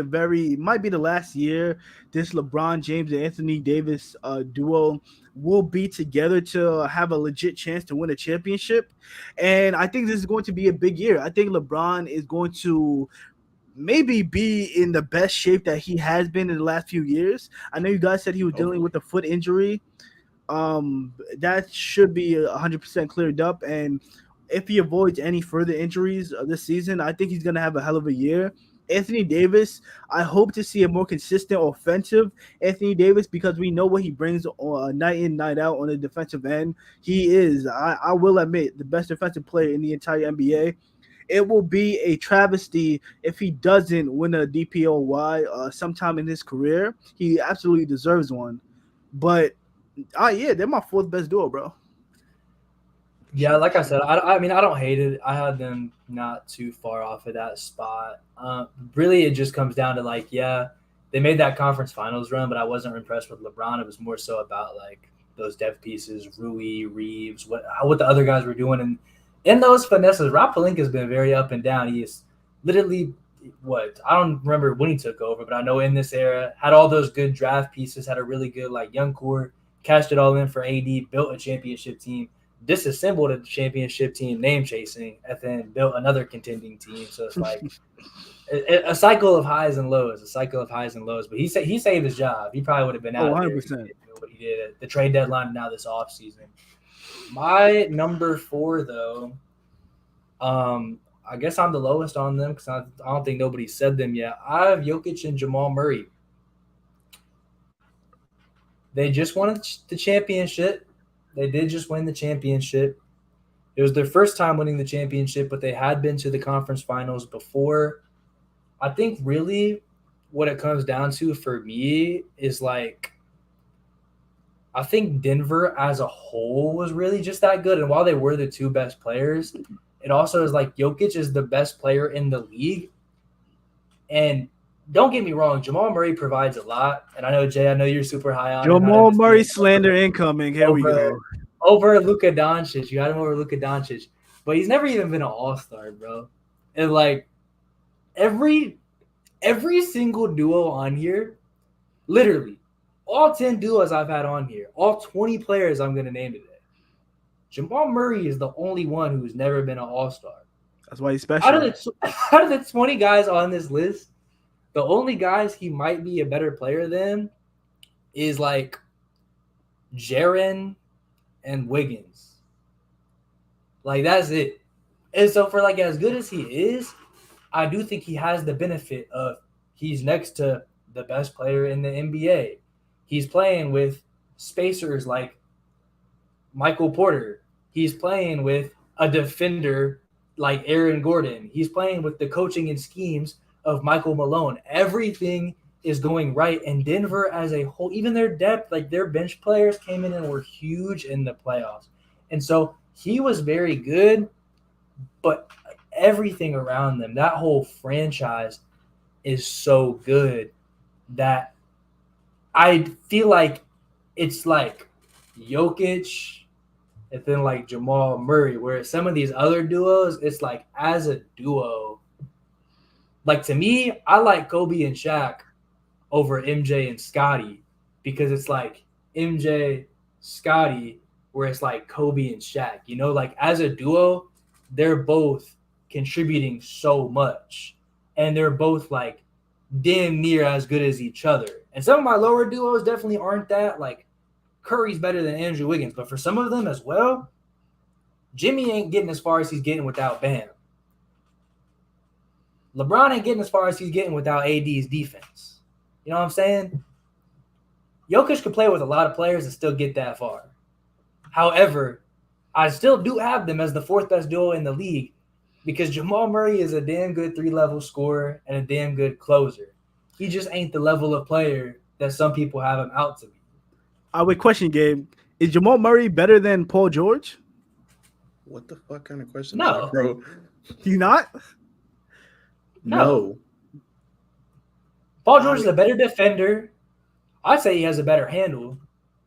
might be the last year this LeBron James and Anthony Davis duo will be together to have a legit chance to win a championship. And I think this is going to be a big year. I think LeBron is going to maybe be in the best shape that he has been in the last few years. I know you guys said he was dealing with a foot injury. That should be 100% cleared up, and if he avoids any further injuries this season, I think he's going to have a hell of a year. Anthony Davis, I hope to see a more consistent offensive Anthony Davis, because we know what he brings night in, night out on the defensive end. He is, I will admit, the best defensive player in the entire NBA. It will be a travesty if he doesn't win a DPOY sometime in his career. He absolutely deserves one. But, they're my 4th best duo, bro. Yeah, like I said, I mean, I don't hate it. I had them not too far off of that spot. Really, it just comes down to they made that conference finals run, but I wasn't impressed with LeBron. It was more so about those depth pieces, Rui, Reeves, what the other guys were doing, and in those finesses, Rob Pelinka has been very up and down. He is literally I don't remember when he took over, but I know in this era had all those good draft pieces, had a really good young core, cashed it all in for AD, built a championship team. Disassembled a championship team, name chasing, and then built another contending team. So it's a cycle of highs and lows. But he saved his job. He probably would have been out 100%. There what he did at the trade deadline. Now this offseason. My number 4 though, I guess I'm the lowest on them because I don't think nobody said them yet. I have Jokic and Jamal Murray. They just won the championship. They did just win the championship. It was their first time winning the championship, but they had been to the conference finals before. I think really what it comes down to for me is like, I think Denver as a whole was really just that good. And while they were the two best players, it also is like Jokic is the best player in the league. And don't get me wrong, Jamal Murray provides a lot. And I know, Jay, I know you're super high on Jamal Murray slander incoming. Here we go. Over Luka Doncic. You got him over Luka Doncic. But he's never even been an all-star, bro. And like every single duo on here, literally, all 10 duos I've had on here, all 20 players I'm going to name today, Jamal Murray is the only one who's never been an all-star. That's why he's special. Out of the 20 guys on this list, the only guys he might be a better player than is like Jaren and Wiggins. Like, that's it. And so for like as good as he is, I do think he has the benefit of he's next to the best player in the NBA. He's playing with spacers like Michael Porter. He's playing with a defender like Aaron Gordon. He's playing with the coaching and schemes of Michael Malone. Everything is going right. And Denver as a whole, even their depth, like their bench players came in and were huge in the playoffs. And so he was very good, but everything around them, that whole franchise is so good that I feel like it's like Jokic and then like Jamal Murray, where some of these other duos, it's like as a duo, like to me, I like Kobe and Shaq over MJ and Scottie because it's like MJ, Scottie, where it's like Kobe and Shaq, you know, like as a duo, they're both contributing so much and they're both like damn near as good as each other. And some of my lower duos definitely aren't that. Like Curry's better than Andrew Wiggins, but for some of them as well, Jimmy ain't getting as far as he's getting without Bam. LeBron ain't getting as far as he's getting without AD's defense. You know what I'm saying? Jokic could play with a lot of players and still get that far. However, I still do have them as the fourth best duo in the league because Jamal Murray is a damn good 3-level scorer and a damn good closer. He just ain't the level of player that some people have him out to be. I would question, Gabe. Is Jamal Murray better than Paul George? What the fuck kind of question? No, is that, bro. He's not? No. Paul George is a better defender. I'd say he has a better handle.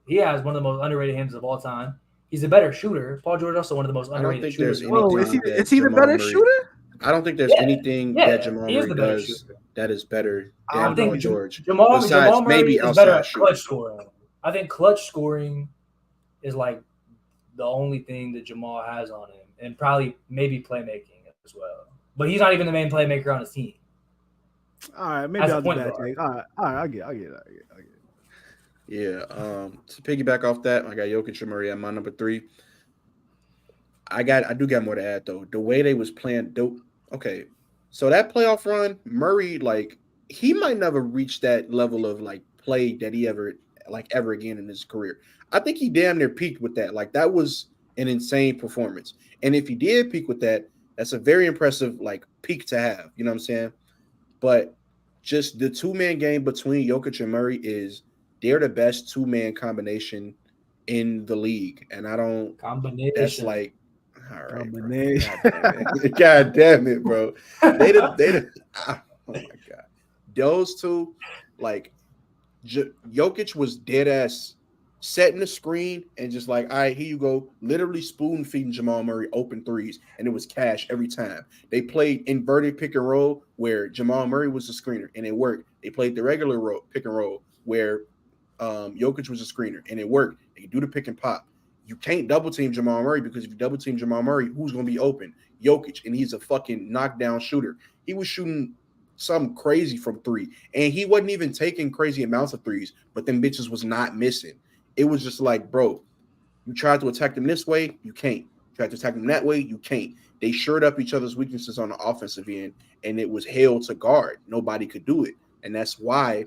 He has one of the most underrated handles of all time. He's a better shooter. Paul George also one of the most underrated shooters. Whoa, is he the better shooter? I don't think there's anything that Jamal Murray does that is better than Paul George. Jamal Murray is better at clutch scoring. I think clutch scoring is like the only thing that Jamal has on him, and probably maybe playmaking as well. But he's not even the main playmaker on his team. All right, maybe I'll do that take. All right, I get it. Yeah, to piggyback off that, I got Jokic and Murray at my number 3. I do got more to add though. The way they was playing, okay, so that playoff run, Murray, like he might never reach that level of like play that he ever again in his career. I think he damn near peaked with that. Like that was an insane performance, and if he did peak with that, that's a very impressive like peak to have. You know what I'm saying? But just the 2-man game between Jokic and Murray they're the best 2-man combination in the league. And I don't – that's like – all right, bro. God damn it, bro. They oh, my God. Those two, like Jokic was dead ass setting the screen and just like, all right, here you go. Literally spoon feeding Jamal Murray open threes, and it was cash every time. They played inverted pick and roll where Jamal Murray was the screener, and it worked. They played the regular pick and roll where Jokic was a screener, and it worked. They do the pick and pop. You can't double team Jamal Murray because if you double team Jamal Murray, who's going to be open? Jokic, and he's a fucking knockdown shooter. He was shooting something crazy from 3, and he wasn't even taking crazy amounts of threes, but them bitches was not missing. It was just like, bro, you tried to attack them this way, you can't. You tried to attack them that way, you can't. they shored up each other's weaknesses on the offensive end, and it was hell to guard. Nobody could do it, and that's why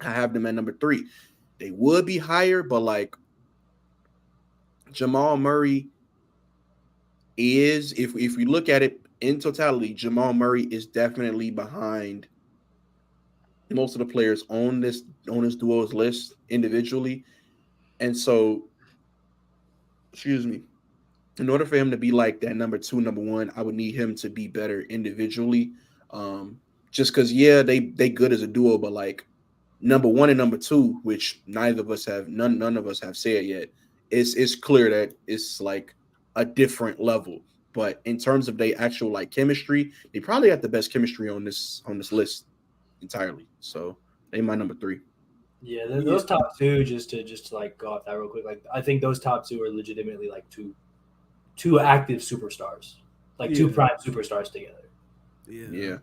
I have them at number 3. They would be higher, but like Jamal Murray is, if we look at it in totality, Jamal Murray is definitely behind most of the players on this duo's list individually. And so, excuse me, in order for him to be like that number 2, number 1, I would need him to be better individually. Just because, yeah, they good as a duo, but like number 1 and number 2, which none of us have said yet, it's clear that it's like a different level. But in terms of their actual like chemistry, they probably got the best chemistry on this list entirely. So they my number 3. Yeah, those top 2, just to like go off that real quick. Like I think those top 2 are legitimately like two active superstars, like 2 prime superstars together. Yeah.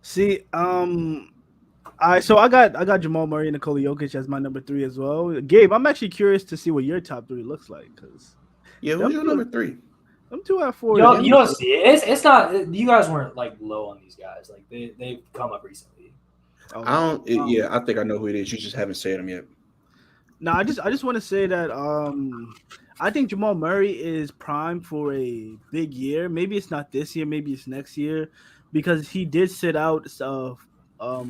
See, so I got Jamal Murray and Nikola Jokic as my number 3 as well. Gabe, I'm actually curious to see what your top 3 looks like, because who's your number 3? I'm 2 out 4. You don't see it. It's not. You guys weren't like low on these guys. Like they've come up recently. I think I know who it is. You just haven't said them yet. No, I just want to say that I think Jamal Murray is primed for a big year. Maybe it's not this year, maybe it's next year, because he did sit out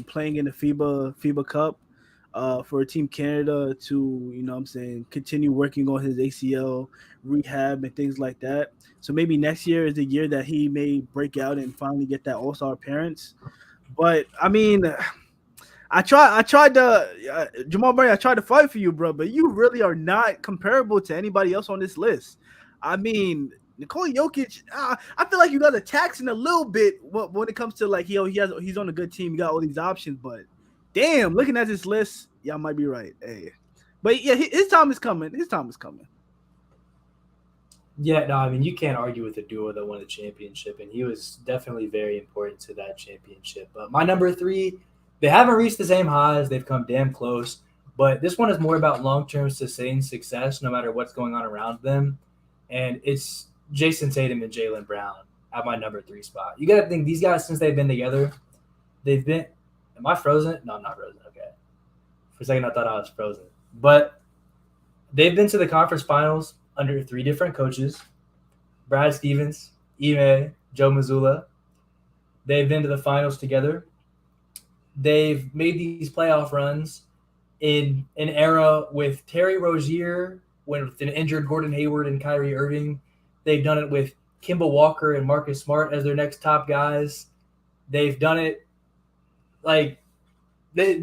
playing in the FIBA Cup for Team Canada to, continue working on his ACL rehab and things like that. So maybe next year is the year that he may break out and finally get that All-Star appearance. But I mean, Jamal Murray, I tried to fight for you, bro, but you really are not comparable to anybody else on this list. I mean, Nikola Jokic, I feel like you guys are taxing a little bit when it comes to like he's on a good team, you got all these options, but damn, looking at this list, y'all might be right. Hey, but yeah, his time is coming. Yeah, no, I mean you can't argue with a duo that won the championship, and he was definitely very important to that championship. But my number 3. They haven't reached the same highs. They've come damn close. But this one is more about long-term sustained success no matter what's going on around them. And it's Jason Tatum and Jaylen Brown at my number 3 spot. You got to think these guys, since they've been together, they've been – am I frozen? No, I'm not frozen. Okay. For a second, I thought I was frozen. But they've been to the conference finals under 3 different coaches: Brad Stevens, Ime, Joe Mazzulla. They've been to the finals together. They've made these playoff runs in an era with Terry Rozier, with an injured Gordon Hayward and Kyrie Irving. They've done it with Kemba Walker and Marcus Smart as their next top guys. They've done it like they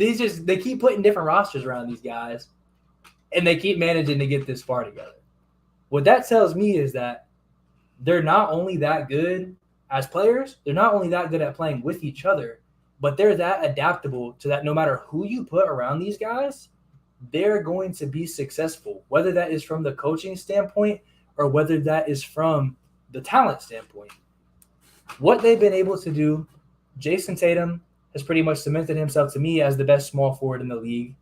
keep putting different rosters around these guys, and they keep managing to get this far together. What that tells me is that they're not only that good as players, they're not only that good at playing with each other, but they're that adaptable to that no matter who you put around these guys, they're going to be successful, whether that is from the coaching standpoint or whether that is from the talent standpoint. What they've been able to do, Jason Tatum has pretty much cemented himself to me as the best small forward in the league.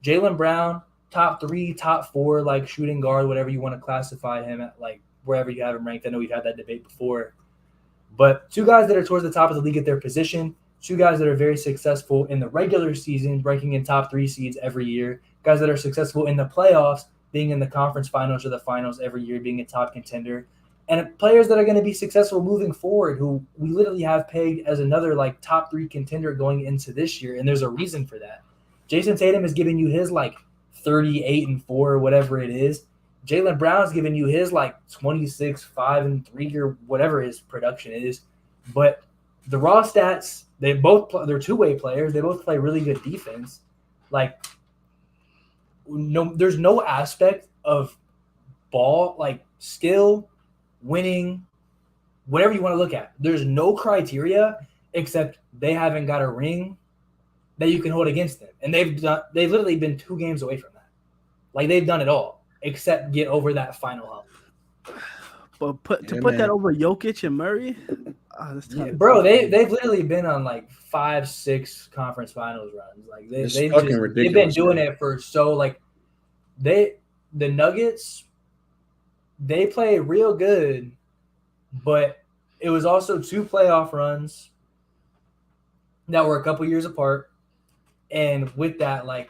Jaylen Brown, top 3, top 4, like shooting guard, whatever you want to classify him at, like wherever you have him ranked. I know we've had that debate before. But 2 guys that are towards the top of the league at their position, 2 guys that are very successful in the regular season, ranking in top 3 seeds every year, guys that are successful in the playoffs, being in the conference finals or the finals every year, being a top contender, and players that are going to be successful moving forward, who we literally have pegged as another like top 3 contender going into this year. And there's a reason for that. Jason Tatum is giving you his like 38-4 or whatever it is. Jaylen Brown's giving you his like 26-5-3 or whatever his production is. But the raw stats, they're 2-way players. They both play really good defense. Like, there's no aspect of ball, like skill, winning, whatever you want to look at. There's no criteria except they haven't got a ring that you can hold against them. And they've literally been 2 games away from that. Like, they've done it all except get over that final hump. But put that over Jokic and Murray, bro, they've literally been on like 5-6 conference finals runs. Like they've been doing it for so like the Nuggets, they play real good but it was also 2 playoff runs that were a couple years apart. And with that, like,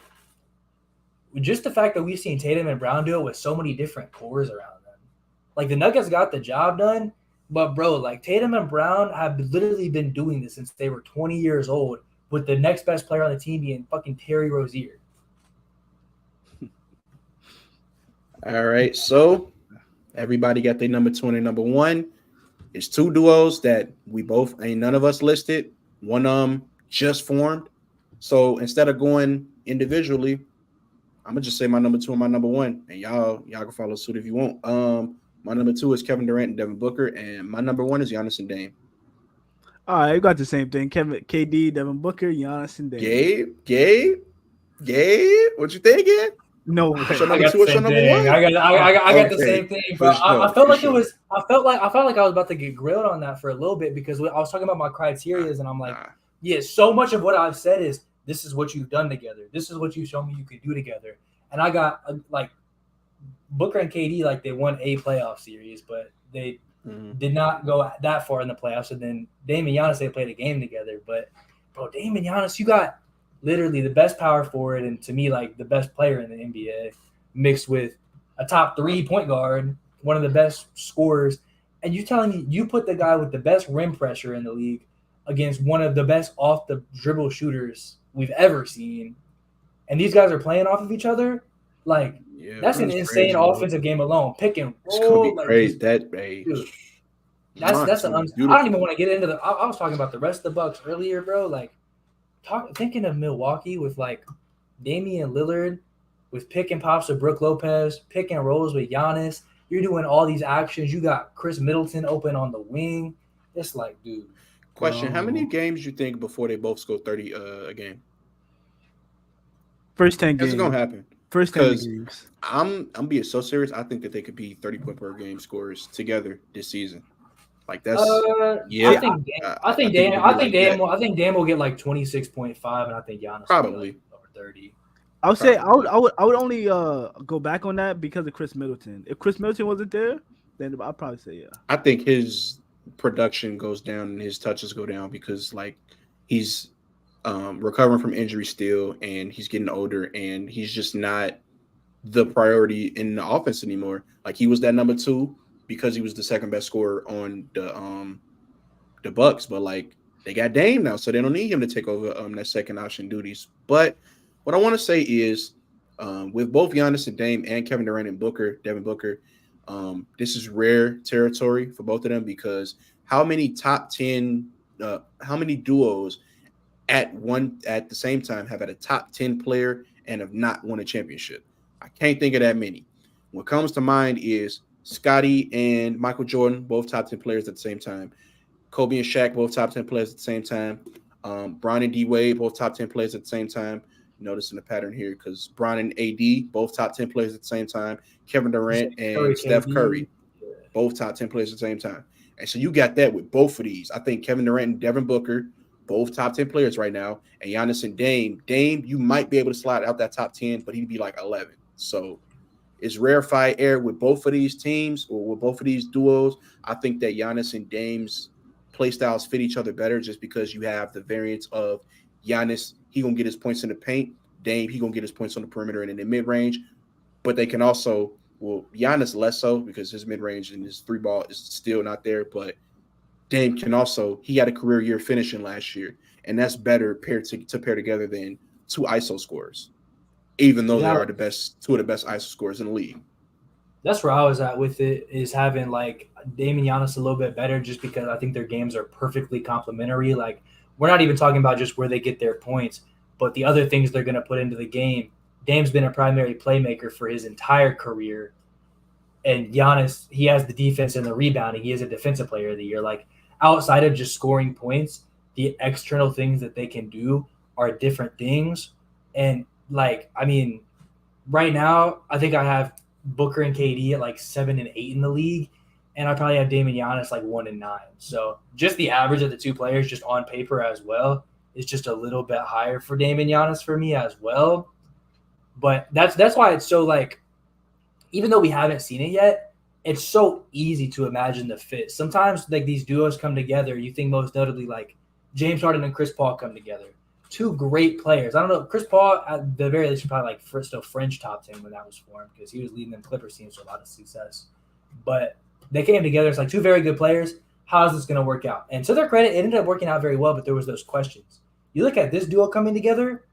just the fact that we've seen Tatum and Brown do it with so many different cores around them. Like, the Nuggets got the job done, but, bro, like, Tatum and Brown have literally been doing this since they were 20 years old, with the next best player on the team being fucking Terry Rozier. All right, so everybody got their number 2 and number 1. It's 2 duos that we both ain't none of us listed. One just formed. So instead of going individually, I'm gonna just say my number 2 and my number 1, and y'all can follow suit if you want. My number 2 is Kevin Durant and Devin Booker, and my number 1 is Giannis and Dame. All right, you got the same thing. KD, Devin Booker, Giannis, and Dame. Gabe, what you thinking? No, I got the same thing, bro. I felt like I was about to get grilled on that for a little bit because I was talking about my criteria, and I'm like, yeah, so much of what I've said is this is what you've done together. This is what you show me you could do together. And I got like Booker and KD, like they won a playoff series, but they did not go that far in the playoffs. And then Dame and Giannis, they played a game together. But bro, Dame and Giannis, you got literally the best power forward, and to me, like the best player in the NBA, mixed with a top 3 point guard, one of the best scorers. And you telling me you put the guy with the best rim pressure in the league against one of the best off the dribble shooters we've ever seen, and these guys are playing off of each other, like that's an insane offensive game alone. Pick and roll, it's gonna be like, crazy. That's I don't even want to get into the. I was talking about the rest of the Bucks earlier, bro. Like thinking of Milwaukee with like Damian Lillard, with pick and pops with Brook Lopez, pick and rolls with Giannis. You're doing all these actions. You got Chris Middleton open on the wing. It's like, dude. Question: how many games you think before they both score 30 a game? First 10 games. That's gonna happen. First 10 games. I'm being so serious. I think that they could be 30-point per game scorers together this season. Like that's I think Dame will get like 26.5, and I think Giannis probably will get over 30. I would say I would only go back on that because of Chris Middleton. If Chris Middleton wasn't there, then I'd probably say yeah. I think his production goes down and his touches go down because like he's recovering from injury still, and he's getting older, and he's just not the priority in the offense anymore. Like he was that number 2 because he was the second best scorer on the Bucks, but like they got Dame now, so they don't need him to take over that second option duties. But what I want to say is with both Giannis and Dame and Kevin Durant and Devin Booker, this is rare territory for both of them because how many top 10, how many duos at the same time have had a top 10 player and have not won a championship? I can't think of that many. What comes to mind is Scottie and Michael Jordan, both top 10 players at the same time. Kobe and Shaq, both top 10 players at the same time. Bron and D Wade, both top 10 players at the same time. Noticing the pattern here because Bron and AD, both top 10 players at the same time. Kevin Durant and Steph Curry, both top 10 players at the same time. And so you got that with both of these. I think Kevin Durant and Devin Booker, both top 10 players right now. And Giannis and Dame. Dame, you might be able to slide out that top 10, but he'd be like 11. So it's rarefied air with both of these teams or with both of these duos. I think that Giannis and Dame's play styles fit each other better just because you have the variance of Giannis, he going to get his points in the paint. Dame, he going to get his points on the perimeter and in the mid-range. But they can also, well, Giannis less so because his mid-range and his 3-ball is still not there. But Dame can also, he had a career year finishing last year. And that's better to pair together than 2 ISO scorers, even though they are 2 of the best ISO scorers in the league. That's where I was at with it, is having like Dame and Giannis a little bit better just because I think their games are perfectly complementary. Like we're not even talking about just where they get their points, but the other things they're going to put into the game. Dame's been a primary playmaker for his entire career. And Giannis, he has the defense and the rebounding. He is a defensive player of the year. Like outside of just scoring points, the external things that they can do are different things. And like, I mean, right now, I think I have Booker and KD at like 7 and 8 in the league. And I probably have Dame and Giannis like 1 and 9. So just the average of the 2 players just on paper as well is just a little bit higher for Dame and Giannis for me as well. But that's why it's so like, even though we haven't seen it yet, it's so easy to imagine the fit. Sometimes like these duos come together. You think most notably like James Harden and Chris Paul come together. Two great players. I don't know. Chris Paul, at the very least, probably like still French topped him when that was formed because he was leading them Clippers teams to a lot of success. But they came together. It's like two very good players. How is this going to work out? And to their credit, it ended up working out very well, but there was those questions. You look at this duo coming together,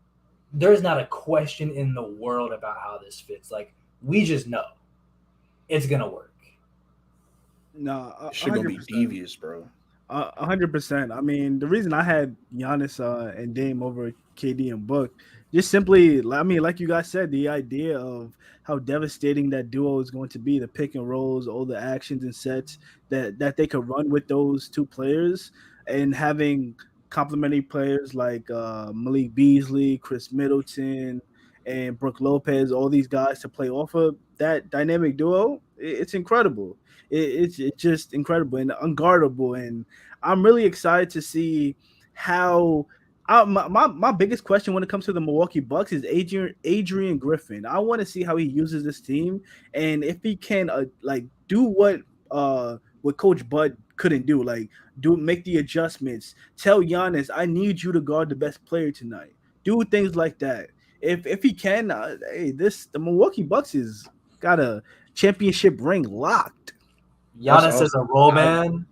there's not a question in the world about how this fits. Like, we just know it's going to work. No, it should gonna be devious, bro. 100%. I mean, the reason I had Giannis and Dame over KD and Book, just simply, I mean, like you guys said, the idea of how devastating that duo is going to be, the pick and rolls, all the actions and sets that they could run with those two players, and having complementary players like Malik Beasley, Chris Middleton, and Brook Lopez, all these guys to play off of that dynamic duo, it's incredible. It's just incredible and unguardable, and I'm really excited to see how. My biggest question when it comes to the Milwaukee Bucks is Adrian Griffin. I want to see how he uses this team, and if he can like do what Coach Bud couldn't do, like make the adjustments. Tell Giannis, I need you to guard the best player tonight. Do things like that. If he can, the Milwaukee Bucks is got a championship ring locked. Giannis as a role man.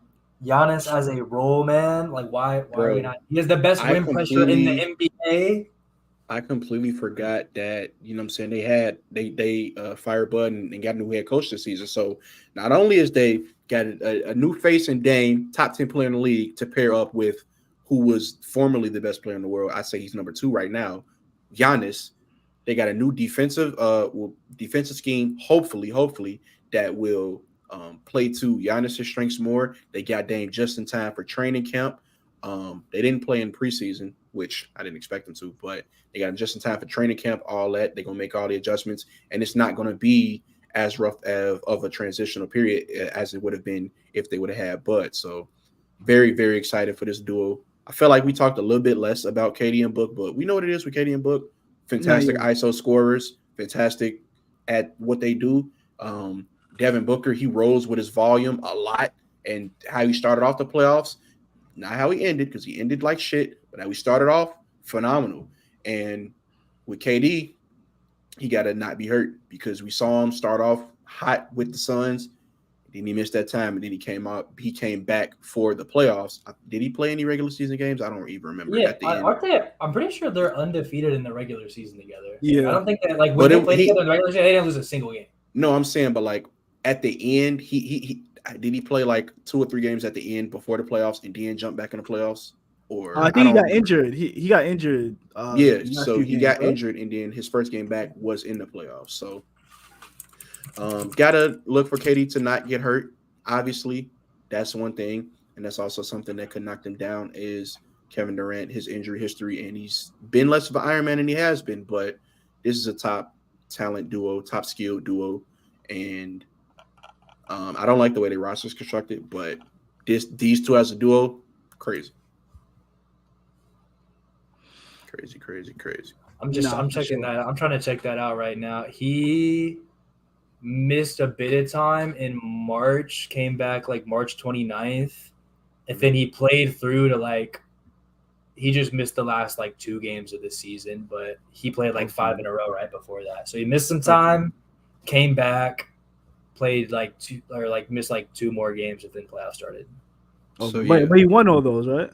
Giannis as a role man. Like, why are we not? He has the best rim pressure in the NBA. I completely forgot that, you know what I'm saying, they fired Bud and got a new head coach this season. So not only is they got a new face in Dame, top 10 player in the league, to pair up with who was formerly the best player in the world. I say he's number 2 right now, Giannis. They got a new defensive scheme, hopefully, that will play to Giannis' strengths more. They got Dame just in time for training camp. They didn't play in preseason, which I didn't expect them to, but they got him just in time for training camp, all that. They're going to make all the adjustments, and it's not going to be as rough of a transitional period as it would have been if they would have had Bud. So very, very excited for this duo. I felt like we talked a little bit less about KD and Book, but we know what it is with KD and Book. Fantastic ISO scorers, fantastic at what they do. Devin Booker, he rolls with his volume a lot, and how he started off the playoffs, not how he ended, because he ended like shit, but how he started off, phenomenal. And with KD, he got to not be hurt, because we saw him start off hot with the Suns, then he missed that time, and then he came back for the playoffs. Did he play any regular season games? I don't even remember. Yeah, aren't they? I'm pretty sure they're undefeated in the regular season together. Yeah, I don't think that when they played together in the regular season, they didn't lose a single game. No, I'm saying, but like at the end, he did he play like 2 or 3 games at the end before the playoffs and then jump back in the playoffs? Or I think he got injured. He got injured. So he got injured, and then his first game back was in the playoffs. So gotta look for KD to not get hurt. Obviously, that's one thing, and that's also something that could knock them down is Kevin Durant, his injury history, and he's been less of an Iron Man than he has been. But this is a top talent duo, top skilled duo, and I don't like the way their roster is constructed, but these two as a duo, crazy. I'm checking that out. I'm trying to check that out right now. He missed a bit of time in March, came back like March 29th, and then he played through to he just missed the last 2 games of the season, but he played 5 in a row right before that. So he missed some time, came back, played missed 2 more games and then playoffs started. But he won all those, right?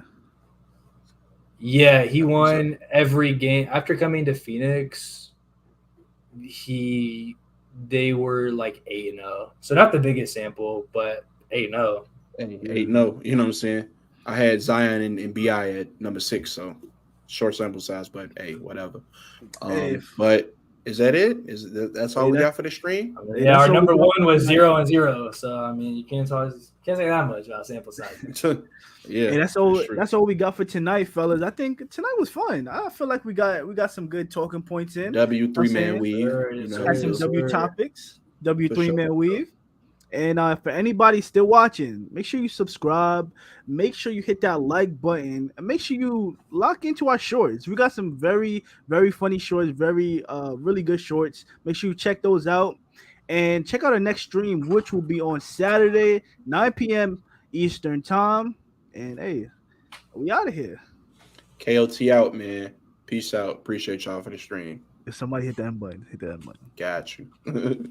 Yeah, he won every game after coming to Phoenix. They were 8-0, so not the biggest sample, but 8-0. 8-0. You know what I'm saying? I had Zion and Bi at number 6, so short sample size, but hey, whatever. But is that it? That's all we got for the stream? Yeah, our number 1 was 0-0. So I mean, you can't say that much about sample size. Yeah, and that's all we got for tonight, fellas. I think tonight was fun. I feel like we got some good talking points in. W3-man weave. Had some W topics. W3-man weave. And for anybody still watching, make sure you subscribe. Make sure you hit that like button. And make sure you lock into our shorts. We got some very, very funny shorts, very really good shorts. Make sure you check those out. And check out our next stream, which will be on Saturday, 9 p.m. Eastern time. And hey, we out of here. KOT out, man. Peace out. Appreciate y'all for the stream. If somebody hit that button, hit that button. Got you.